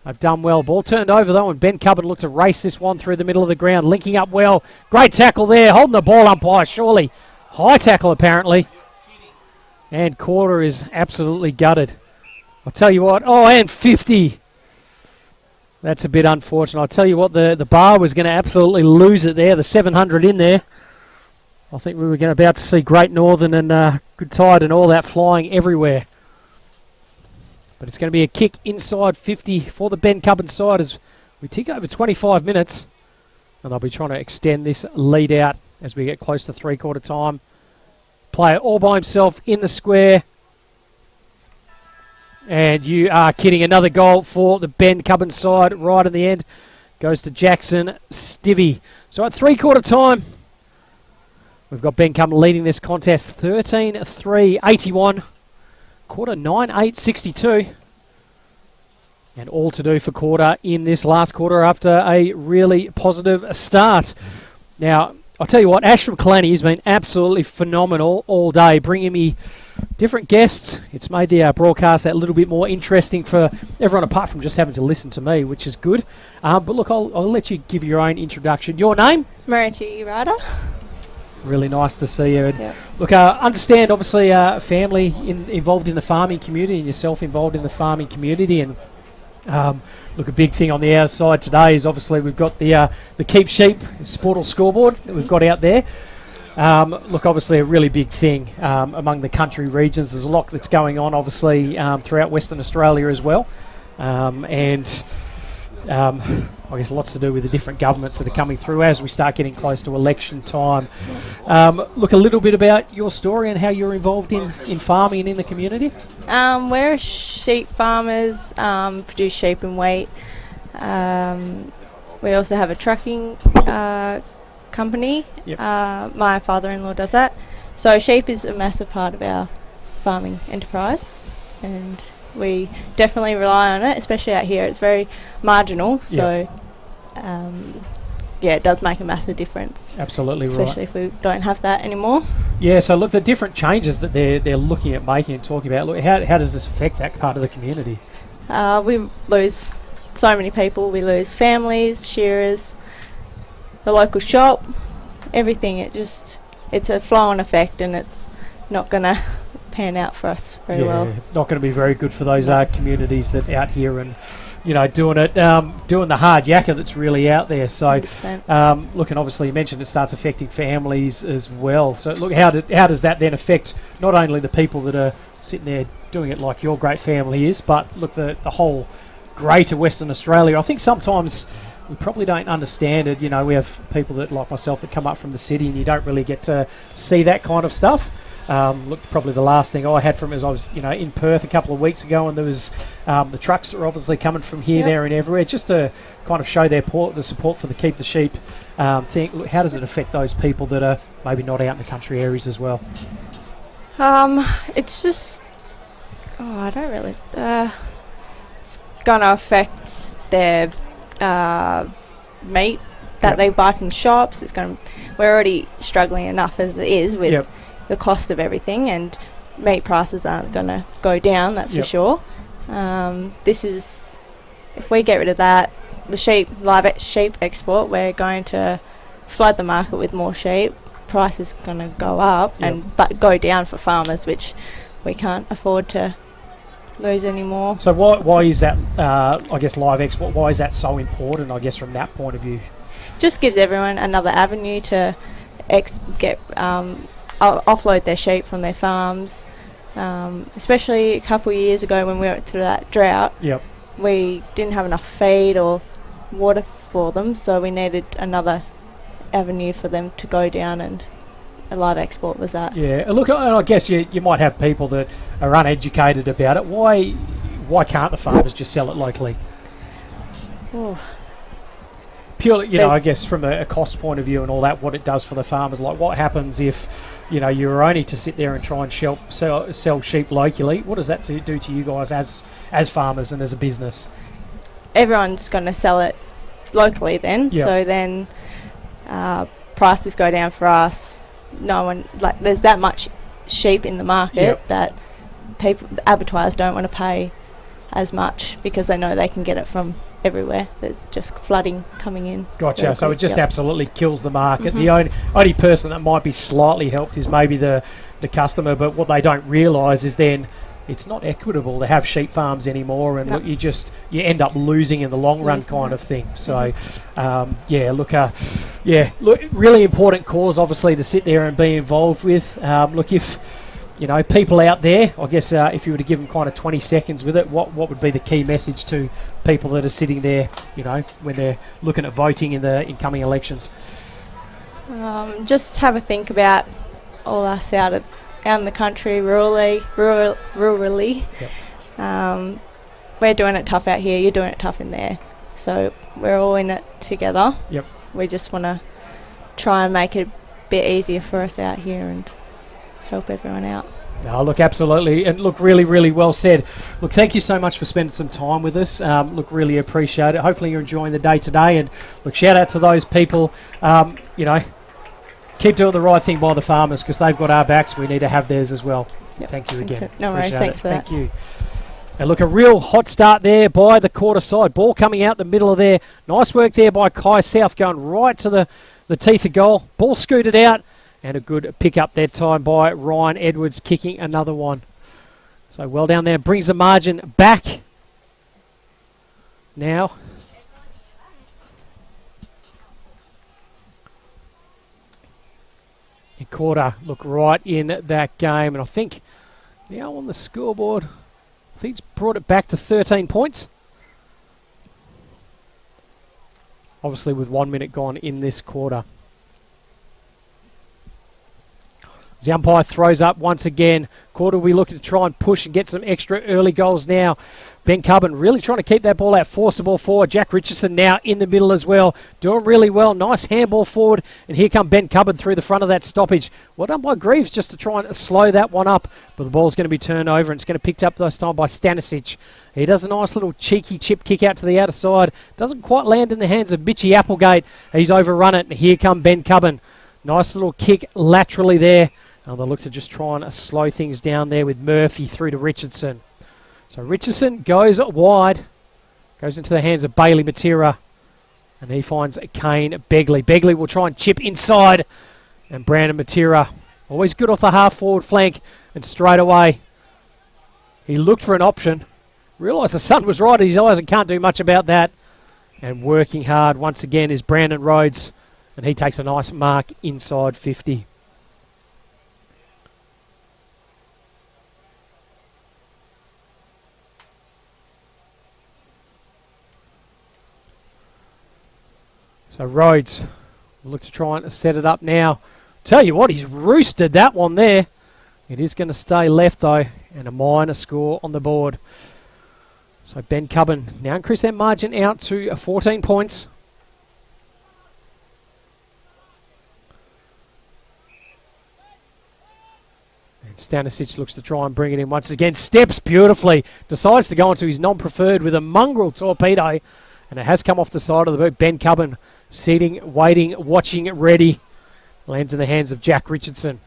They've done well. Ball turned over though, and Bencubbin looked to race this one through the middle of the ground, linking up well. Great tackle there, holding the ball umpire, surely. High tackle apparently. And Koorda is absolutely gutted. I'll tell you what. Oh, and 50. That's a bit unfortunate. I'll tell you what, the bar was going to absolutely lose it there. The 700 in there. I think we were about to see Great Northern and Good Tide and all that flying everywhere. But it's going to be a kick inside 50 for the Bencubbin side as we tick over 25 minutes. And they'll be trying to extend this lead out as we get close to three-quarter time. Player all by himself in the square. And you are kidding. Another goal for the Bencubbin side right in the end. Goes to Jackson Stivvy. So at three-quarter time, we've got Bencubbin leading this contest 13-3, 81. Koorda 9-8, 62. And all to do for Koorda in this last quarter after a really positive start. Now, I'll tell you what, Ash from Kalani has been absolutely phenomenal all day, bringing me different guests. It's made the broadcast that little bit more interesting for everyone apart from just having to listen to me, which is good. But look, I'll let you give your own introduction. Your name? Marichi Rada. Really nice to see you. Yep. Look, understand obviously family involved in the farming community and yourself involved in the farming community. And look, a big thing on the outside today is obviously we've got the Keep Sheep Sportal scoreboard that we've got out there. Look, obviously a really big thing among the country regions. There's a lot that's going on, obviously, throughout Western Australia as well. I guess lots to do with the different governments that are coming through as we start getting close to election time. Look, a little bit about your story and how you're involved in farming and in the community. We're sheep farmers, produce sheep and wheat. We also have a trucking company. Yep. My father-in-law does that. So sheep is a massive part of our farming enterprise, and we definitely rely on it, especially out here. It's very marginal, so it does make a massive difference. Absolutely, especially if we don't have that anymore. Yeah, so look, the different changes that they're looking at making and talking about, look, how does this affect that part of the community? We lose so many people. We lose families, shearers, the local shop, everything. It's a flow-on effect, and it's not going to pan out for us very well. Not going to be very good for those communities that out here and doing the hard yakka that's really out there. So look, and obviously you mentioned it starts affecting families as well. So look, how does that then affect not only the people that are sitting there doing it like your great family is, but look, the whole greater Western Australia. I think sometimes we probably don't understand it. We have people that like myself that come up from the city and you don't really get to see that kind of stuff. Look, probably the last thing I had from it is I was, in Perth a couple of weeks ago, and there was the trucks that were obviously coming from here, there, and everywhere, just to kind of show the support for the Keep the Sheep thing. Look, how does it affect those people that are maybe not out in the country areas as well? It's just, I don't really. It's gonna affect their meat that they buy from the shops. We're already struggling enough as it is with the cost of everything, and meat prices aren't going to go down, that's for sure. If we get rid of that, the live sheep export, we're going to flood the market with more sheep. Price is going to go up, but go down for farmers, which we can't afford to lose anymore. So why is that, I guess, live export, why is that so important, I guess, from that point of view? Just gives everyone another avenue to offload their sheep from their farms, especially a couple of years ago when we went through that drought. We didn't have enough feed or water for them, so we needed another avenue for them to go down, and a live export was that. Yeah, look, I guess you might have people that are uneducated about it. Why can't the farmers just sell it locally? Purely, I guess from a cost point of view and all that, what it does for the farmers. Like, what happens if, you were only to sit there and try and sell sheep locally? What does that do to you guys as farmers and as a business? Everyone's going to sell it locally then. So then prices go down for us. No one, there's that much sheep in the market that abattoirs don't want to pay as much because they know they can get it from everywhere. There's just flooding coming in. Gotcha. So it just absolutely kills the market. Mhm. The only person that might be slightly helped is maybe the customer, but what they don't realise is then it's not equitable to have sheep farms anymore, and look, you end up losing in the long run kind of thing. So look, really important cause obviously to sit there and be involved with. Look, if people out there, I guess if you were to give them kind of 20 seconds with it, what would be the key message to people that are sitting there, when they're looking at voting in the incoming elections? Just have a think about all us out in the country, rurally. Yep. We're doing it tough out here, you're doing it tough in there. So we're all in it together. Yep. We just want to try and make it a bit easier for us out here and help everyone out. Oh, look, absolutely. And look, really, really well said. Look, thank you so much for spending some time with us. Look, really appreciate it. Hopefully you're enjoying the day today. And look, shout out to those people, keep doing the right thing by the farmers because they've got our backs. We need to have theirs as well. Yep. Thank you again. No worries, thanks for that. Thank you. And look, a real hot start there by the Koorda side. Ball coming out the middle of there. Nice work there by Kai South going right to the teeth of goal. Ball scooted out and a good pick up that time by Ryan Edwards kicking another one. So well down there. Brings the margin back now. And Koorda look right in that game, and I think now on the scoreboard, I think it's brought it back to 13 points. Obviously with 1 minute gone in this quarter. As the umpire throws up once again, Koorda will be looking to try and push and get some extra early goals now. Bencubbin really trying to keep that ball out, force the ball forward. Jack Richardson now in the middle as well, doing really well. Nice handball forward, and here come Bencubbin through the front of that stoppage. Well done by Greaves just to try and slow that one up, but the ball's going to be turned over, and it's going to be picked up this time by Stanisic. He does a nice little cheeky chip kick out to the outer side. Doesn't quite land in the hands of Mitchie Applegate. He's overrun it, and here come Bencubbin. Nice little kick laterally there. And they'll look to just try and slow things down there with Murphy through to Richardson. So Richardson goes wide, goes into the hands of Bailey Matera, and he finds Kane Begley. Begley will try and chip inside, and Brandon Matera, always good off the half-forward flank, and straight away he looked for an option, realised the sun was right in his eyes and can't do much about that, and working hard once again is Brandon Rhodes, and he takes a nice mark inside 50. So Rhodes will look to try and set it up now. Tell you what, he's roosted that one there. It is going to stay left though, and a minor score on the board. So Bencubbin now increase their margin out to 14 points. And Stanisic looks to try and bring it in once again. Steps beautifully. Decides to go into his non-preferred with a mongrel torpedo. And it has come off the side of the boot. Bencubbin sitting, waiting, watching, ready. Lands in the hands of Jack Richardson.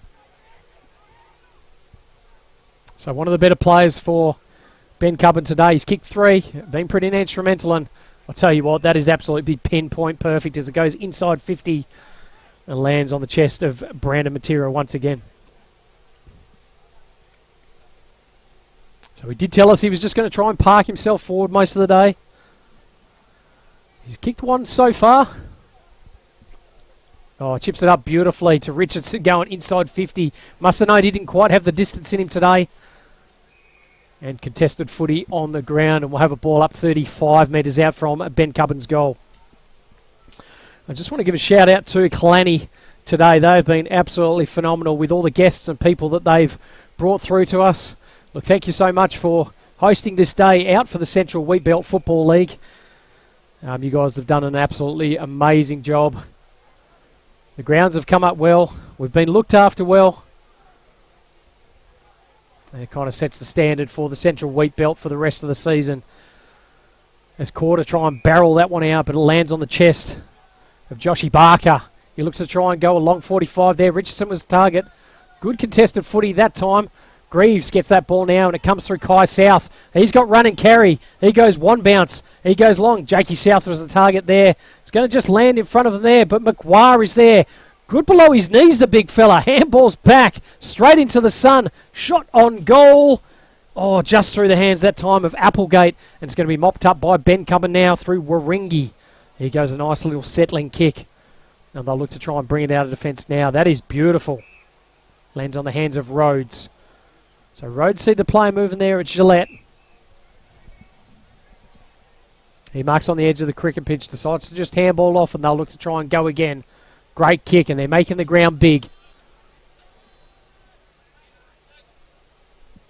So one of the better players for Bencubbin today. He's kicked 3, been pretty instrumental, and I'll tell you what, that is absolutely pinpoint perfect as it goes inside 50 and lands on the chest of Brandon Matera once again. So he did tell us he was just going to try and park himself forward most of the day. He's kicked one so far. Oh, chips it up beautifully to Richardson going inside 50. Must have known he didn't quite have the distance in him today. And contested footy on the ground, and we'll have a ball up 35 metres out from Bencubbin's goal. I just want to give a shout out to Kalani today. They've been absolutely phenomenal with all the guests and people that they've brought through to us. Look, thank you so much for hosting this day out for the Central Wheatbelt Football League. You guys have done an absolutely amazing job. The grounds have come up well. We've been looked after well. And it kind of sets the standard for the Central Wheatbelt for the rest of the season. As Koorda try and barrel that one out, but it lands on the chest of Joshy Barker. He looks to try and go a long 45 there. Richardson was the target. Good contested footy that time. Greaves gets that ball now, and it comes through Kai South. He's got run and carry. He goes one bounce. He goes long. Jakey South was the target there. It's going to just land in front of him there, but McGuire is there. Good below his knees, the big fella. Handball's back, straight into the sun. Shot on goal. Oh, just through the hands that time of Applegate. And it's going to be mopped up by Bencubbin now through Warringah. Here goes a nice little settling kick. And they'll look to try and bring it out of defence now. That is beautiful. Lands on the hands of Rhodes. So Rhodes see the play moving there at Gillette. He marks on the edge of the cricket pitch, decides to just handball off, and they'll look to try and go again. Great kick, and they're making the ground big.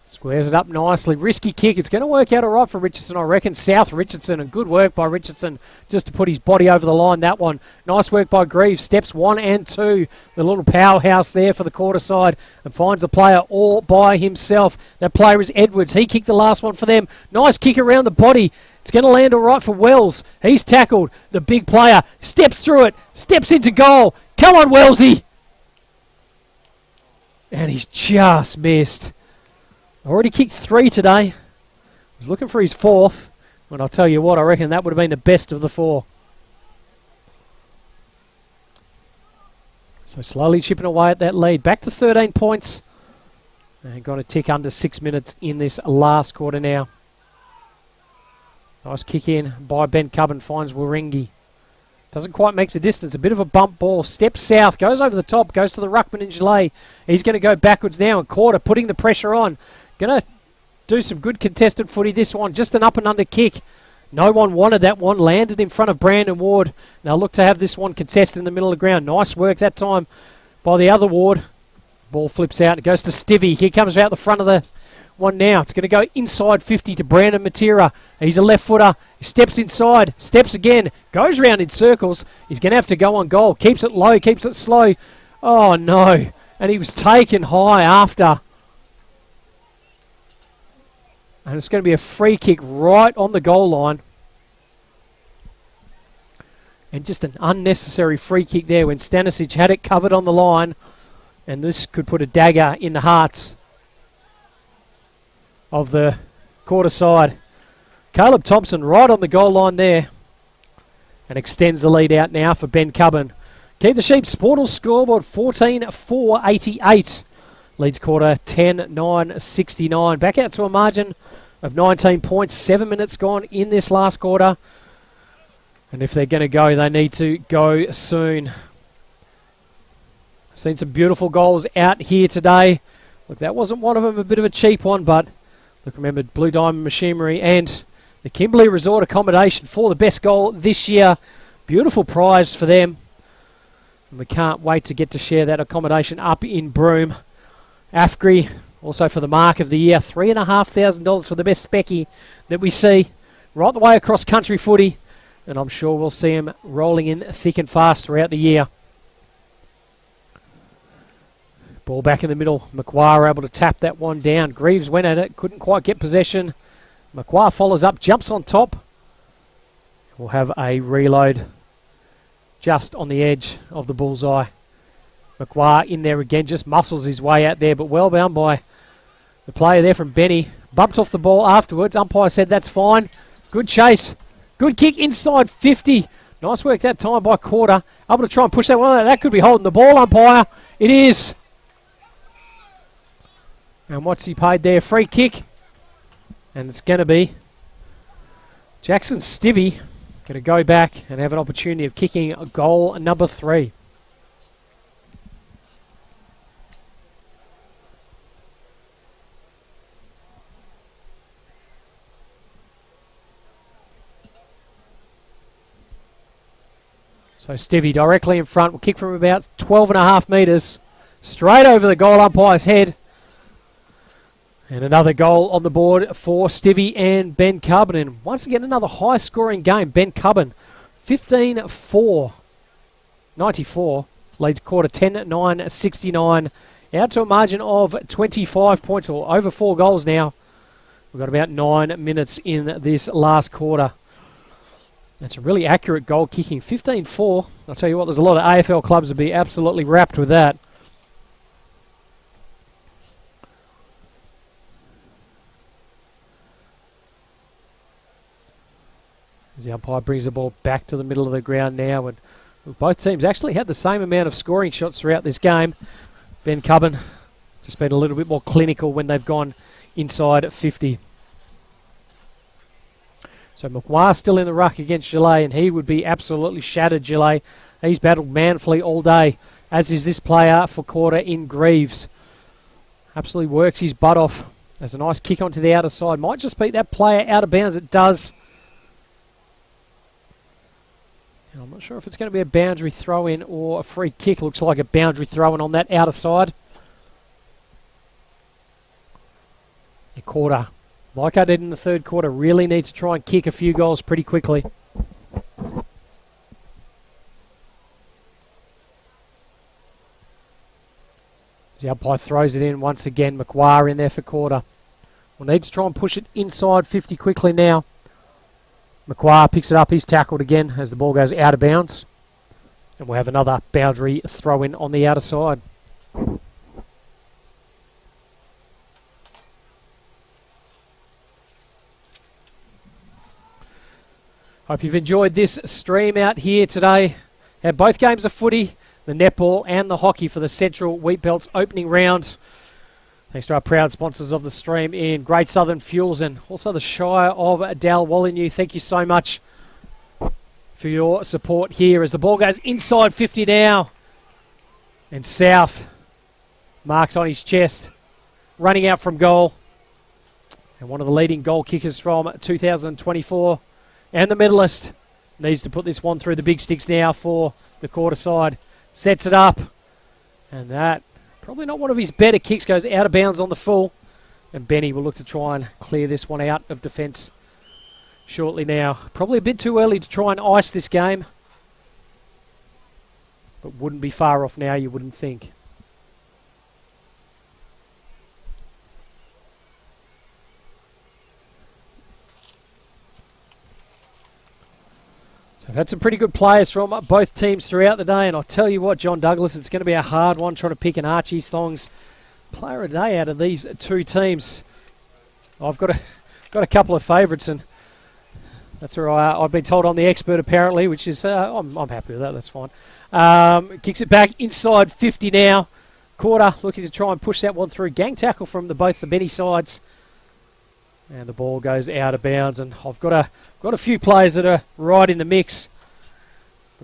Squares it up nicely. Risky kick. It's going to work out all right for Richardson, I reckon. South Richardson, and good work by Richardson just to put his body over the line, that one. Nice work by Greaves. Steps 1 and 2. The little powerhouse there for the Koorda side, and finds a player all by himself. That player is Edwards. He kicked the last one for them. Nice kick around the body. It's going to land all right for Wells. He's tackled. The big player steps through it. Steps into goal. Come on, Wellsy. And he's just missed. Already kicked 3 today. Was looking for his 4th. And I'll tell you what, I reckon that would have been the best of the 4. So slowly chipping away at that lead. Back to 13 points. And got a tick under 6 minutes in this last quarter now. Nice kick in by Bencubbin. Finds Warringah. Doesn't quite make the distance. A bit of a bump ball. Steps south. Goes over the top. Goes to the ruckman in Gillette. He's going to go backwards now. And Koorda putting the pressure on. Going to do some good contested footy this one. Just an up and under kick. No one wanted that one. Landed in front of Brandon Ward. Now look to have this one contested in the middle of the ground. Nice work that time by the other Ward. Ball flips out. It goes to Stivvy. Here comes out the front of the one now. It's going to go inside 50 to Brandon Matera. He's a left footer. He steps inside. Steps again. Goes round in circles. He's going to have to go on goal. Keeps it low. Keeps it slow. Oh no. And he was taken high after. And it's going to be a free kick right on the goal line. And just an unnecessary free kick there when Stanisic had it covered on the line. And this could put a dagger in the hearts of the Koorda side. Caleb Thompson right on the goal line there. And extends the lead out now for Bencubbin. Keep the Sheep Sportal scoreboard 14-4-88. Leads Koorda 10-9-69. Back out to a margin of 19 points. 7 minutes gone in this last quarter. And if they're going to go, they need to go soon. Seen some beautiful goals out here today. Look, that wasn't one of them, a bit of a cheap one, but look, remember Blue Diamond Machinery and the Kimberley Resort Accommodation for the best goal this year. Beautiful prize for them. And we can't wait to get to share that accommodation up in Broome. AFGRI, also for the mark of the year, $3,500 for the best specky that we see right the way across country footy. And I'm sure we'll see them rolling in thick and fast throughout the year. Ball back in the middle. McGuire able to tap that one down. Greaves went at it, couldn't quite get possession. McGuire follows up, jumps on top. We'll have a reload just on the edge of the bullseye. McGuire in there again, just muscles his way out there, but well bound by the player there from Benny. Bumped off the ball afterwards. Umpire said that's fine. Good chase. Good kick inside 50. Nice work that time by Koorda. Able to try and push that one. That could be holding the ball, umpire. It is. And what's he paid there? Free kick. And it's going to be Jackson Stivvy going to go back and have an opportunity of kicking a goal number 3. So Stivvy directly in front will kick from about 12.5 metres. Straight over the goal umpire's head. And another goal on the board for Stivvy and Bencubbin. And once again, another high-scoring game. Bencubbin, 15-4, 94. Leads Koorda 10-9-69. Out to a margin of 25 points, or over 4 goals now. We've got about 9 minutes in this last quarter. That's a really accurate goal kicking. 15-4. I'll tell you what, there's a lot of AFL clubs would be absolutely wrapped with that. As the umpire brings the ball back to the middle of the ground now, and both teams actually had the same amount of scoring shots throughout this game. Bencubbin just been a little bit more clinical when they've gone inside 50. So McGuire still in the ruck against Gillet, and he would be absolutely shattered, Gillet. He's battled manfully all day, as is this player for Koorda in Greaves. Absolutely works his butt off. There's a nice kick onto the outer side. Might just beat that player out of bounds. It does. And I'm not sure if it's going to be a boundary throw-in or a free kick. Looks like a boundary throw-in on that outer side. Koorda, like I did in the third quarter, really need to try and kick a few goals pretty quickly. The umpire throws it in once again. McGuire in there for Koorda. We'll need to try and push it inside 50 quickly now. McGuire picks it up. He's tackled again as the ball goes out of bounds. And we'll have another boundary throw-in on the outer side. Hope you've enjoyed this stream out here today. Had both games of footy, the netball and the hockey for the Central Wheatbelt's opening round. Thanks to our proud sponsors of the stream in Great Southern Fuels and also the Shire of Dalwallinu. Thank you so much for your support here as the ball goes inside 50 now. And South marks on his chest, running out from goal. And one of the leading goal kickers from 2024 and the medalist needs to put this one through the big sticks now for the Koorda side. Sets it up. And that, probably not one of his better kicks, goes out of bounds on the full. And Benny will look to try and clear this one out of defence shortly now. Probably a bit too early to try and ice this game. But wouldn't be far off now, you wouldn't think. So I've had some pretty good players from both teams throughout the day, and I'll tell you what, John Douglas, it's going to be a hard one trying to pick an Archie Thongs player of the day out of these two teams. I've got a couple of favourites, and that's all right. I've been told I'm the expert apparently, which is I'm happy with that. That's fine. Kicks it back inside 50 now. Koorda looking to try and push that one through. Gang tackle from both the Benny sides. And the ball goes out of bounds, and I've got a few players that are right in the mix.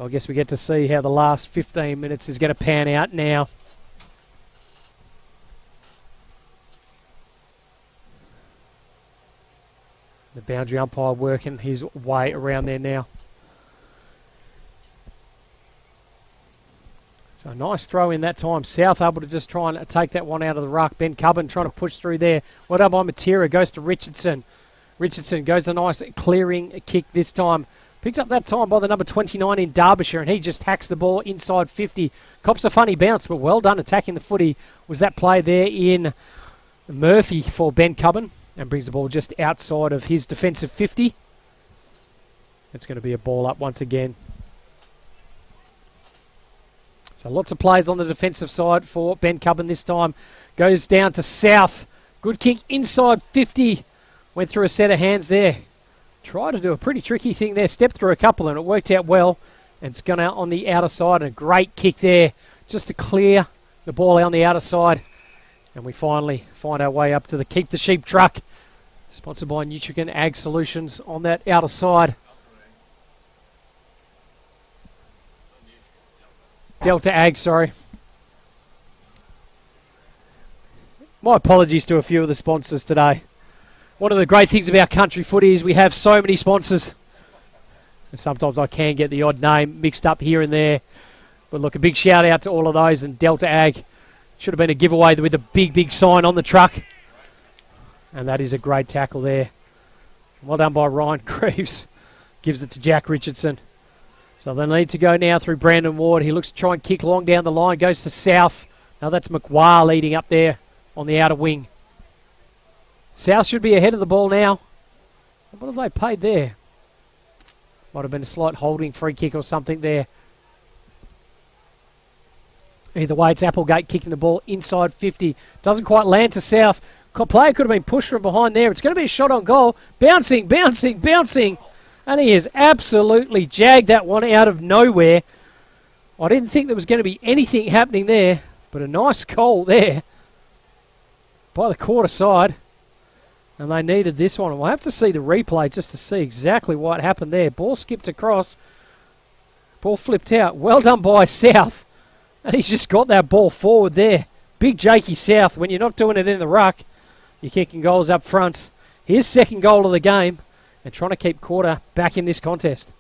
I guess we get to see how the last 15 minutes is going to pan out now. The boundary umpire working his way around there now. So a nice throw in that time. South able to just try and take that one out of the ruck. Bencubbin trying to push through there. Well done by Matera. Goes to Richardson. Richardson goes a nice clearing kick this time. Picked up that time by the number 29 in Derbyshire, and he just hacks the ball inside 50. Cops a funny bounce, but well done attacking the footy. Was that play there in Murphy for Bencubbin, and brings the ball just outside of his defensive 50. It's going to be a ball up once again. So lots of plays on the defensive side for Bencubbin this time. Goes down to South. Good kick inside 50. Went through a set of hands there. Tried to do a pretty tricky thing there. Stepped through a couple and it worked out well. And it's gone out on the outer side. And a great kick there just to clear the ball out on the outer side. And we finally find our way up to the Keep the Sheep truck. Sponsored by Nutrican Ag Solutions on that outer side. Delta Ag, sorry. My apologies to a few of the sponsors today. One of the great things about country footy is we have so many sponsors. And sometimes I can get the odd name mixed up here and there. But look, a big shout out to all of those, and Delta Ag should have been a giveaway with a big sign on the truck. And that is a great tackle there. Well done by Ryan Greaves. Gives it to Jack Richardson. So they need to go now through Brandon Ward. He looks to try and kick long down the line. Goes to South. Now that's McGuire leading up there on the outer wing. South should be ahead of the ball now. What have they paid there? Might have been a slight holding free kick or something there. Either way, it's Applegate kicking the ball inside 50. Doesn't quite land to South. Player could have been pushed from behind there. It's going to be a shot on goal. Bouncing. And he has absolutely jagged that one out of nowhere. I didn't think there was going to be anything happening there, but a nice goal there by the Koorda side. And they needed this one. We'll have to see the replay just to see exactly what happened there. Ball skipped across. Ball flipped out. Well done by South. And he's just got that ball forward there. Big Jakey South. When you're not doing it in the ruck, you're kicking goals up front. His second goal of the game. And trying to keep Koorda back in this contest.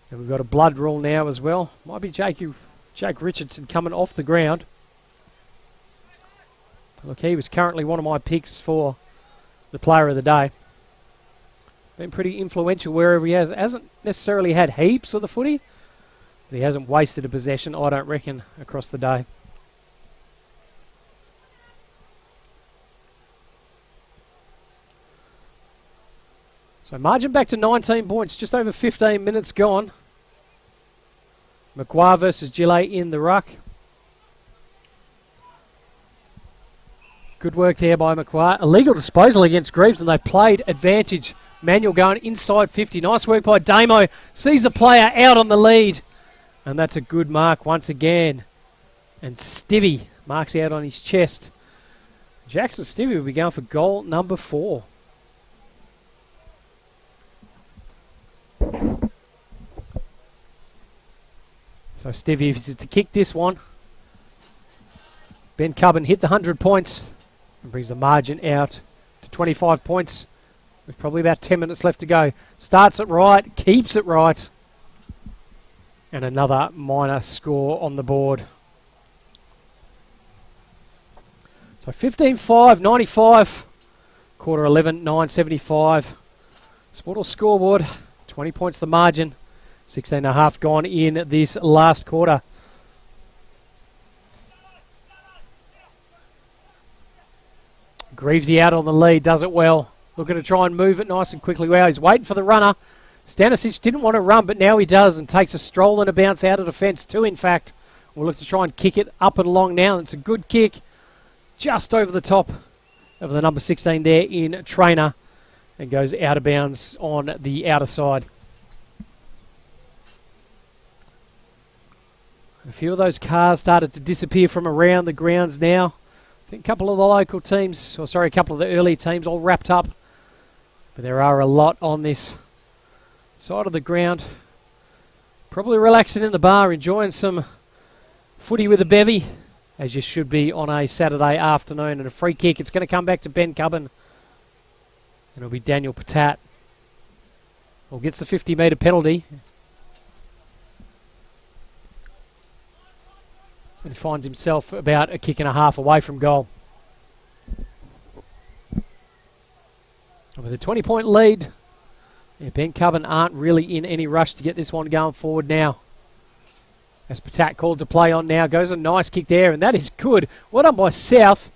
And we've got a blood rule now as well. Might be Jake Richardson coming off the ground. Look, he was currently one of my picks for the player of the day. Been pretty influential wherever he has. Hasn't necessarily had heaps of the footy, but he hasn't wasted a possession, I don't reckon, across the day. So margin back to 19 points, just over 15 minutes gone. Macquarie versus Gillet in the ruck. Good work there by Macquarie. Illegal disposal against Greaves, and they played advantage. Manuel going inside 50. Nice work by Damo. Sees the player out on the lead. And that's a good mark once again. And Stivvy marks out on his chest. Jackson Stivvy will be going for goal number 4. So Stivvy is to kick this one. Bencubbin hit the 100 points and brings the margin out to 25 points. With probably about 10 minutes left to go. Starts it right, keeps it right. And another minor score on the board. So 15-5, 95. Quarter 11, 975. Sportal scoreboard, 20 points the margin. 16.5 gone in this last quarter. Greavesy out on the lead, does it well. Looking to try and move it nice and quickly. Wow, he's waiting for the runner. Stanisic didn't want to run, but now he does and takes a stroll and a bounce out of defence. 2, in fact. We'll look to try and kick it up and along now. It's a good kick. Just over the top of the number 16 there in Trainer. And goes out of bounds on the outer side. A few of those cars started to disappear from around the grounds now. I think a couple of the local teams, or sorry, a couple of the early teams all wrapped up. But there are a lot on this side of the ground. Probably relaxing in the bar, enjoying some footy with a bevy, as you should be on a Saturday afternoon. And a free kick, it's going to come back to Bencubbin. And it'll be Daniel Patat. Well, gets the 50-metre penalty. And he finds himself about a kick and a half away from goal. And with a 20-point lead, Bencubbin aren't really in any rush to get this one going forward now. As Patat called to play on now, goes a nice kick there, and that is good. Well done by South.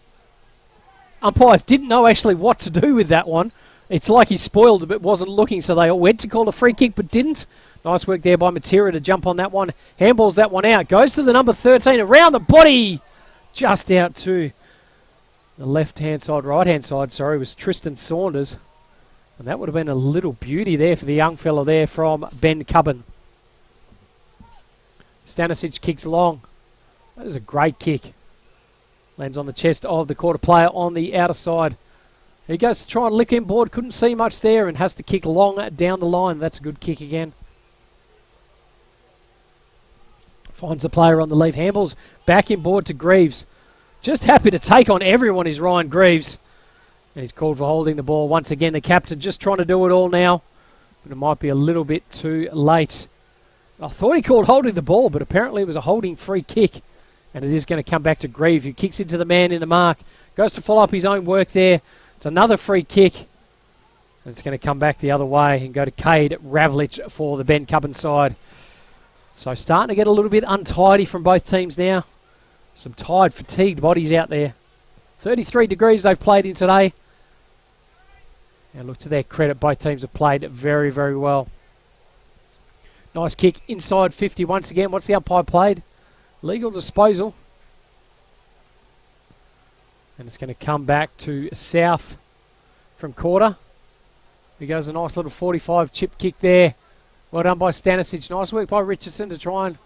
Umpires didn't know actually what to do with that one. It's like he spoiled it but wasn't looking, so they all went to call a free kick but didn't. Nice work there by Matera to jump on that one. Handballs that one out. Goes to the number 13. Around the body. Just out to the left-hand side, right-hand side, sorry, was Tristan Saunders. And that would have been a little beauty there for the young fella there from Bencubbin. Stanisic kicks long. That is a great kick. Lands on the chest of the Koorda player on the outer side. He goes to try and lick inboard. Couldn't see much there and has to kick long down the line. That's a good kick again. Finds the player on the leave. Handballs back inboard to Greaves. Just happy to take on everyone is Ryan Greaves. And he's called for holding the ball. Once again, the captain just trying to do it all now. But it might be a little bit too late. I thought he called holding the ball, but apparently it was a holding free kick. And it is going to come back to Greaves, who kicks into the man in the mark. Goes to follow up his own work there. It's another free kick. And it's going to come back the other way and go to Cade Ravlich for the Bencubbin side. So starting to get a little bit untidy from both teams now. Some tired, fatigued bodies out there. 33 degrees they've played in today. And look, to their credit, both teams have played very, very well. Nice kick inside 50 once again. What's the umpire played? Legal disposal. And it's going to come back to South from Koorda. He goes a nice little 45 chip kick there. Well done by Stanisic. Nice work by Richardson to try and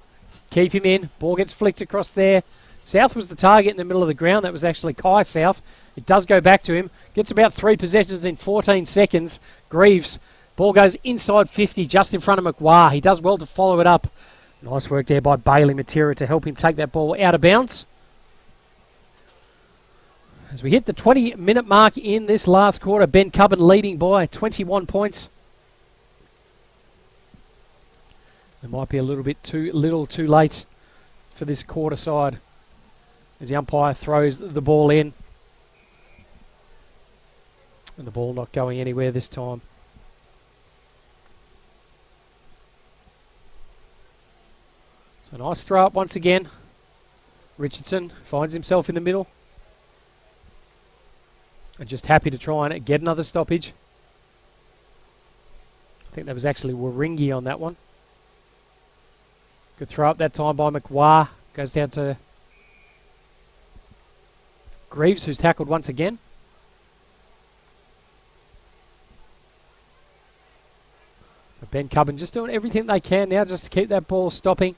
keep him in. Ball gets flicked across there. South was the target in the middle of the ground. That was actually Kai South. It does go back to him. Gets about 3 possessions in 14 seconds. Greaves. Ball goes inside 50, just in front of McWah. He does well to follow it up. Nice work there by Bailey Matera to help him take that ball out of bounds. As we hit the 20-minute mark in this last quarter, Bencubbin leading by 21 points. It might be a little bit too little too late for this quarter side as the umpire throws the ball in. And the ball not going anywhere this time. So nice throw up once again. Richardson finds himself in the middle. And just happy to try and get another stoppage. I think that was actually Waringi on that one. Good throw up that time by McWah. Goes down to Greaves, who's tackled once again. So Bencubbin just doing everything they can now just to keep that ball stopping.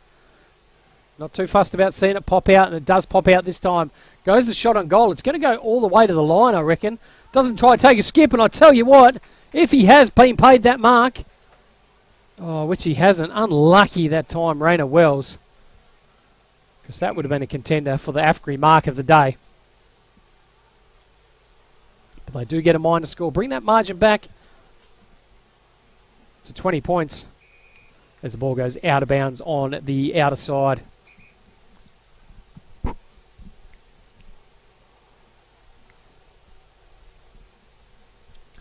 Not too fussed about seeing it pop out, and it does pop out this time. Goes the shot on goal. It's going to go all the way to the line, I reckon. Doesn't try to take a skip, and I tell you what, if he has been paid that mark, which he hasn't, unlucky that time, Rainer Wells, because that would have been a contender for the AFGRI mark of the day. But they do get a minor score. Bring that margin back to 20 points as the ball goes out of bounds on the outer side.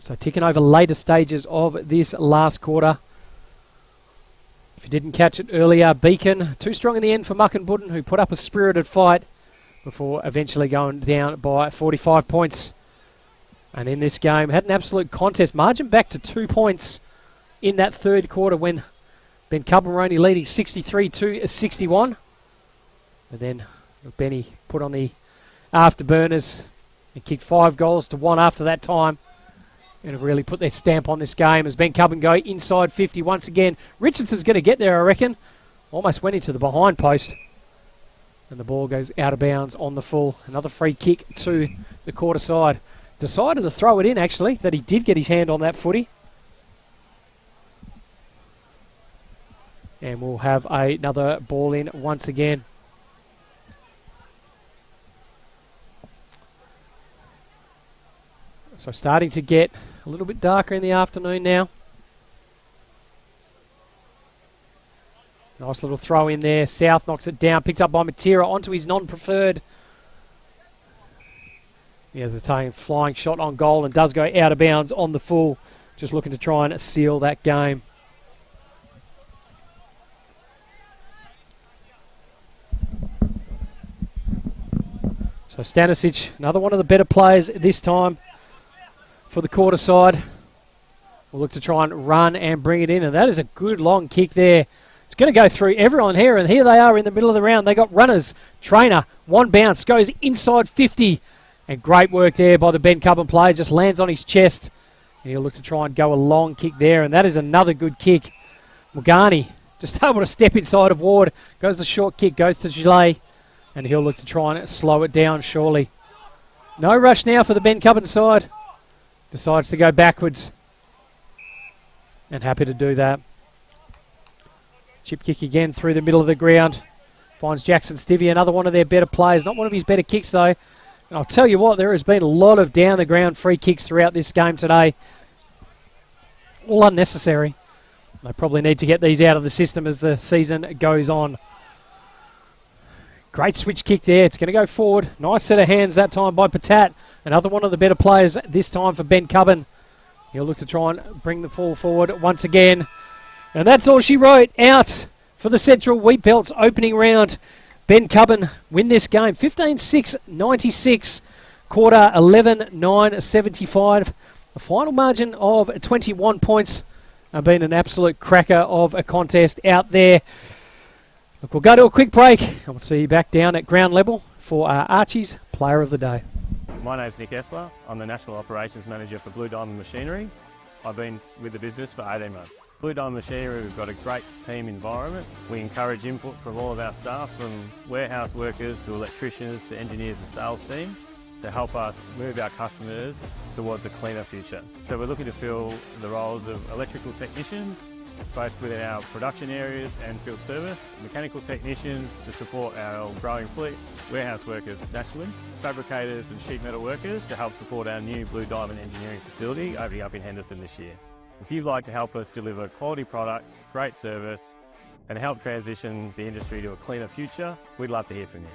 So ticking over later stages of this last quarter. If you didn't catch it earlier, Beacon, too strong in the end for Muckenbudden, who put up a spirited fight before eventually going down by 45 points. And in this game, had an absolute contest. Margin back to 2 points in that third quarter when Bencubbin were only leading 63-61. And then Benny put on the afterburners and kicked 5 goals to 1 after that time. And have really put their stamp on this game as Bencubbin go inside 50 once again. Richardson's going to get there, I reckon. Almost went into the behind post. And the ball goes out of bounds on the full. Another free kick to the quarter side. Decided to throw it in, actually, that he did get his hand on that footy. And we'll have another ball in once again. So starting to get a little bit darker in the afternoon now. Nice little throw in there. South knocks it down. Picked up by Matera onto his non-preferred. He has a flying shot on goal and does go out of bounds on the full. Just looking to try and seal that game. So Stanisic, another one of the better players this time for the quarter side. We'll look to try and run and bring it in, and that is a good long kick there. It's going to go through everyone here, and here they are in the middle of the round. They got runners. Trainer, one bounce, goes inside 50, and great work there by the Bencubbin player. Just lands on his chest, and he'll look to try and go a long kick there, and that is another good kick. Mulgani just able to step inside of Ward. Goes the short kick, goes to Gillet, and he'll look to try and slow it down surely. No rush now for the Bencubbin side. Decides to go backwards. And happy to do that. Chip kick again through the middle of the ground. Finds Jackson Stivey, another one of their better players. Not one of his better kicks though. And I'll tell you what, there has been a lot of down the ground free kicks throughout this game today. All unnecessary. They probably need to get these out of the system as the season goes on. Great switch kick there. It's going to go forward. Nice set of hands that time by Patat. Another one of the better players this time for Bencubbin. He'll look to try and bring the ball forward once again. And that's all she wrote. Out for the Central Wheatbelt's opening round. Bencubbin win this game 15-6-96. Koorda 11-9-75. A final margin of 21 points. Been an absolute cracker of a contest out there. Look, we'll go to a quick break and we'll see you back down at ground level for our Archie's Player of the Day. My name's Nick Essler. I'm the National Operations Manager for Blue Diamond Machinery. I've been with the business for 18 months. Blue Diamond Machinery, we've got a great team environment. We encourage input from all of our staff, from warehouse workers to electricians to engineers and sales team, to help us move our customers towards a cleaner future. So we're looking to fill the roles of electrical technicians, both within our production areas and field service, mechanical technicians to support our growing fleet, warehouse workers nationally, fabricators and sheet metal workers to help support our new Blue Diamond engineering facility opening up in Henderson this year. If you'd like to help us deliver quality products, great service and help transition the industry to a cleaner future, we'd love to hear from you.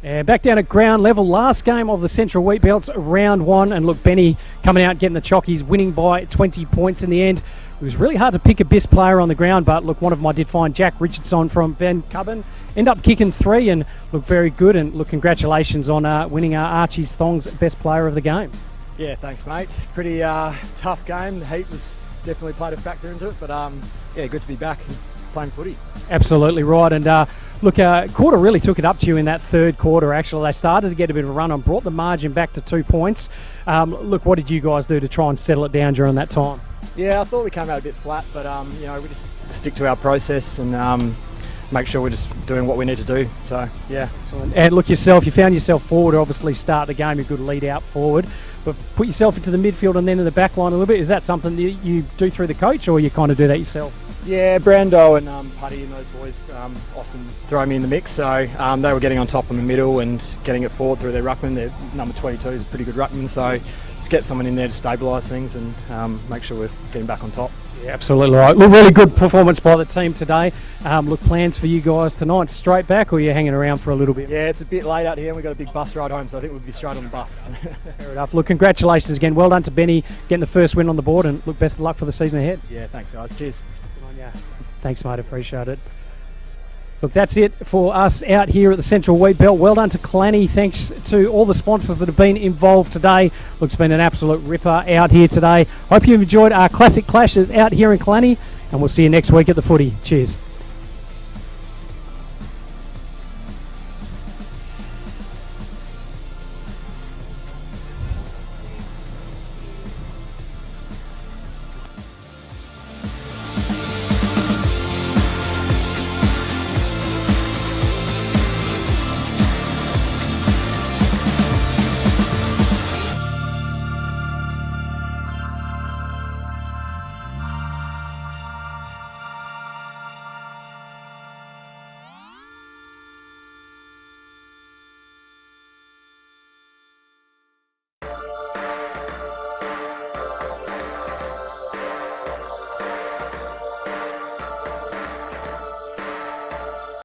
And back down at ground level, last game of the Central Wheatbelts, round one. And look, Benny coming out getting the chockies, winning by 20 points in the end. It was really hard to pick a best player on the ground, but look, one of them I did find, Jack Richardson from Bencubbin. End up kicking 3 and looked very good. And look, congratulations on winning Archie's Thongs best player of the game. Yeah, thanks, mate. Pretty tough game. The heat was definitely played a factor into it, but yeah, good to be back and playing footy. Absolutely right. And look, Koorda really took it up to you in that third quarter. Actually, they started to get a bit of a run on, brought the margin back to 2 points. Look, what did you guys do to try and settle it down during that time? Yeah, I thought we came out a bit flat, but you know, we just stick to our process and make sure we're just doing what we need to do. So yeah. Excellent. And look, yourself, you found yourself forward. Obviously, start the game, a good lead out forward, but put yourself into the midfield and then in the back line a little bit. Is that something that you do through the coach, or you kind of do that yourself? Yeah, Brando and Putty and those boys often throw me in the mix, so they were getting on top in the middle and getting it forward through their ruckman. Their number 22 is a pretty good ruckman, so just get someone in there to stabilise things and make sure we're getting back on top. Yeah, absolutely right. Look, really good performance by the team today. Look, plans for you guys tonight, straight back, or are you hanging around for a little bit? Yeah, it's a bit late out here and we've got a big bus ride home, so I think we'll be straight on the bus. Fair enough. Look, congratulations again. Well done to Benny getting the first win on the board, and look, best of luck for the season ahead. Yeah, thanks guys. Cheers. Good on ya. Thanks, mate. Appreciate it. Look, that's it for us out here at the Central Wheatbelt. Well done to Clanny. Thanks to all the sponsors that have been involved today. Look, it's been an absolute ripper out here today. Hope you've enjoyed our classic clashes out here in Clanny, and we'll see you next week at the footy. Cheers.